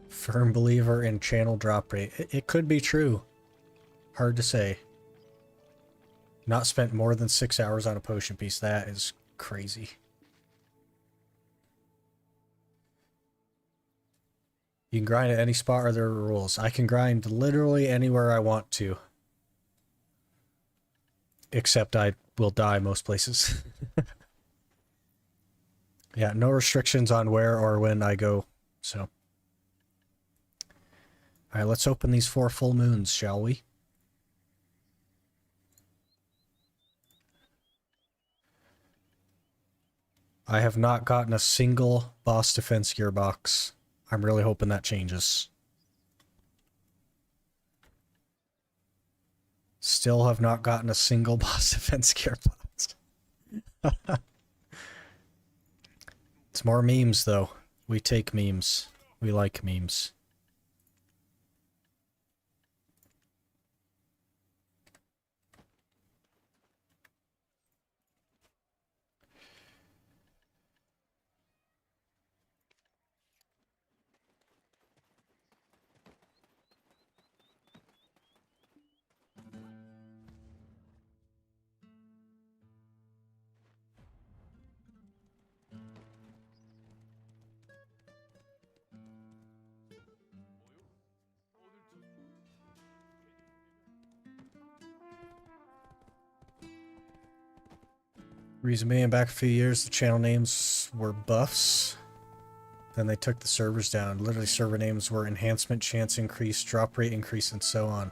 Firm believer in channel drop rate. It could be true. Hard to say. Not spent more than 6 hours on a potion piece. That is crazy. You can grind at any spot, or there are rules. I can grind literally anywhere I want to. Except I will die most places. Yeah, no restrictions on where or when I go, so. Alright, let's open these 4 full moons, shall we? I have not gotten a single boss defense gearbox. I'm really hoping that changes. Still have not gotten a single boss defense gearbox. It's more memes, though. We take memes. We like memes. Reason being, back a few years, the channel names were buffs. Then they took the servers down. Literally, server names were enhancement, chance increase, drop rate increase, and so on.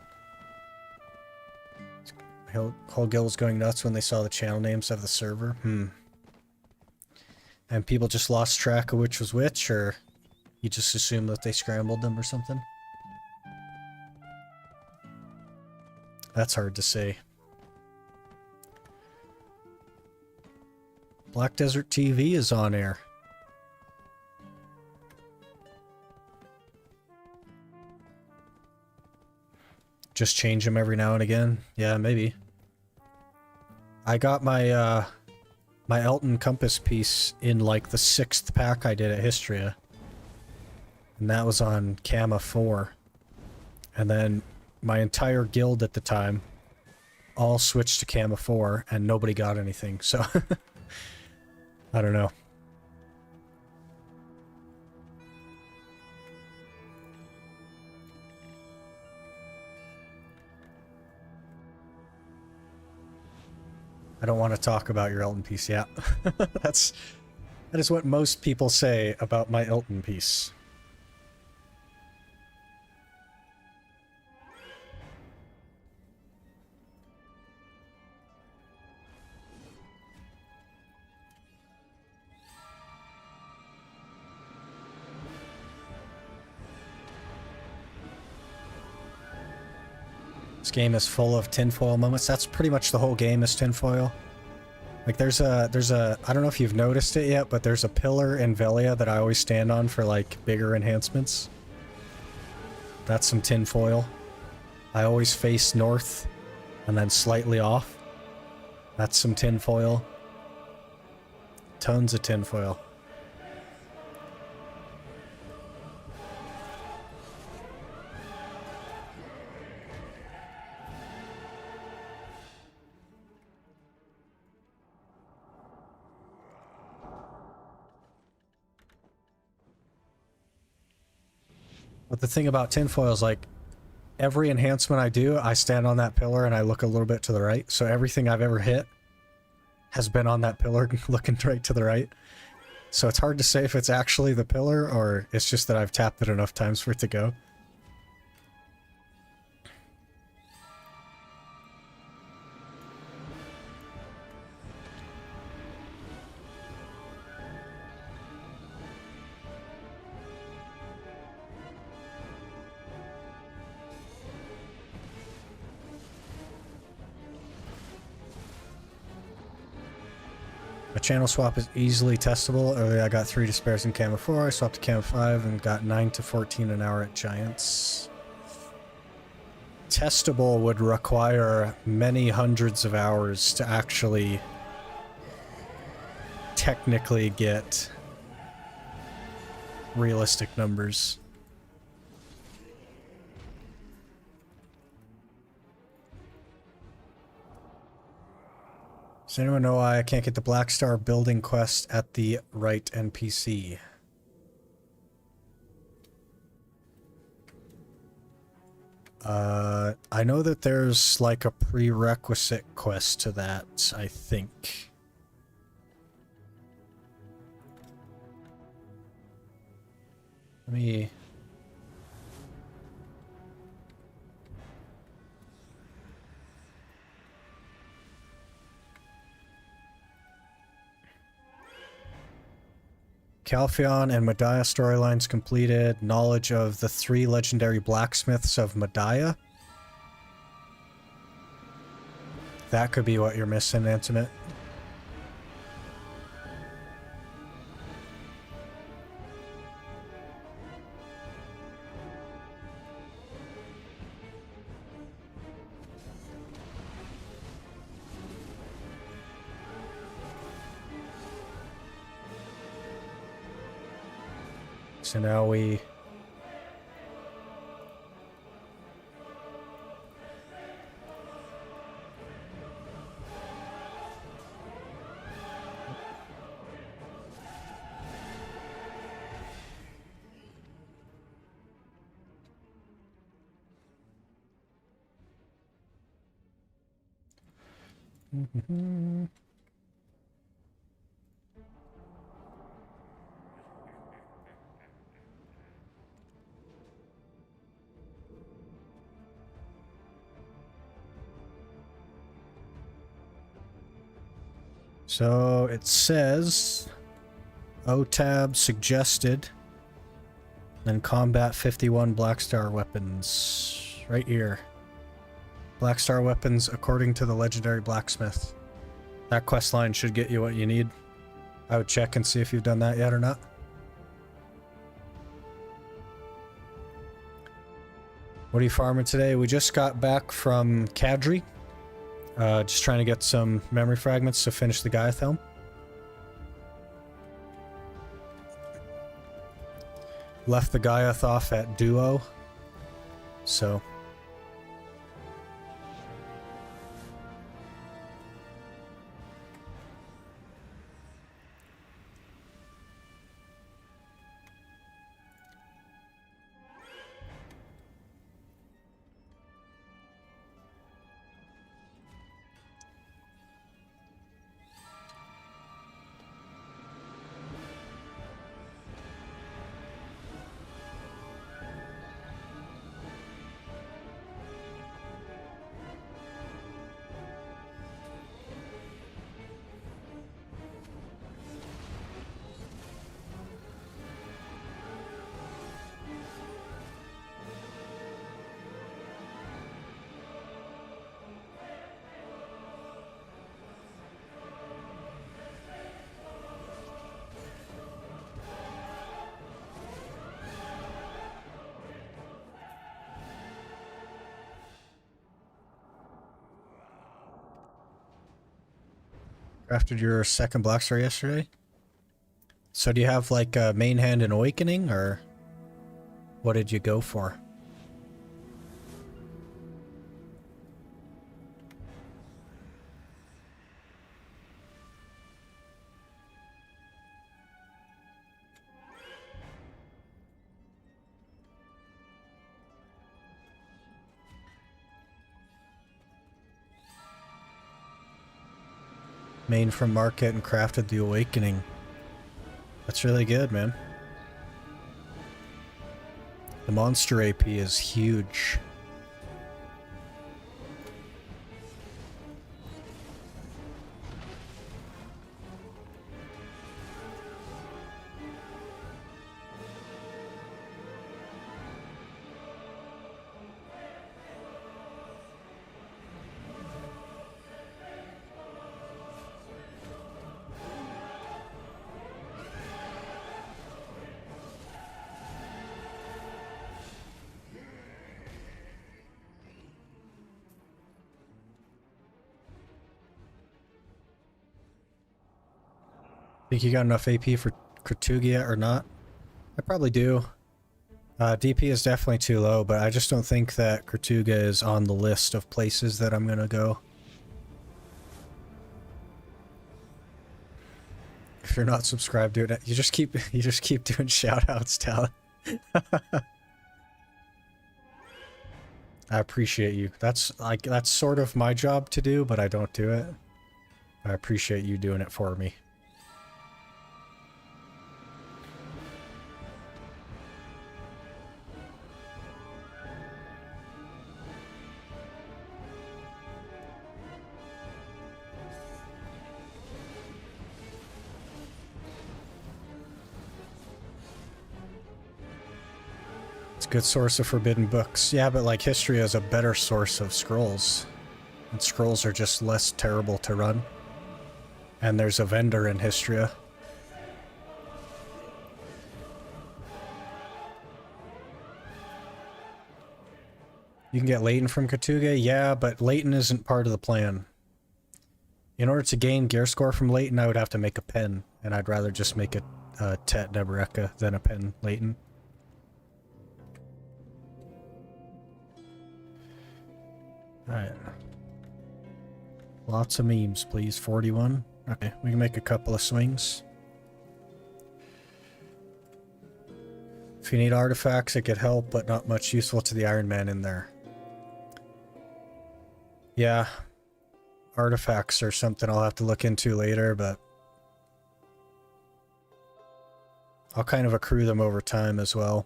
Whole guild was going nuts when they saw the channel names of the server. And people just lost track of which was which, or you just assume that they scrambled them or something? That's hard to say. Black Desert TV is on air. Just change them every now and again. Yeah, maybe. I got my my Elton Compass piece in like the 6th pack I did at Histria. And that was on Gamma 4. And then my entire guild at the time all switched to Gamma 4, and nobody got anything, so... I don't know. I don't want to talk about your Elton piece, yeah. That is what most people say about my Elton piece. This game is full of tinfoil moments. That's pretty much the whole game is tinfoil. Like there's a, I don't know if you've noticed it yet, but there's a pillar in Velia that I always stand on for like bigger enhancements. That's some tinfoil. I always face north and then slightly off. That's some tinfoil. Tons of tinfoil. But the thing about tinfoil is, like, every enhancement I do, I stand on that pillar and I look a little bit to the right. So everything I've ever hit has been on that pillar looking right to the right. So it's hard to say if it's actually the pillar or it's just that I've tapped it enough times for it to go. A channel swap is easily testable. Earlier I got 3 despairs in Gamma 4, I swapped to Gamma 5 and got 9 to 14 an hour at Giants. Testable would require many hundreds of hours to actually technically get realistic numbers. Does anyone know why I can't get the Black Star building quest at the right NPC? I know that there's like a prerequisite quest to that, I think. Let me... Calpheon and Medaya storylines completed. Knowledge of the 3 legendary blacksmiths of Medaya. That could be what you're missing, Intimate. So now we... So it says OTAB suggested, then combat 51 Black Star weapons right here. Black Star weapons according to the legendary blacksmith. That quest line should get you what you need. I would check and see if you've done that yet or not. What are you farming today? We just got back from Kadri. Just trying to get some memory fragments to finish the Gaiath Helm. Left the Gaiath off at duo. So... Crafted your second Black Star yesterday? So do you have like a main hand and awakening, or what did you go for? Main from market and crafted the awakening. That's really good, man. The monster AP is huge. Think you got enough AP for Kratugia or not? I probably do. DP is definitely too low, but I just don't think that Kratuga is on the list of places that I'm gonna go. If you're not subscribed to it, you just keep doing shoutouts, Talon. I appreciate you. That's sort of my job to do, but I don't do it. I appreciate you doing it for me. Good source of forbidden books. Yeah, but like History is a better source of scrolls. And scrolls are just less terrible to run. And there's a vendor in Histria. You can get Leighton from Katuga? Yeah, but Leighton isn't part of the plan. In order to gain gear score from Leighton, I would have to make a pen. And I'd rather just make a Tet Nebereka than a pen Leighton. Alright. Lots of memes, please. 41. Okay, we can make a couple of swings. If you need artifacts, it could help, but not much useful to the Ironman in there. Yeah. Artifacts are something I'll have to look into later, but I'll kind of accrue them over time as well.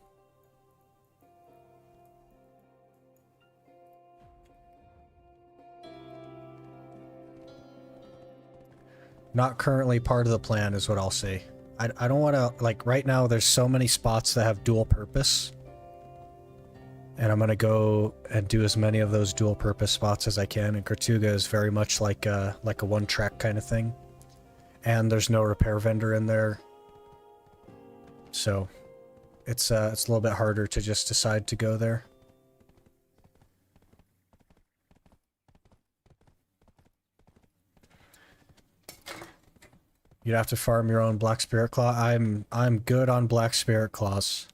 Not currently part of the plan is what I'll say. I don't want to, like, right now there's so many spots that have dual purpose. And I'm going to go and do as many of those dual purpose spots as I can. And Kratuga is very much like a one track kind of thing. And there's no repair vendor in there. So it's a little bit harder to just decide to go there. You'd have to farm your own Black Spirit Claw. I'm good on Black Spirit Claws.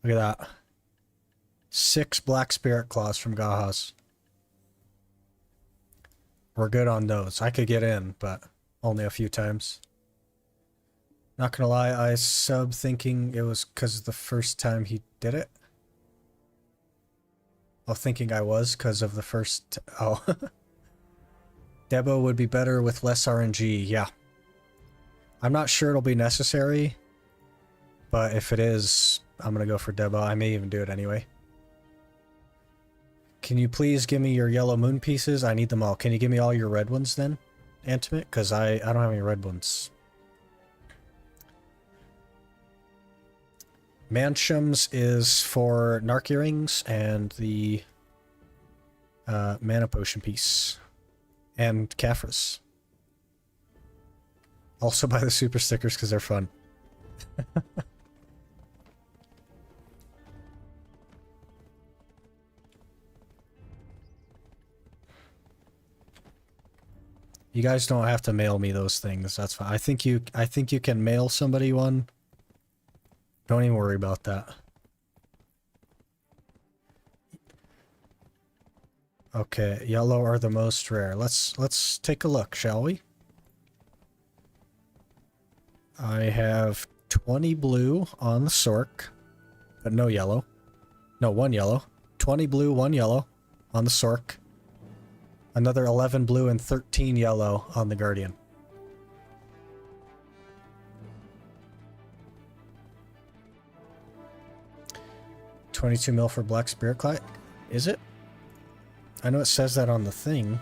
Look at that. 6 black spirit claws from Gahas. We're good on those. I could get in, but only a few times. Not gonna lie, I sub thinking it was because the first time he did it. Oh, thinking I was because of the first... Oh. Debo would be better with less RNG, yeah. I'm not sure it'll be necessary, but if it is, I'm gonna go for Debo. I may even do it anyway. Can you please give me your yellow moon pieces? I need them all. Can you give me all your red ones then, Intimate? Because I don't have any red ones. Manchums is for Narc Earrings and the Mana Potion piece. And Caphras. Also buy the super stickers because they're fun. You guys don't have to mail me those things. That's fine. I think you can mail somebody one. Don't even worry about that. Okay, yellow are the most rare. Let's take a look, shall we? I have 20 blue on the Sork, but no yellow. No, 1 yellow. 20 blue, 1 yellow on the Sork. Another 11 blue and 13 yellow on the Guardian. $22 mil for Black Spirit Clot. Is it? I know it says that on the thing.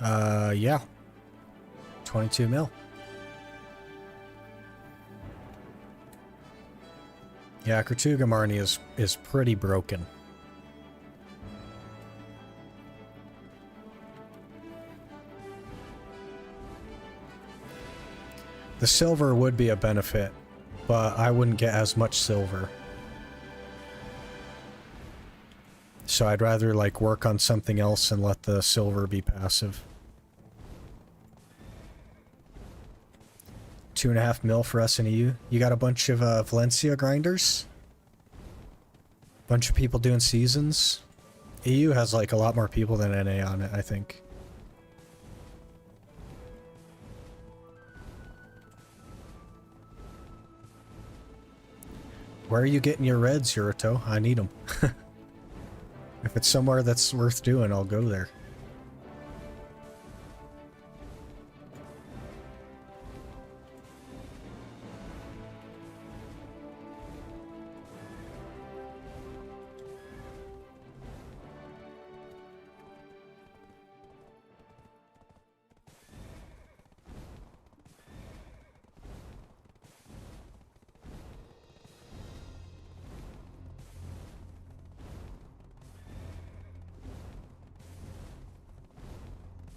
Yeah. 22 mil. Yeah, Kertuga Marni is pretty broken. The silver would be a benefit, but I wouldn't get as much silver. So I'd rather like work on something else and let the silver be passive. 2.5 mil for us in EU. You got a bunch of Valencia grinders? Bunch of people doing seasons? EU has like a lot more people than NA on it, I think. Where are you getting your reds, Yurito? I need them. If it's somewhere that's worth doing, I'll go there.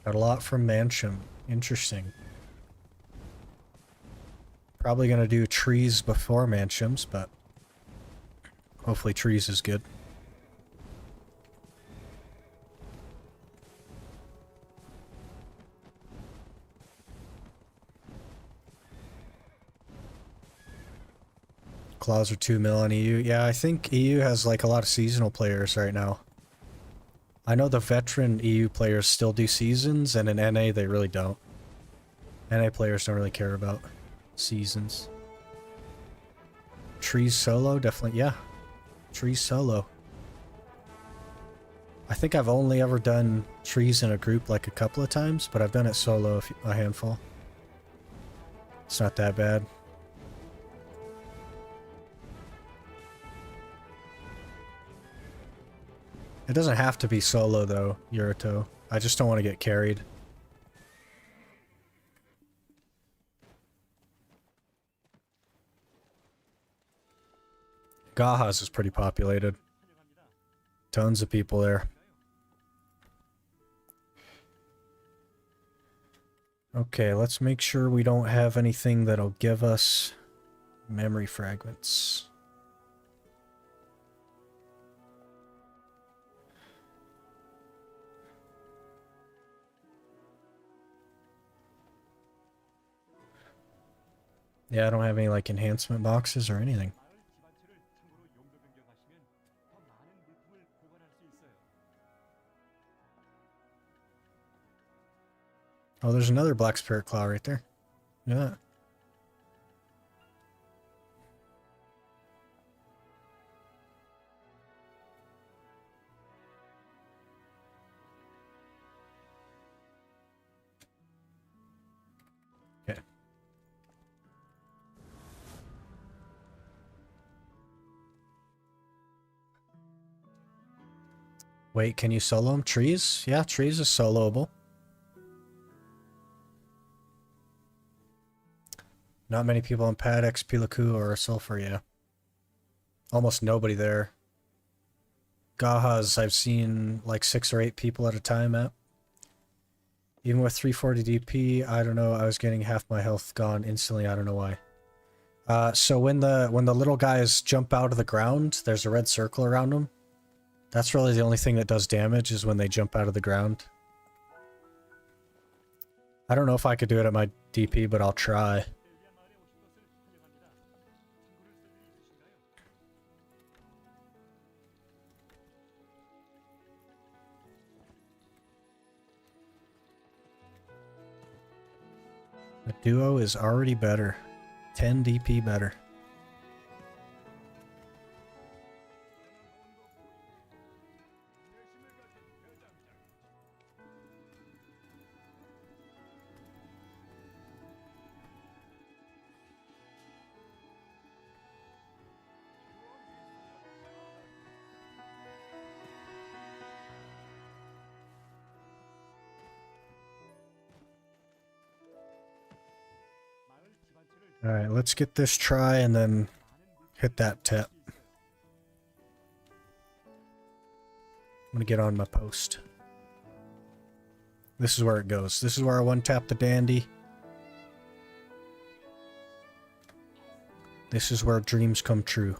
Got a lot from Mansion. Interesting. Probably gonna do trees before Mansions, but hopefully trees is good. Claws are 2 mil on EU. Yeah, I think EU has like a lot of seasonal players right now. I know the veteran EU players still do seasons, and in NA they really don't. NA players don't really care about seasons. Trees solo? Definitely, yeah. Trees solo. I think I've only ever done trees in a group like a couple of times, but I've done it solo a handful. It's not that bad. It doesn't have to be solo though, Yurito. I just don't want to get carried. Gahas is pretty populated. Tons of people there. Okay, let's make sure we don't have anything that'll give us memory fragments. Yeah, I don't have any like enhancement boxes or anything. Oh, there's another black spirit claw right there. Look at that. Okay. Wait, can you solo them? Trees? Yeah, trees is soloable. Not many people on Padex, Pilaku, or Sulfur, yeah. Almost nobody there. Gahas, I've seen like 6 or 8 people at a time at. Even with 340 DP, I don't know, I was getting half my health gone instantly, I don't know why. So when the little guys jump out of the ground, there's a red circle around them. That's really the only thing that does damage is when they jump out of the ground. I don't know if I could do it at my DP, but I'll try. The duo is already better. 10 DP better. Alright, let's get this try and then hit that tap. I'm gonna get on my post. This is where it goes. This is where I one-tap the dandy. This is where dreams come true.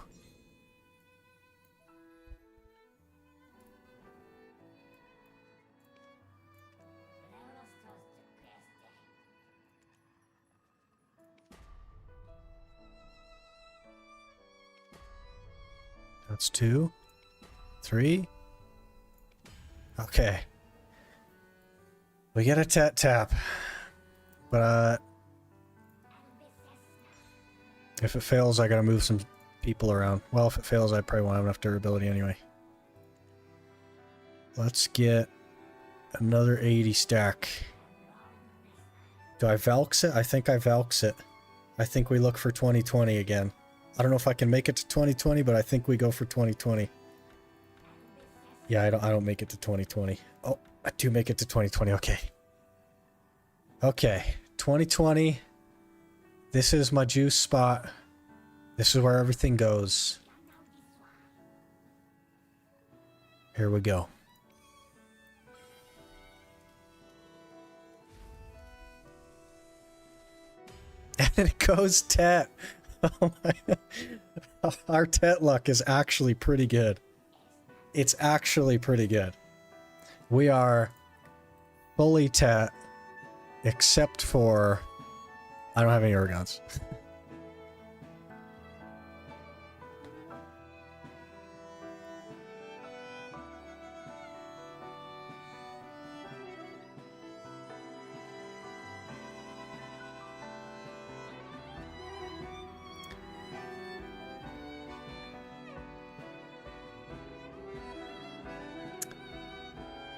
That's 2. 3. Okay. We get a tap. But, if it fails, I gotta move some people around. Well, if it fails, I probably won't have enough durability anyway. Let's get another 80 stack. Do I Valks it? I think I Valks it. I think we look for 2020 again. I don't know if I can make it to 2020, but I think we go for 2020. Yeah, I don't make it to 2020. Oh, I do make it to 2020. Okay. Okay. 2020. This is my juice spot. This is where everything goes. Here we go. And it goes Tet. Oh my. Our Tet luck is actually pretty good. It's actually pretty good. We are fully Tet, except for I don't have any Urgons.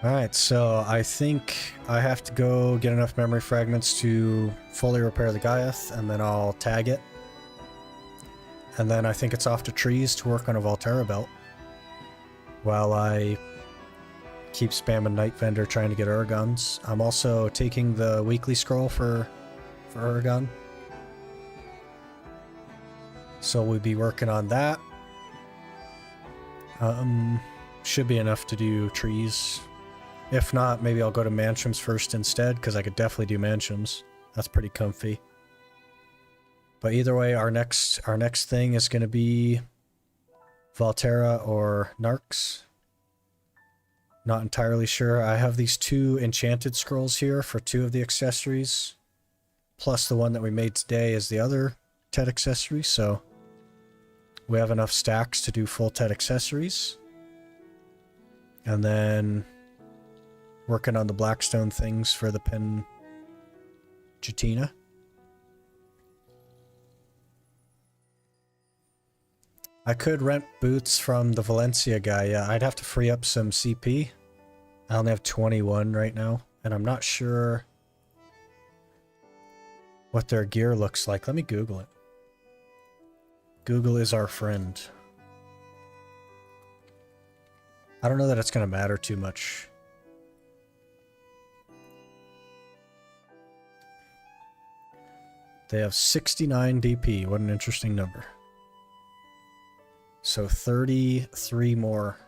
Alright, so I think I have to go get enough memory fragments to fully repair the Gaiath, and then I'll tag it. And then I think it's off to trees to work on a Volterra belt. While I keep spamming Night Vendor trying to get Urgons. I'm also taking the weekly scroll for Urgon. So we'll be working on that. Should be enough to do trees. If not, maybe I'll go to Mansions first instead, because I could definitely do Mansions. That's pretty comfy. But either way, our next thing is going to be Volterra or Narcs. Not entirely sure. I have these 2 enchanted scrolls here for 2 of the accessories. Plus the one that we made today is the other TED accessory, so we have enough stacks to do full TED accessories. And then working on the Blackstone things for the Pen Jatina. I could rent boots from the Valencia guy. Yeah, I'd have to free up some CP. I only have 21 right now, and I'm not sure what their gear looks like. Let me Google it. Google is our friend. I don't know that it's going to matter too much. They have 69 DP. What an interesting number. So 33 more.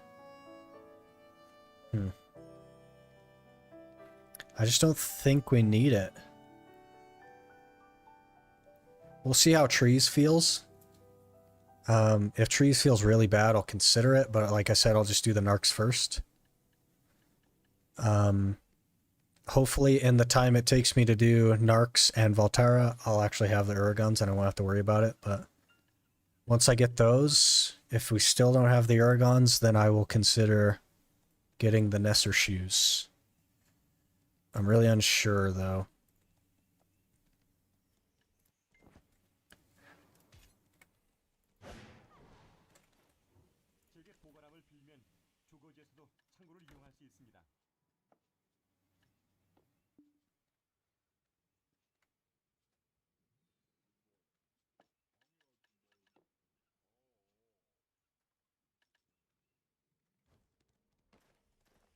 I just don't think we need it. We'll see how trees feels. If trees feels really bad, I'll consider it. But like I said, I'll just do the narcs first. Hopefully in the time it takes me to do narcs and Volterra, I'll actually have the Uragons and I won't have to worry about it. But once I get those, if we still don't have the Uragons, then I will consider getting the Nesser shoes. I'm really unsure though.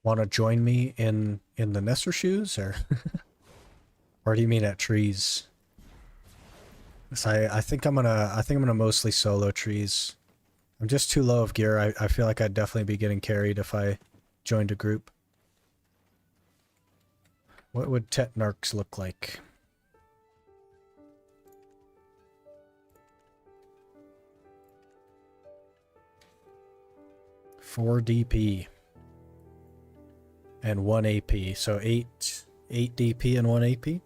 Want to join me in the Nesser shoes, or or do you mean at trees? I think I'm gonna mostly solo trees. I'm just too low of gear. I feel like I'd definitely be getting carried if I joined a group. What would Tetnarks look like? Four DP. And 1 AP, so 8 DP and 1 AP.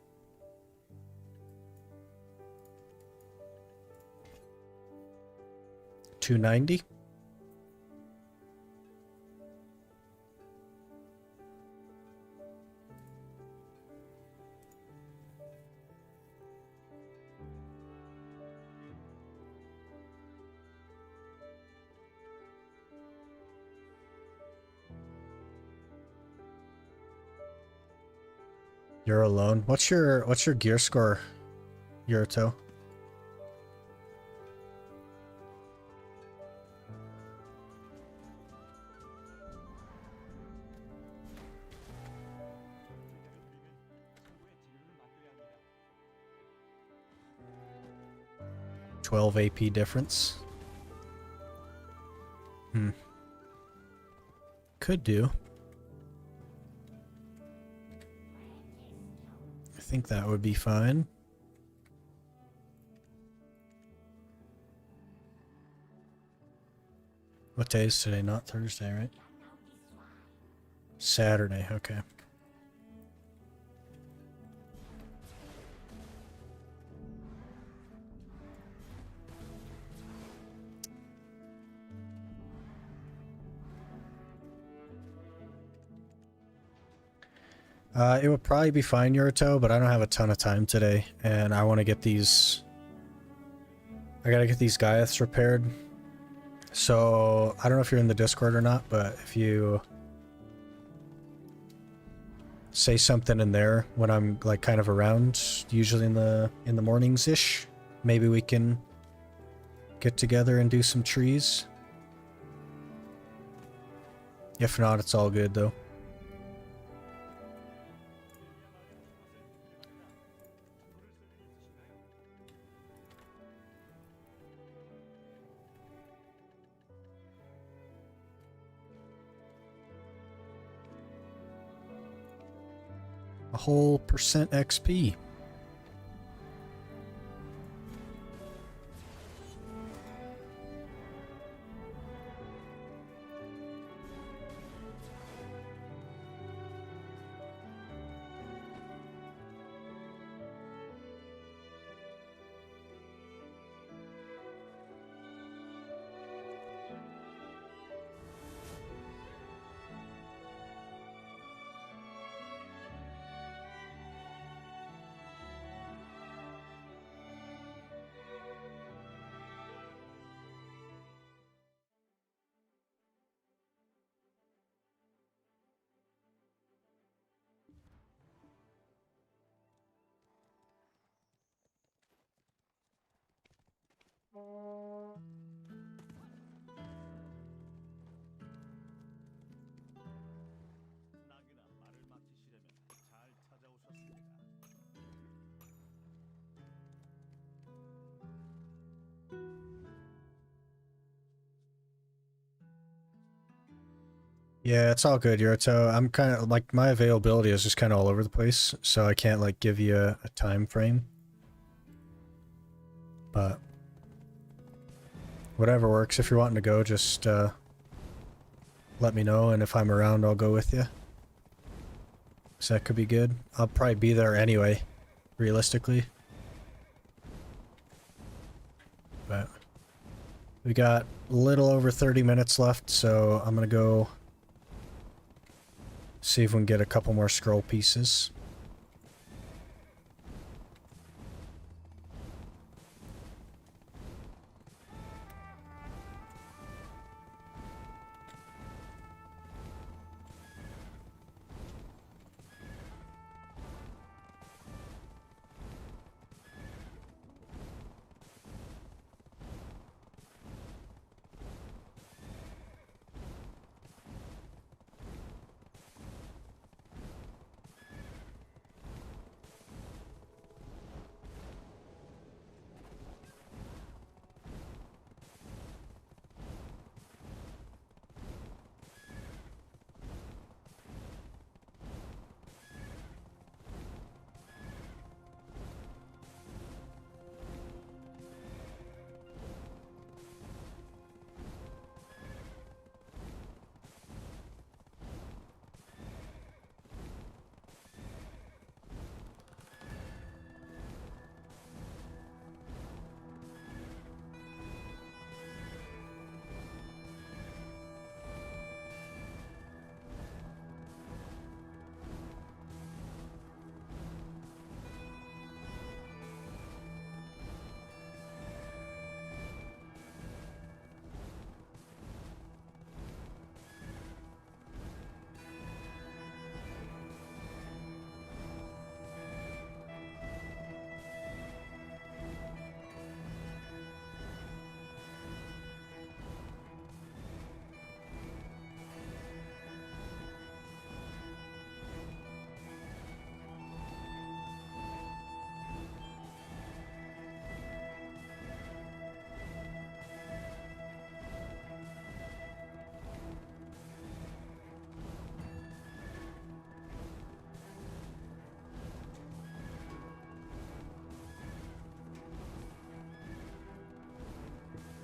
$290. You're alone. What's your gear score, Yurito? $12 AP difference. Could do. I think that would be fine. What day is today? Not Thursday, right? Saturday, okay. It would probably be fine, Yurito, but I don't have a ton of time today, and I want to get these... I gotta get these Gaiaths repaired. So, I don't know if you're in the Discord or not, but if you say something in there when I'm, like, kind of around, usually in the mornings-ish, maybe we can get together and do some trees. If not, it's all good, though. A whole % XP. Yeah, it's all good, Yurito. I'm kind of like my availability is just kind of all over the place, so I can't like give you a time frame. But whatever works. If you're wanting to go, just let me know, and if I'm around, I'll go with you. So that could be good. I'll probably be there anyway, realistically. But we got a little over 30 minutes left, so I'm gonna go see if we can get a couple more scroll pieces.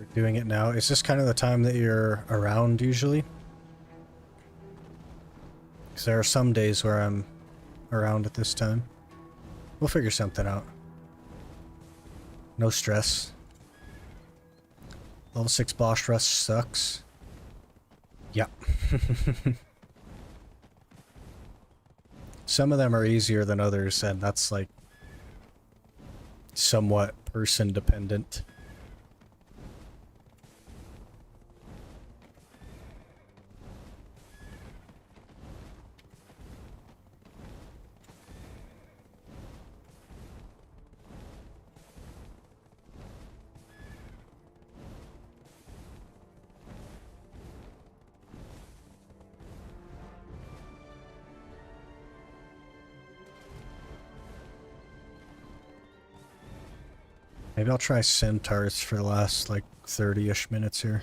We're doing it now. Is this kind of the time that you're around usually? Because there are some days where I'm around at this time. We'll figure something out. No stress. Level 6 boss rush sucks. Yep. Some of them are easier than others, and that's like somewhat person dependent. Maybe I'll try centaurs for the last like 30-ish minutes here.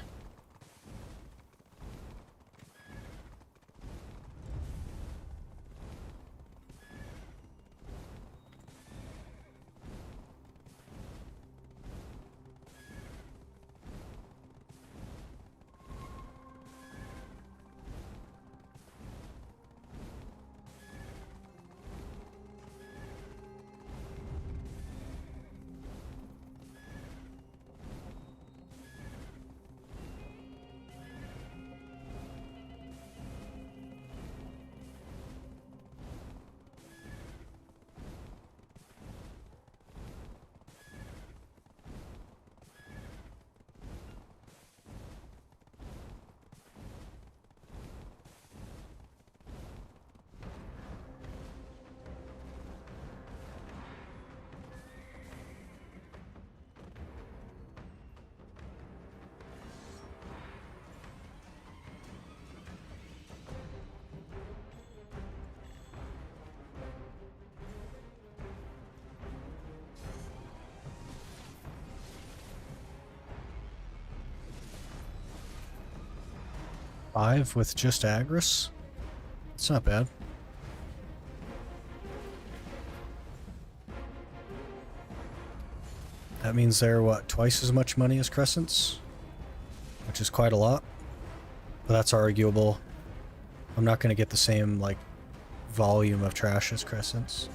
5 with just Agris? It's not bad. That means they're, what, twice as much money as Crescents? Which is quite a lot. But that's arguable. I'm not going to get the same, like, volume of trash as Crescents.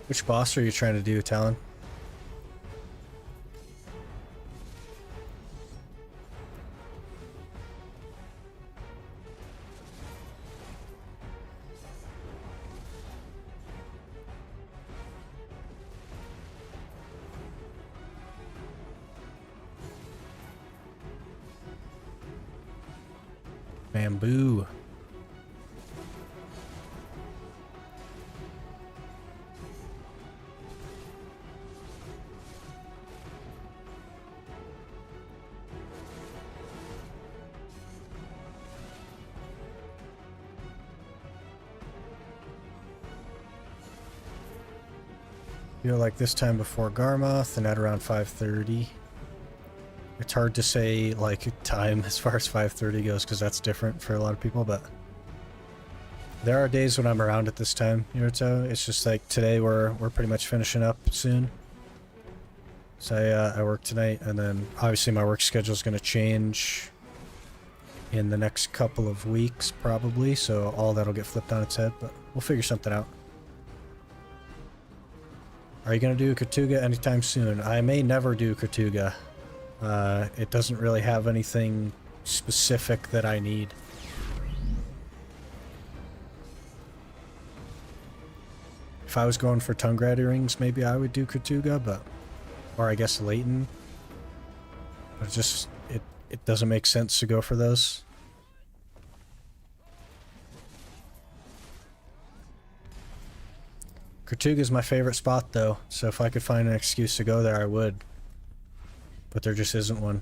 Which boss are you trying to do, Talon? Bamboo. Feel like this time before Garmoth and at around 5:30. It's hard to say like time as far as 5:30 goes because that's different for a lot of people, but there are days when I'm around at this time, Yurito. It's just like today we're pretty much finishing up soon. So I work tonight, and then obviously my work schedule is going to change in the next couple of weeks probably, so all that'll get flipped on its head, but we'll figure something out. Are you going to do Katuga anytime soon? I may never do Katuga. It doesn't really have anything specific that I need. If I was going for Tungrat earrings, maybe I would do Katuga, but... Or I guess Leighton. But it doesn't make sense to go for those. Katuga is my favorite spot, though, so if I could find an excuse to go there, I would. But there just isn't one.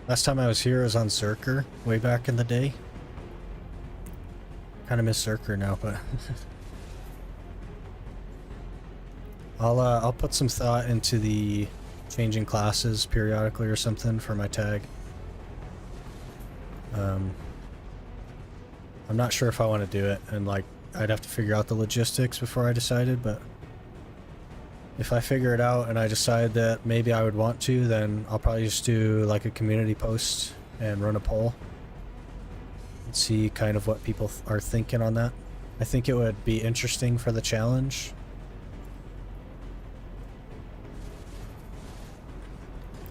Last time I was here was on Zerker, way back in the day. Kind of miss Zerker now, but I'll put some thought into the changing classes periodically or something for my tag. I'm not sure if I want to do it, and like I'd have to figure out the logistics before I decided, but if I figure it out and I decide that maybe I would want to, then I'll probably just do like a community post and run a poll and see kind of what people are thinking on that. I think it would be interesting for the challenge.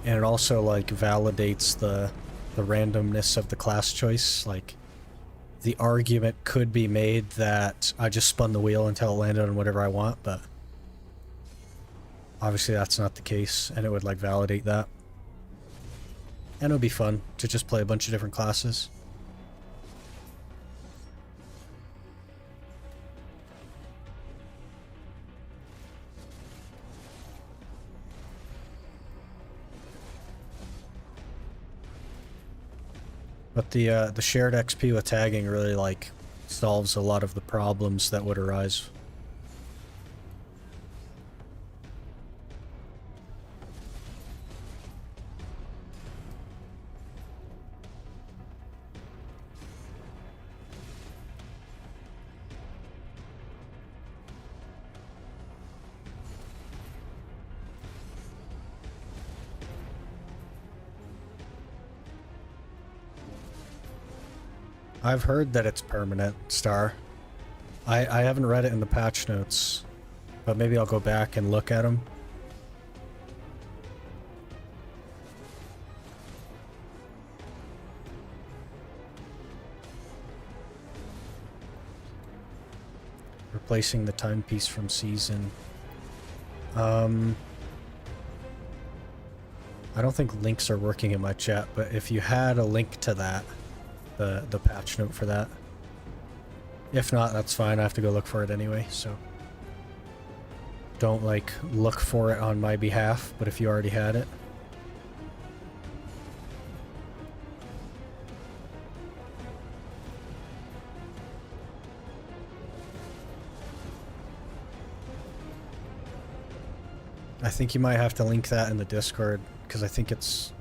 And it also like validates the randomness of the class choice. Like the argument could be made that I just spun the wheel until it landed on whatever I want, but obviously that's not the case, and it would like validate that. And it would be fun to just play a bunch of different classes. But the shared XP with tagging really like solves a lot of the problems that would arise. I've heard that it's permanent, Star. I haven't read it in the patch notes, but maybe I'll go back and look at them. Replacing the timepiece from season. I don't think links are working in my chat, but if you had a link to that, the patch note for that. If not, that's fine. I have to go look for it anyway, so don't like look for it on my behalf, but if you already had it. I think you might have to link that in the Discord, because I think it's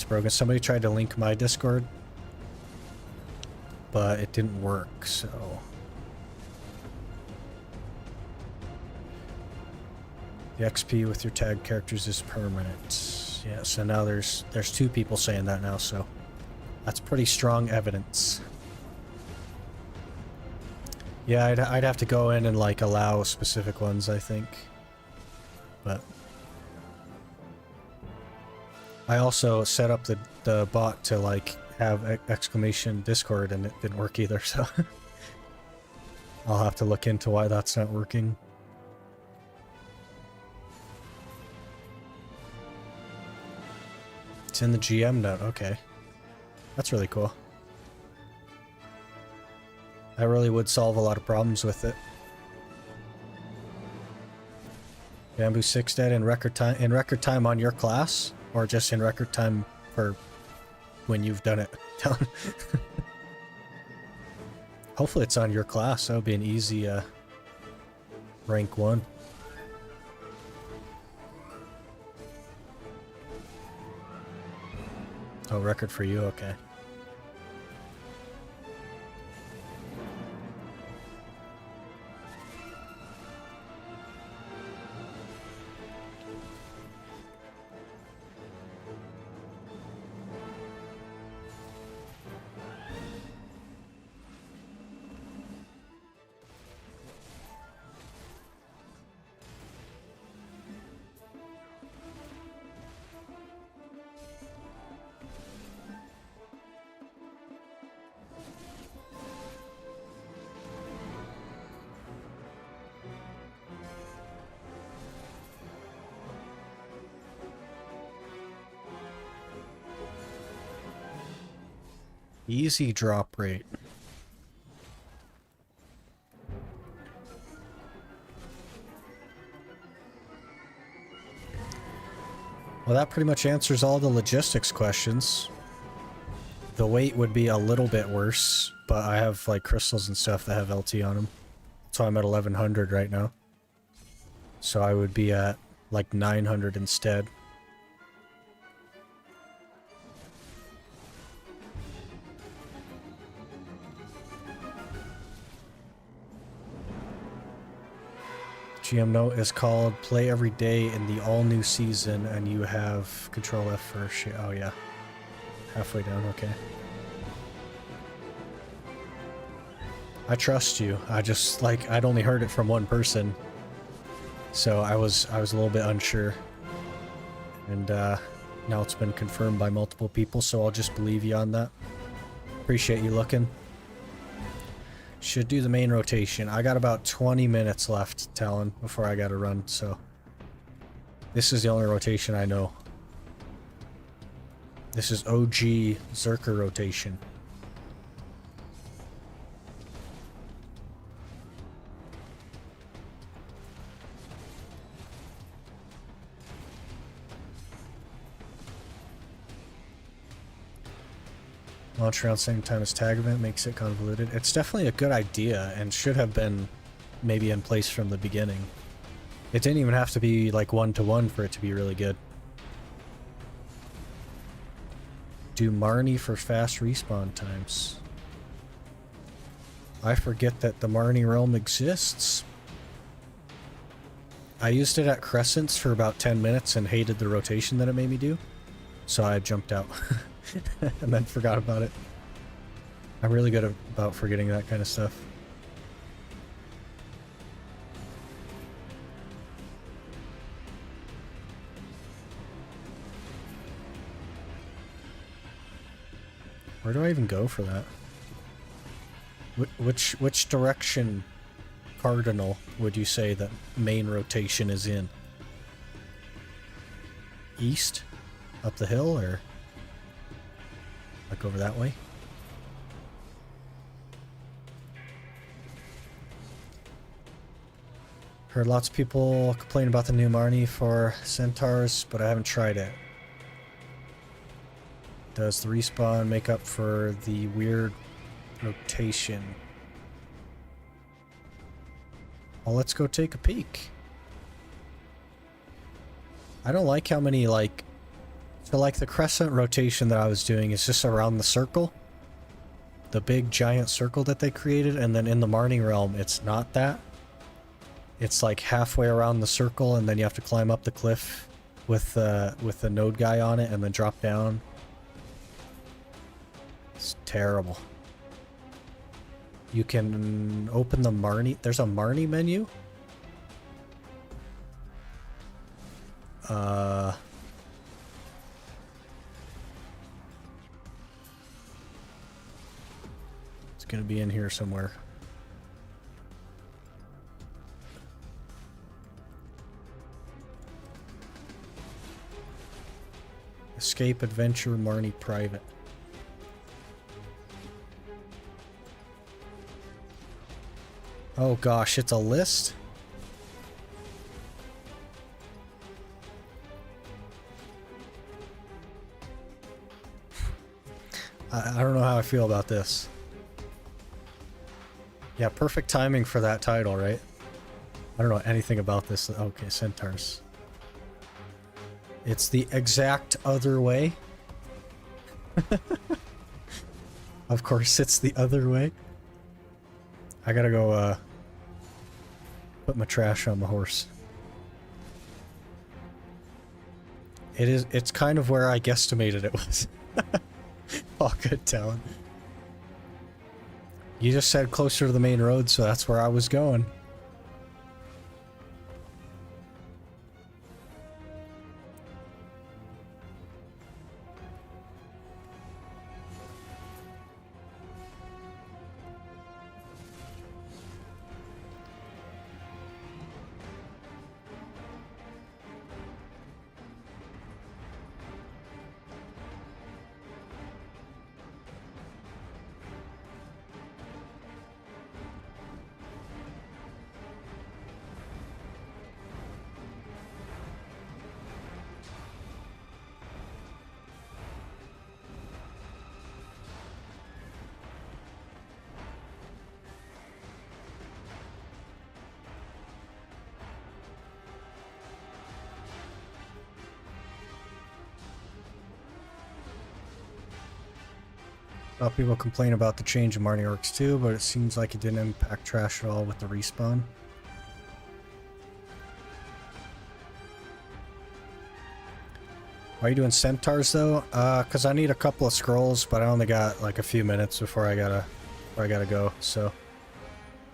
broken. Somebody tried to link my Discord, but it didn't work, so the XP with your tag characters is permanent. Yeah, so now there's 2 people saying that now, so that's pretty strong evidence. Yeah, I'd have to go in and like allow specific ones, I think. But I also set up the bot to like have exclamation Discord, and it didn't work either, so I'll have to look into why that's not working. It's in the GM note, okay. That's really cool. That really would solve a lot of problems with it. Bamboo 6 dead in record time on your class, or just in record time for when you've done it? Hopefully it's on your class. That would be an easy rank 1. Oh, record for you, okay. Easy drop rate. Well, that pretty much answers all the logistics questions. The weight would be a little bit worse, but I have like crystals and stuff that have LT on them. So I'm at 1100 right now. So I would be at like 900 instead. GM note is called play every day in the all new season and you have control F for shit. Oh yeah. Halfway down, okay. I trust you. I just like I'd only heard it from one person. So I was a little bit unsure. And now it's been confirmed by multiple people, so I'll just believe you on that. Appreciate you looking. Should do the main rotation. I got about 20 minutes left, Talon, before I gotta run, so... This is the only rotation I know. This is OG Zerker rotation. Launch around the same time as tag event makes it convoluted. It's definitely a good idea and should have been maybe in place from the beginning. It didn't even have to be like one-to-one for it to be really good. Do Marni for fast respawn times. I forget that the Marni realm exists. I used it at Crescents for about 10 minutes and hated the rotation that it made me do. So I jumped out. And then forgot about it. I'm really good about forgetting that kind of stuff. Where do I even go for that? Which direction cardinal would you say that main rotation is in? East? Up the hill, or like over that way? Heard lots of people complain about the new Marni for centaurs, but I haven't tried it. Does the respawn make up for the weird rotation? Well, let's go take a peek. I don't like how many, like... So, like, the crescent rotation that I was doing is just around the circle. The big, giant circle that they created, and then in the Marni realm, it's not that. It's, like, halfway around the circle, and then you have to climb up the cliff with the node guy on it, and then drop down. It's terrible. You can open the Marni... There's a Marni menu? It's gonna be in here somewhere. Escape Adventure Marni Private. Oh gosh, it's a list? I don't know how I feel about this. Yeah, perfect timing for that title, right? I don't know anything about this. Okay, centaurs. It's the exact other way. Of course, it's the other way. I gotta go, put my trash on my horse. It's kind of where I guesstimated it was. Oh, good talent. You just said closer to the main road, so that's where I was going. A lot of people complain about the change in Marni orcs too, but it seems like it didn't impact trash at all with the respawn. Why are you doing centaurs though? Cause I need a couple of scrolls, but I only got like a few minutes before I gotta go, so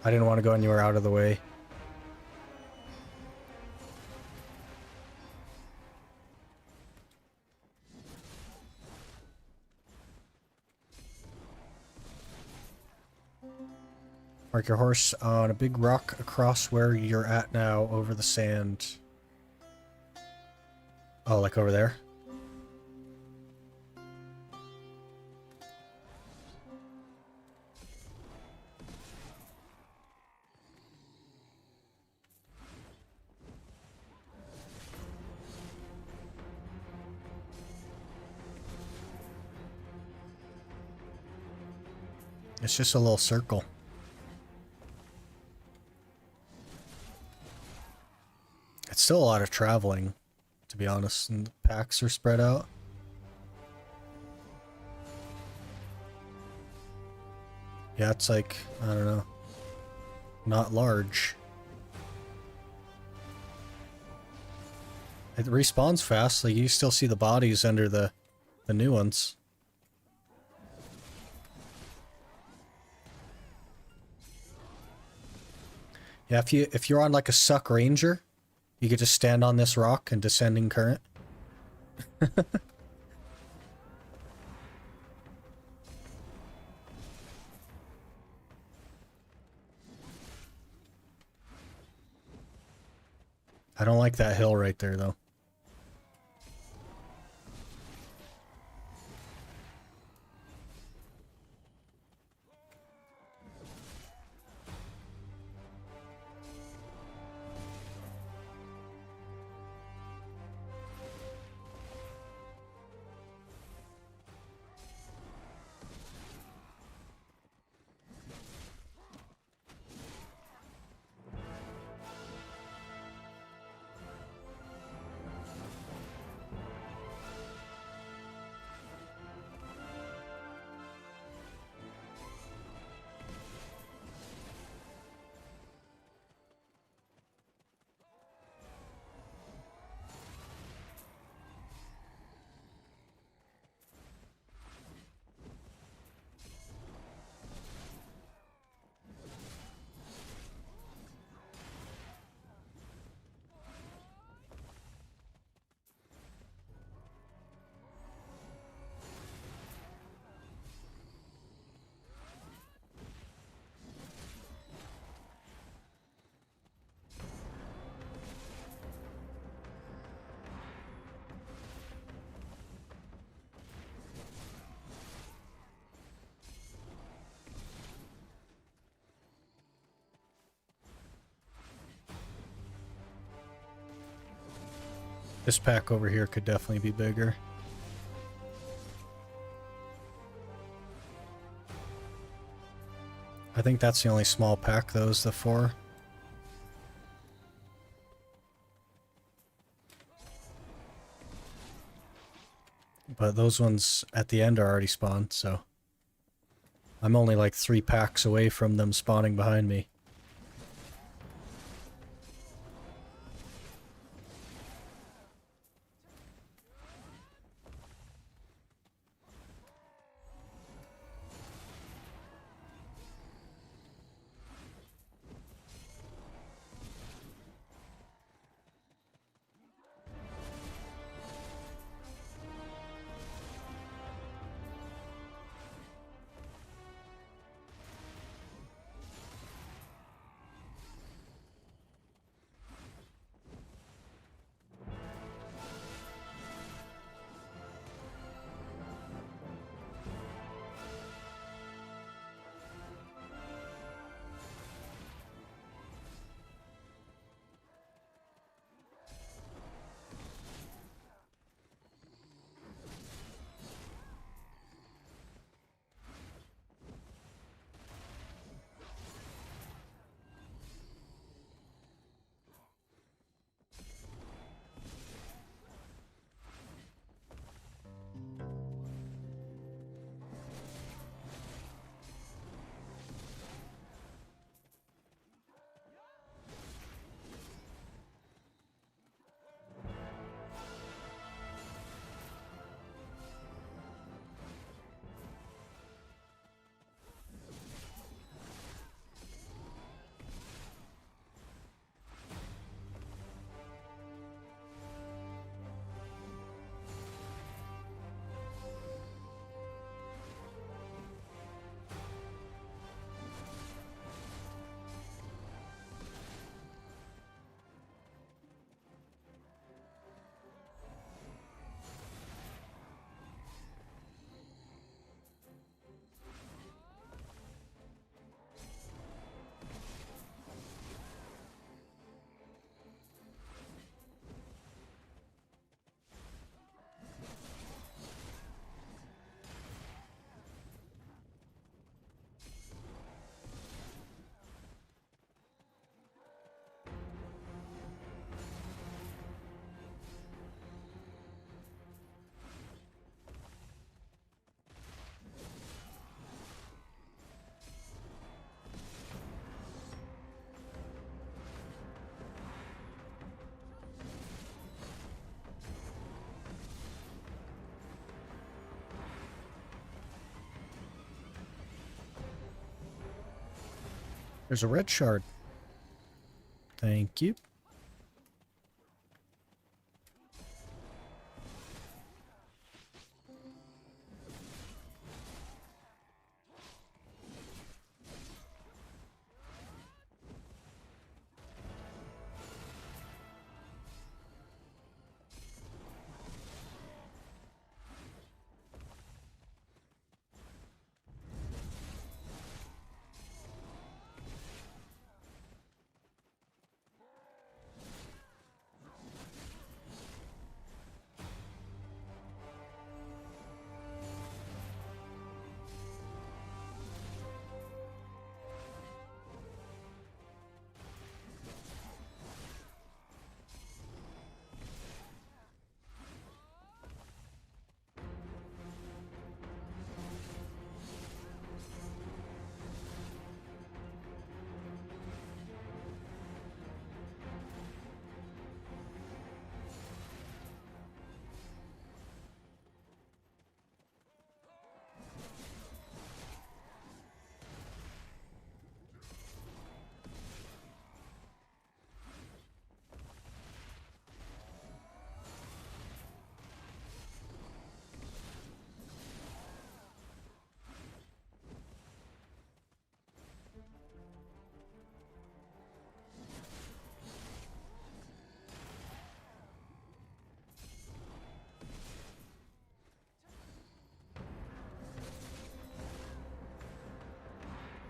I didn't want to go anywhere out of the way. Mark your horse on a big rock across where you're at now over the sand. Oh, like over there? It's just a little circle. It's still a lot of traveling, to be honest, and the packs are spread out. Yeah, it's like, I don't know, not large. It respawns fast, like you still see the bodies under the new ones. Yeah, if you're on like a suck ranger, you could just stand on this rock and descending current. I don't like that hill right there though. This pack over here could definitely be bigger. I think that's the only small pack though, is the 4. But those ones at the end are already spawned, so I'm only like 3 packs away from them spawning behind me. There's a red shard. Thank you.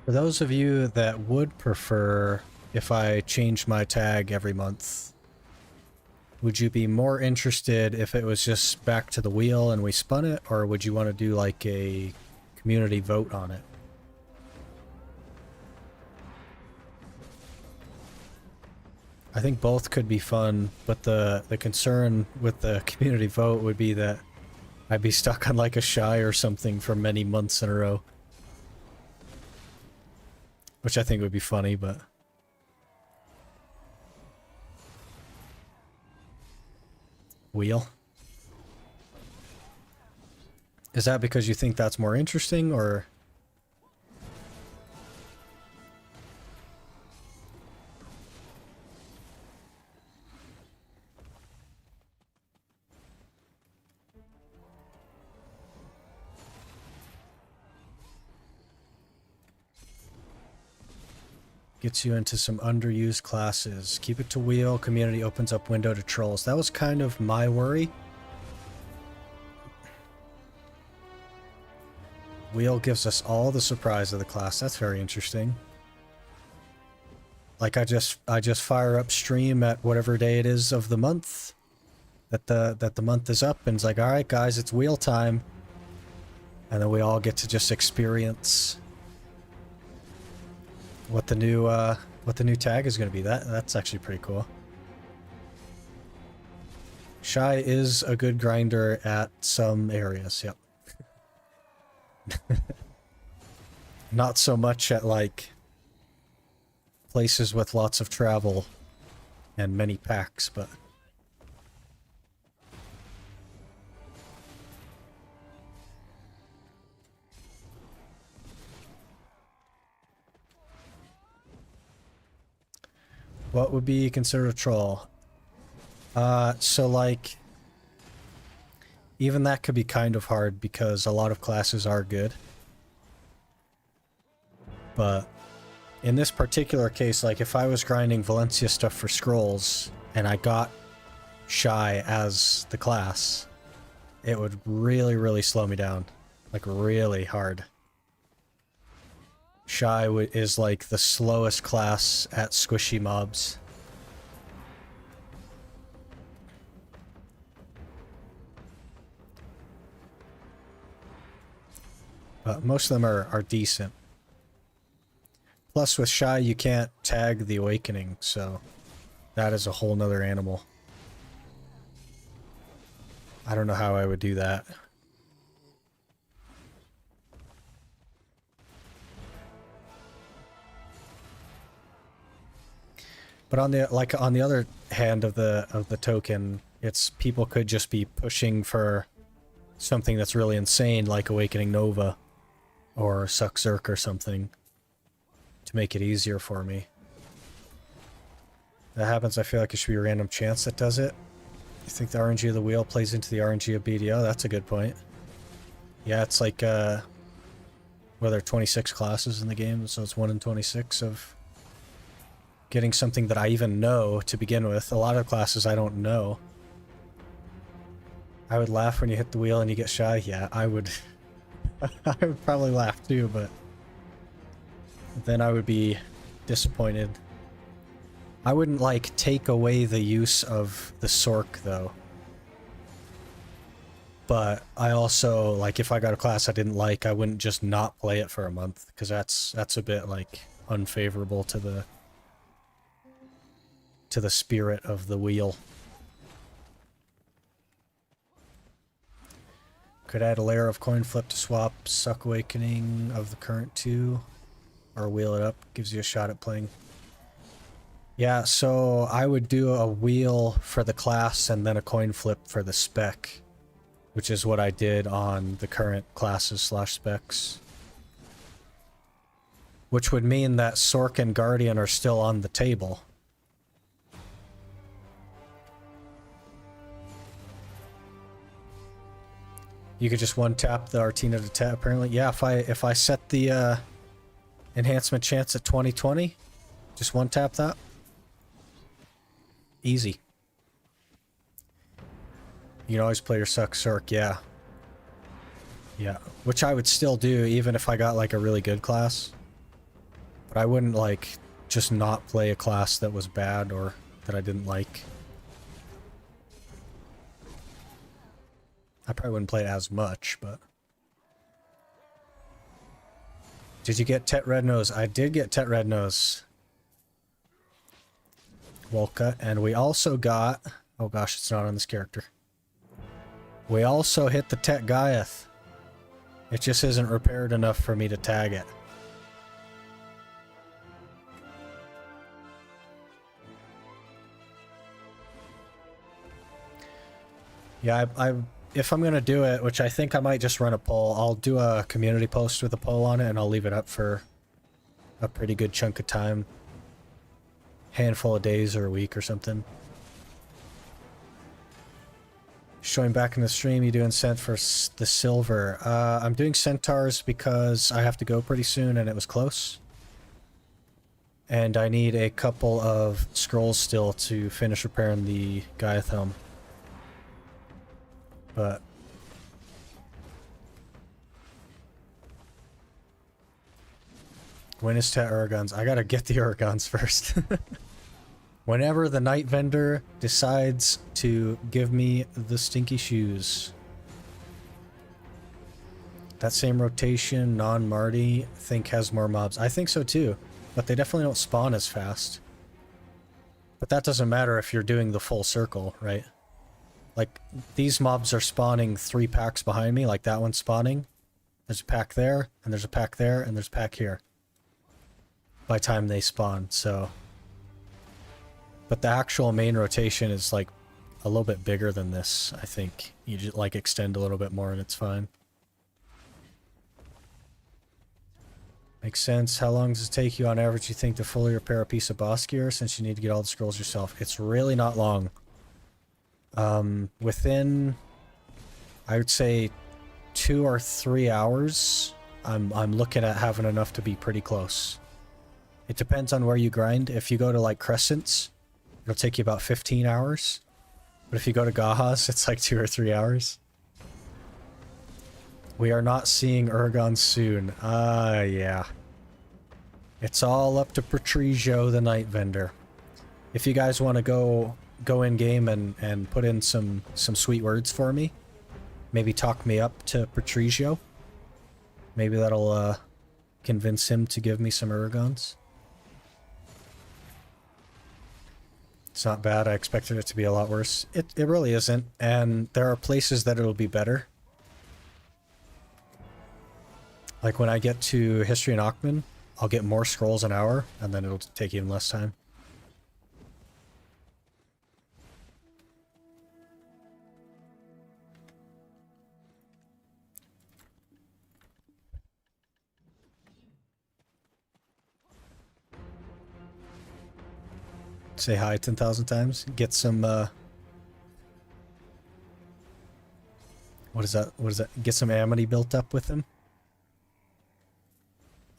For those of you that would prefer if I change my tag every month, would you be more interested if it was just back to the wheel and we spun it, or would you want to do like a community vote on it? I think both could be fun, but the concern with the community vote would be that I'd be stuck on like a shy or something for many months in a row. Which I think would be funny, but... Wheel? Is that because you think that's more interesting, or... Gets you into some underused classes. Keep it to wheel. Community opens up window to trolls. That was kind of my worry. Wheel gives us all the surprise of the class. That's very interesting. Like I just fire up stream at whatever day it is of the month that the month is up, and it's like, all right, guys, it's wheel time, and then we all get to just experience what the new tag is going to be. That's actually pretty cool. Shy is a good grinder at some areas, yep. Not so much at like places with lots of travel and many packs, but what would be considered a troll? So like, even that could be kind of hard because a lot of classes are good. But in this particular case, like if I was grinding Valencia stuff for scrolls and I got Shy as the class, it would really, really slow me down. Like really hard. Shy is like the slowest class at squishy mobs. But most of them are decent. Plus with Shy you can't tag the awakening, so that is a whole nother animal. I don't know how I would do that. But on the other hand of the token, it's people could just be pushing for something that's really insane, like Awakening Nova or Suck Zerk or something, to make it easier for me. That happens, I feel like it should be a random chance that does it. You think the RNG of the wheel plays into the RNG of BDO? That's a good point. Yeah, it's like, well, there are 26 classes in the game, so it's 1 in 26 of getting something that I even know to begin with. A lot of classes I don't know. I would laugh when you hit the wheel and you get shy. Yeah, I would. I would probably laugh too, but then I would be disappointed. I wouldn't, like, take away the use of the Sork, though. But I also, like, if I got a class I didn't like, I wouldn't just not play it for a month, because that's a bit, like, unfavorable to the spirit of the wheel. Could add a layer of coin flip to swap Suck Awakening of the current 2, or wheel it up, gives you a shot at playing. Yeah, so I would do a wheel for the class and then a coin flip for the spec, which is what I did on the current classes / specs. Which would mean that Sork and Guardian are still on the table. You could just one-tap the Artina to tap, apparently. Yeah, if I set the enhancement chance at 2020, just one-tap that. Easy. You can always play your Suck Sork, yeah. Yeah, which I would still do even if I got, like, a really good class. But I wouldn't, like, just not play a class that was bad or that I didn't like. I probably wouldn't play it as much, but... Did you get Tet Red Nose? I did get Tet Red Nose. Wolka, and we also got... Oh gosh, it's not on this character. We also hit the Tet Gaiath. It just isn't repaired enough for me to tag it. Yeah, if I'm gonna do it, which I think I might just run a poll, I'll do a community post with a poll on it, and I'll leave it up for a pretty good chunk of time. Handful of days or a week or something. Showing back in the stream, you doing Cent for the silver? I'm doing Centaurs because I have to go pretty soon and it was close. And I need a couple of scrolls still to finish repairing the Gaiath helm. But... when is Tet Uragons? I gotta get the Uragons first. Whenever the night vendor decides to give me the stinky shoes. That same rotation, non-Marty, think has more mobs. I think so too, but they definitely don't spawn as fast. But that doesn't matter if you're doing the full circle, right? Like, these mobs are spawning 3 packs behind me, like that one's spawning. There's a pack there, and there's a pack there, and there's a pack here. By the time they spawn, so... But the actual main rotation is, like, a little bit bigger than this, I think. You just, like, extend a little bit more and it's fine. Makes sense. How long does it take you on average, you think, to fully repair a piece of boss gear, since you need to get all the scrolls yourself? It's really not long. Within, I would say, 2 or 3 hours, I'm looking at having enough to be pretty close. It depends on where you grind. If you go to, like, Crescents, it'll take you about 15 hours. But if you go to Gahas, it's like 2 or 3 hours. We are not seeing Urgon soon. Yeah. It's all up to Patricio, the night vendor. If you guys want to go in game and put in some sweet words for me, maybe talk me up to Patricio. Maybe that'll convince him to give me some Urgons. It's not bad. I expected it to be a lot worse. It really isn't, and there are places that it'll be better. Like when I get to History and Achman, I'll get more scrolls an hour, and then it'll take even less time. Say hi 10,000 times. Get some, what is that? What is that? Get some amity built up with him.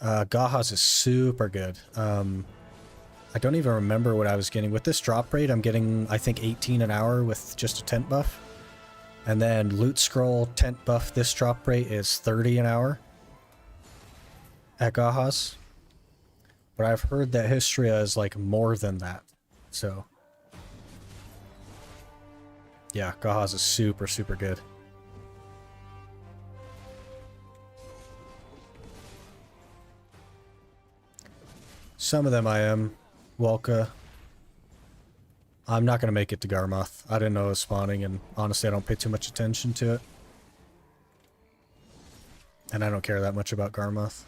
Gahaz is super good. I don't even remember what I was getting. With this drop rate, I'm getting, I think, 18 an hour with just a tent buff. And then loot scroll tent buff, this drop rate is 30 an hour at Gahaz. But I've heard that Hystria is like more than that. So yeah, Gahaz is super, super good. Some of them I am. Walka. I'm not going to make it to Garmoth. I didn't know it was spawning, and honestly I don't pay too much attention to it. And I don't care that much about Garmoth.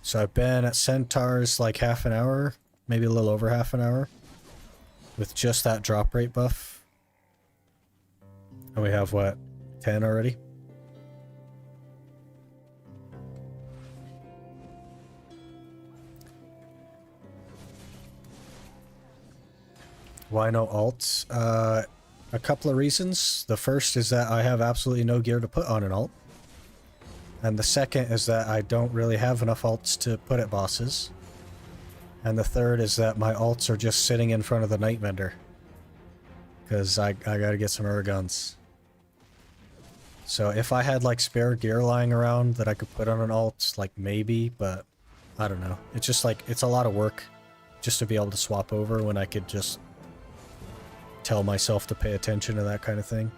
So I've been at Centaurs like half an hour, maybe a little over half an hour, with just that drop rate buff. And we have, what, 10 already? Why no alts? A couple of reasons. The first is that I have absolutely no gear to put on an alt. And the second is that I don't really have enough alts to put at bosses. And the third is that my alts are just sitting in front of the Night Vendor. Because I gotta get some Urguns. So if I had like spare gear lying around that I could put on an alt, like maybe, but I don't know. It's just like, it's a lot of work just to be able to swap over when I could just tell myself to pay attention to that kind of thing.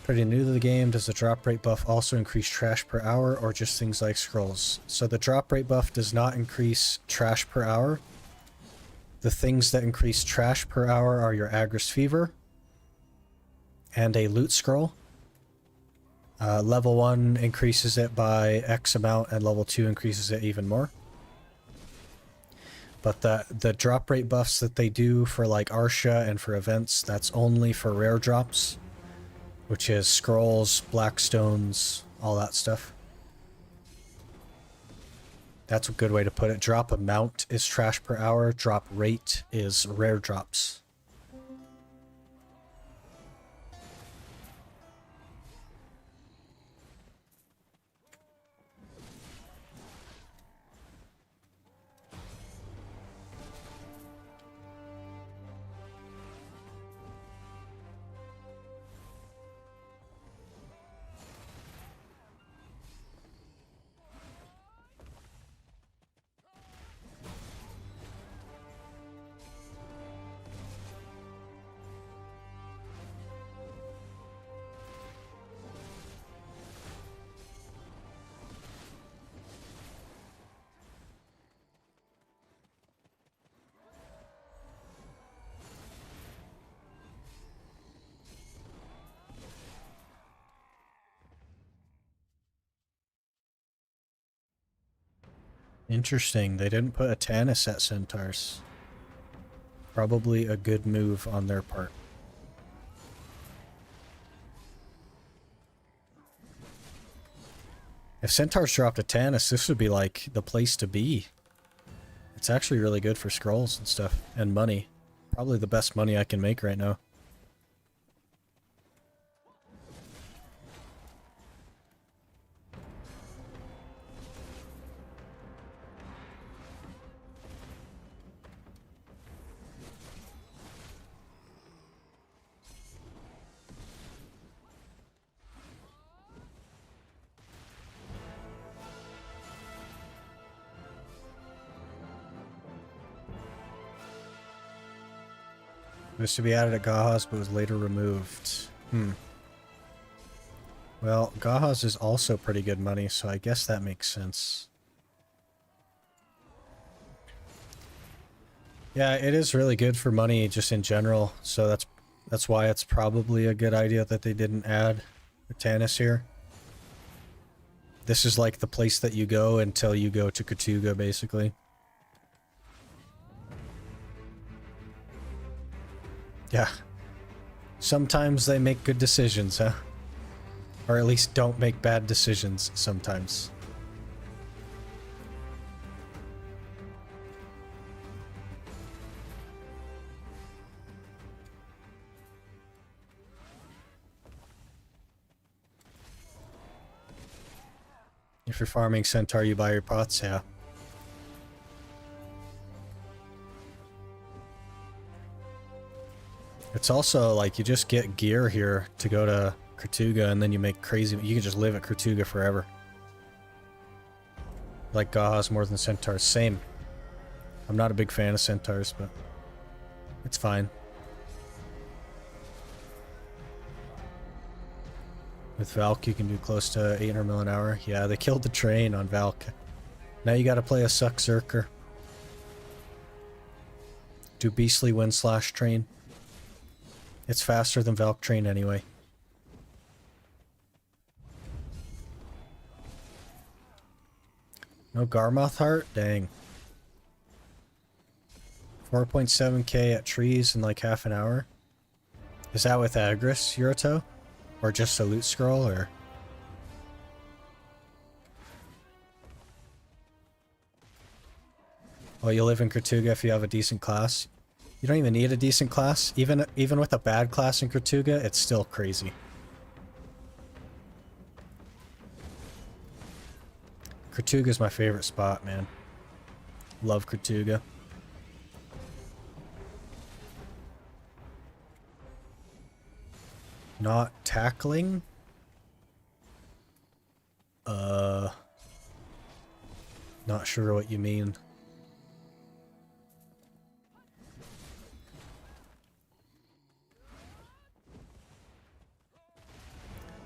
Pretty new to the game, does the drop rate buff also increase trash per hour or just things like scrolls? So the drop rate buff does not increase trash per hour. The things that increase trash per hour are your Agris Fever and a loot scroll. Level 1 increases it by X amount and level 2 increases it even more. But the drop rate buffs that they do for like Arsha and for events, that's only for rare drops, which is scrolls, blackstones, all that stuff. That's a good way to put it. Drop amount is trash per hour, drop rate is rare drops. Interesting, they didn't put a Tannis at Centaurs. Probably a good move on their part. If Centaurs dropped a Tannis, this would be like the place to be. It's actually really good for scrolls and stuff, and money. Probably the best money I can make right now. Used to be added at Gahaz, but was later removed. Well, Gahaz is also pretty good money, so I guess that makes sense. Yeah, it is really good for money just in general, so that's why it's probably a good idea that they didn't add Tannis here. This is like the place that you go until you go to Katuga, basically. Yeah. Sometimes they make good decisions, huh? Or at least don't make bad decisions sometimes. If you're farming Centaur, you buy your pots, yeah. It's also like you just get gear here to go to Kertuga and then you make crazy... You can just live at Kertuga forever. Like Gahas more than Centaurs. Same. I'm not a big fan of Centaurs, but it's fine. With Valk, you can do close to 800 mil an hour. Yeah, they killed the train on Valk. Now you gotta play a Suck Zerker. Do Beastly Wind Slash Train. It's faster than Valk Train anyway. No Garmoth Heart? Dang. 4.7k at trees in like half an hour? Is that with Agris, Yuruto? Or just a loot scroll, or...? Well, you live in Kertuga if you have a decent class. You don't even need a decent class. Even with a bad class in Kertuga, it's still crazy. Kertuga's my favorite spot, man. Love Kertuga. Not tackling? Not sure what you mean.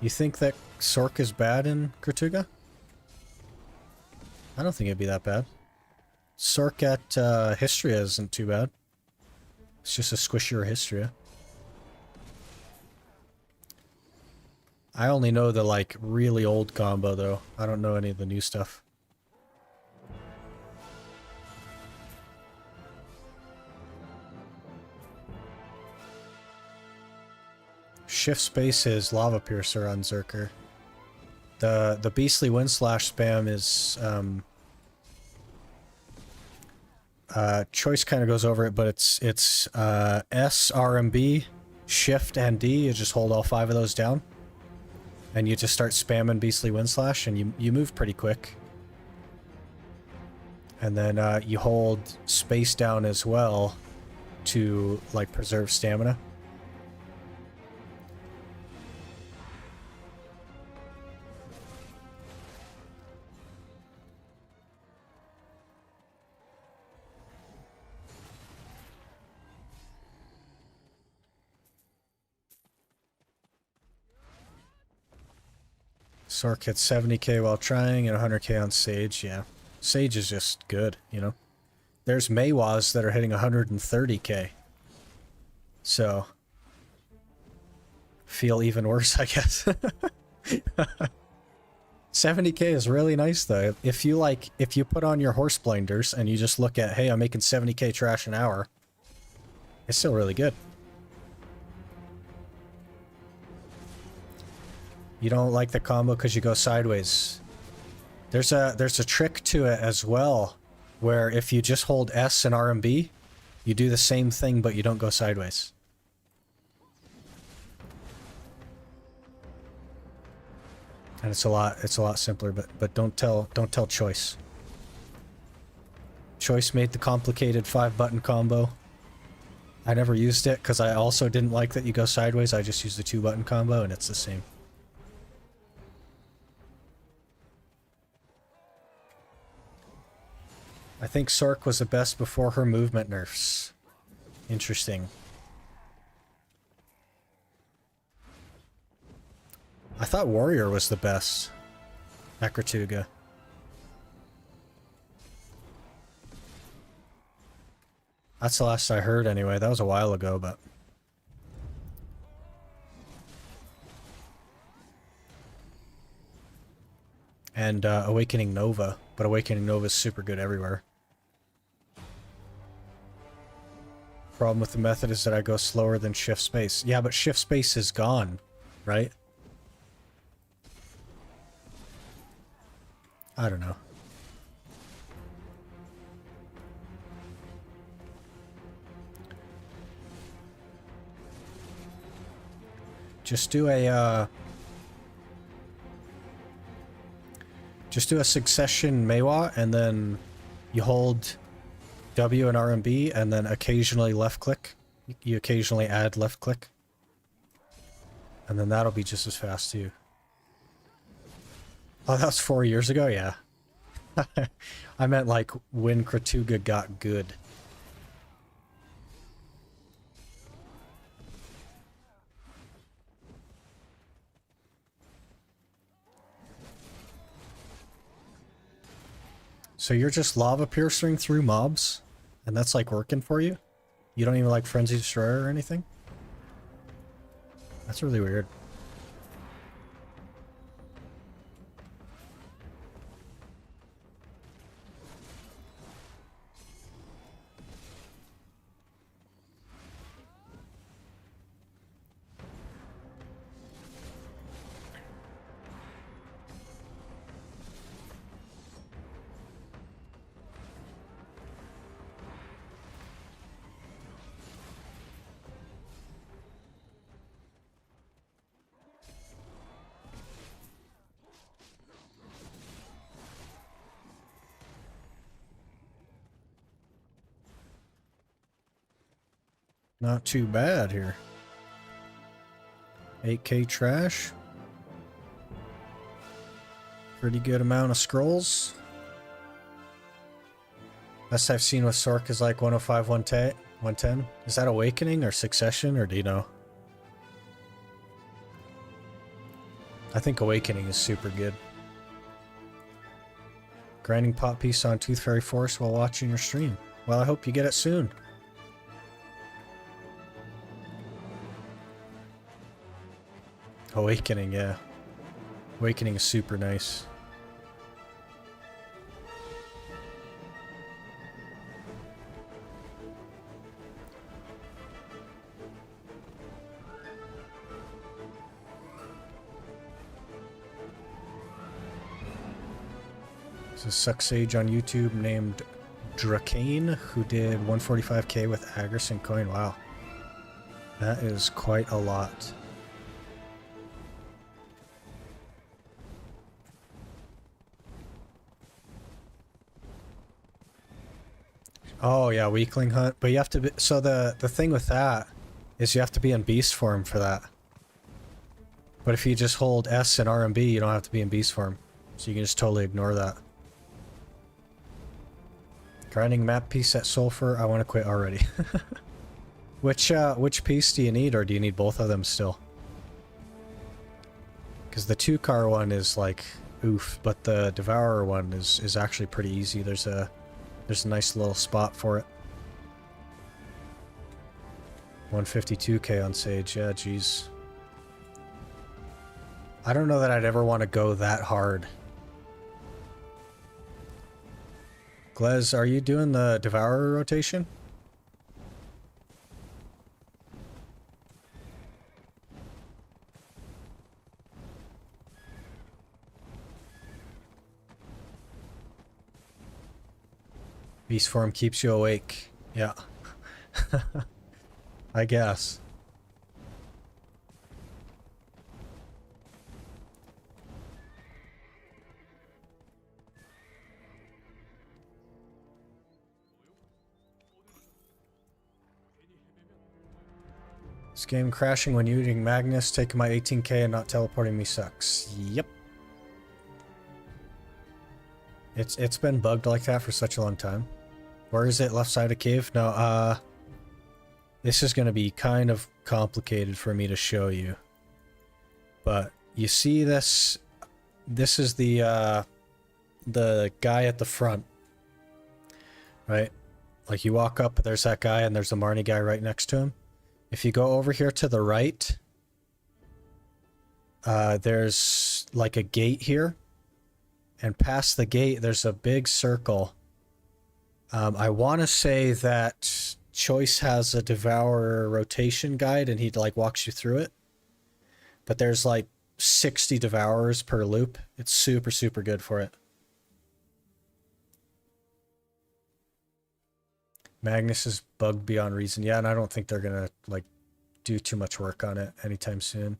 You think that Sork is bad in Kertuga? I don't think it'd be that bad. Sork at Histria isn't too bad. It's just a squishier Histria. I only know the, like, really old combo, though. I don't know any of the new stuff. Shift space is Lava Piercer on Zerker. The Beastly Wind Slash spam is, Choice kind of goes over it, but it's S, RMB, Shift, and D. You just hold all 5 of those down. And you just start spamming Beastly Wind Slash, and you move pretty quick. And then you hold space down as well to, like, preserve stamina. Sork hits 70k while trying and 100k on Sage, yeah. Sage is just good, you know? There's Maywas that are hitting 130k. So... feel even worse, I guess. 70k is really nice, though. If you put on your horse blinders and you just look at, hey, I'm making 70k trash an hour, it's still really good. You don't like the combo because you go sideways. There's a trick to it as well, where if you just hold S and RMB, you do the same thing but you don't go sideways. And it's a lot simpler, but don't tell Choice. Choice made the complicated 5-button combo. I never used it because I also didn't like that you go sideways. I just used the 2-button combo and it's the same. I think Sork was the best before her movement nerfs. Interesting. I thought Warrior was the best at Kertuga. That's the last I heard anyway. That was a while ago, but... And Awakening Nova. But Awakening Nova is super good everywhere. Problem with the method is that I go slower than shift space. Yeah, but shift space is gone, right? I don't know. Just Just do a succession Meiwa, and then you hold W and RMB, and then occasionally left click. You occasionally add left click. And then that'll be just as fast too. Oh, that was 4 years ago? Yeah. I meant like when Kratuga got good. So you're just lava piercing through mobs? And that's like working for you? You don't even like Frenzy Destroyer or anything? That's really weird. Not too bad here. 8k trash. Pretty good amount of scrolls. Best I've seen with Sork is like 105, 110. Is that Awakening or Succession, or do you know? I think Awakening is super good. Grinding pot piece on Tooth Fairy Force while watching your stream. Well, I hope you get it soon. Awakening, yeah. Awakening is super nice. There's a Suck Sage on YouTube named Drakane who did 145k with Agrison coin. Wow. That is quite a lot. Oh yeah, weakling hunt. But you have to be, so the thing with that is you have to be in beast form for that. But if you just hold S and RMB, you don't have to be in beast form. So you can just totally ignore that. Grinding map piece at Sulfur, I want to quit already. Which piece do you need, or do you need both of them still? Because the 2-car one is like oof, but the Devourer one is actually pretty easy. There's a nice little spot for it. 152k on Sage, yeah, geez. I don't know that I'd ever want to go that hard. Glez, are you doing the Devourer rotation? Beast form keeps you awake. Yeah. I guess. This game crashing when using Magnus, taking my 18k and not teleporting me sucks. Yep. It's been bugged like that for such a long time. Where is it? Left side of cave? No, this is going to be kind of complicated for me to show you. But you see this? This is the guy at the front. Right? Like you walk up, there's that guy, and there's a Marni guy right next to him. If you go over here to the right, there's like a gate here. And past the gate, there's a big circle. I want to say that Choice has a Devourer rotation guide, and he like walks you through it. But there's like 60 Devourers per loop. It's super, super good for it. Magnus is bugged beyond reason. Yeah, and I don't think they're gonna like do too much work on it anytime soon.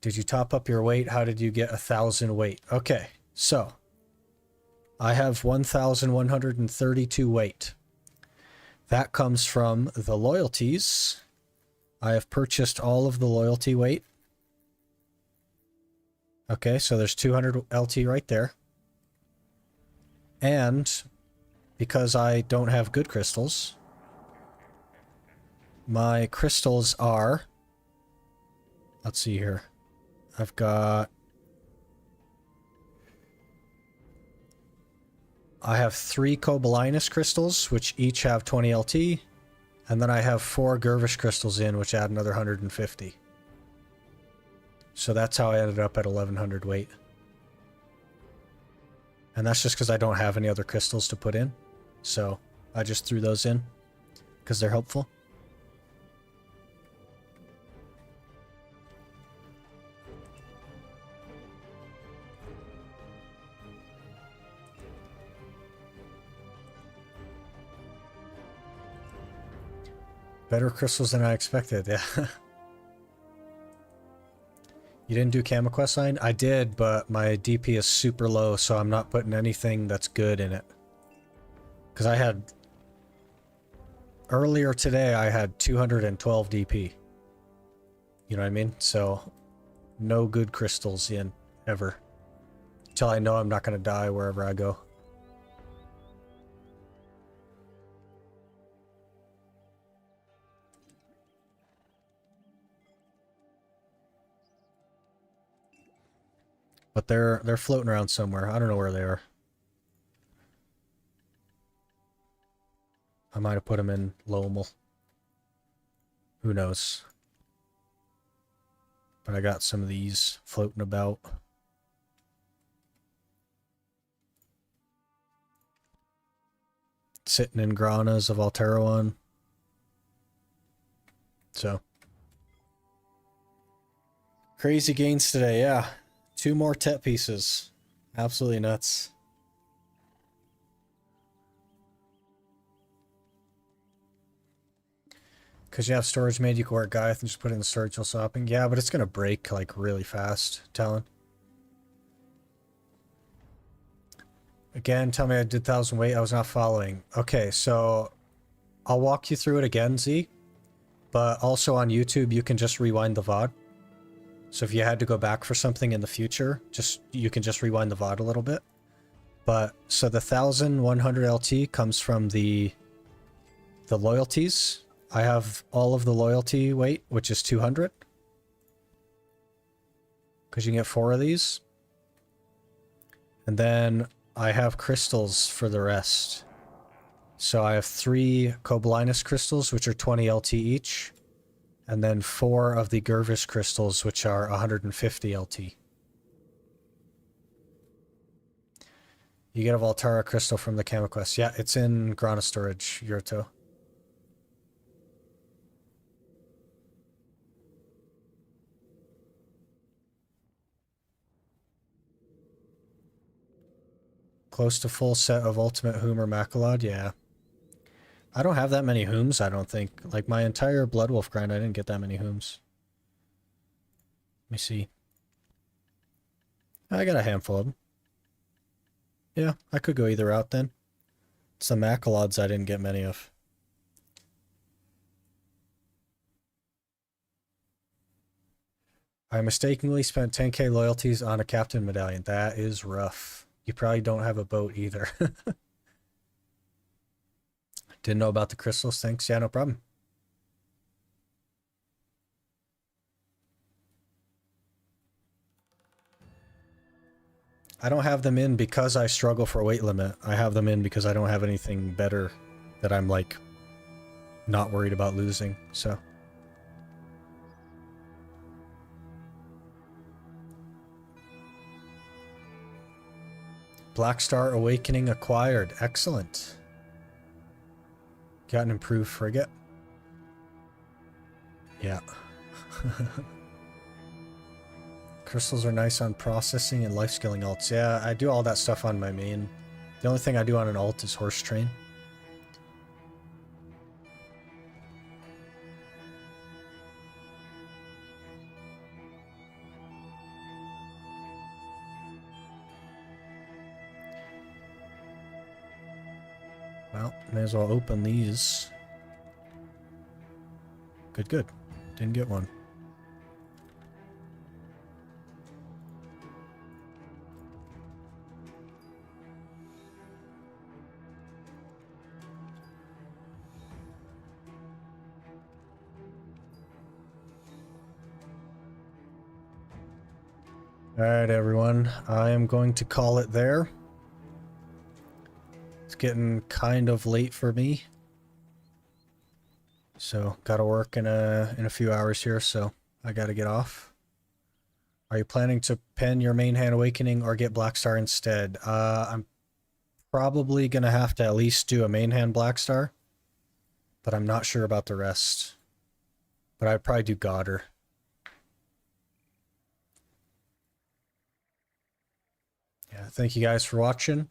Did you top up your weight? How did you get 1,000 weight? Okay. So, I have 1,132 weight. That comes from the loyalties. I have purchased all of the loyalty weight. Okay, so there's 200 LT right there. And because I don't have good crystals, my crystals are... Let's see here. I've got... I have 3 Cobalinus crystals, which each have 20 LT. And then I have 4 Gervish crystals in, which add another 150. So that's how I ended up at 1,100 weight. And that's just because I don't have any other crystals to put in. So I just threw those in because they're helpful. Better crystals than I expected, yeah. You didn't do Kama questline? I did, but my DP is super low, so I'm not putting anything that's good in it. Because I had... Earlier today, I had 212 DP. You know what I mean? So, no good crystals in, ever. Until I know I'm not going to die wherever I go. But they're floating around somewhere. I don't know where they are. I might have put them in Lomel. Who knows? But I got some of these floating about. Sitting in Granas of Alteroan. So. Crazy gains today, yeah. 2 more Tet pieces. Absolutely nuts. Because you have storage made, you can work Gaiath and just put it in the storage while swapping. Yeah, but it's going to break like really fast, Talon. Again, tell me I did 1,000 weight. I was not following. Okay, so I'll walk you through it again, Z. But also on YouTube, you can just rewind the VOD. So if you had to go back for something in the future, you can just rewind the VOD a little bit. But so the 1,100 LT comes from the loyalties. I have all of the loyalty weight, which is 200. Because you can get 4 of these. And then I have crystals for the rest. So I have 3 Cobalinus crystals, which are 20 LT each. And then 4 of the Gervish crystals, which are 150 LT. You get a Voltara crystal from the Kama quest. Yeah, it's in Grana storage, Yurto. Close to full set of Ultimate Whom or Makalod? Yeah. I don't have that many Whoms, I don't think. Like, my entire Blood Wolf grind, I didn't get that many Whoms. Let me see. I got a handful of them. Yeah, I could go either route then. It's the Makalods I didn't get many of. I mistakenly spent 10k loyalties on a captain medallion. That is rough. You probably don't have a boat either. Didn't know about the crystals, thanks. Yeah, no problem. I don't have them in because I struggle for weight limit. I have them in because I don't have anything better that I'm, like, not worried about losing, so... Black Star Awakening acquired. Excellent. Got an improved frigate. Yeah. Crystals are nice on processing and life skilling alts. Yeah, I do all that stuff on my main. The only thing I do on an alt is horse train. Well, may as well open these. Good, good. Didn't get one. Alright, everyone. I am going to call it there. It's getting kind of late for me. So, gotta work in a few hours here, so I gotta get off. Are you planning to pen your main hand awakening or get Black Star instead? I'm probably gonna have to at least do a main hand Black Star, but I'm not sure about the rest. But I'd probably do Godder. Yeah, thank you guys for watching.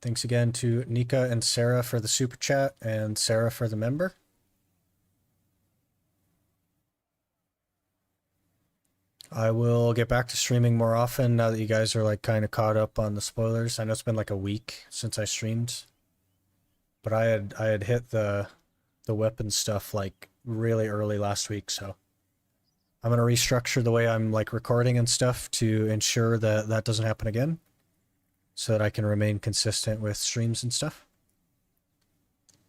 Thanks again to Nika and Sarah for the super chat and Sarah for the member. I will get back to streaming more often now that you guys are like kind of caught up on the spoilers. I know it's been like a week since I streamed, but I had hit the weapon stuff like really early last week, so I'm gonna restructure the way I'm like recording and stuff to ensure that that doesn't happen again, so that I can remain consistent with streams and stuff.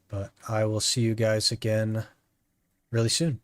But I will see you guys again really soon.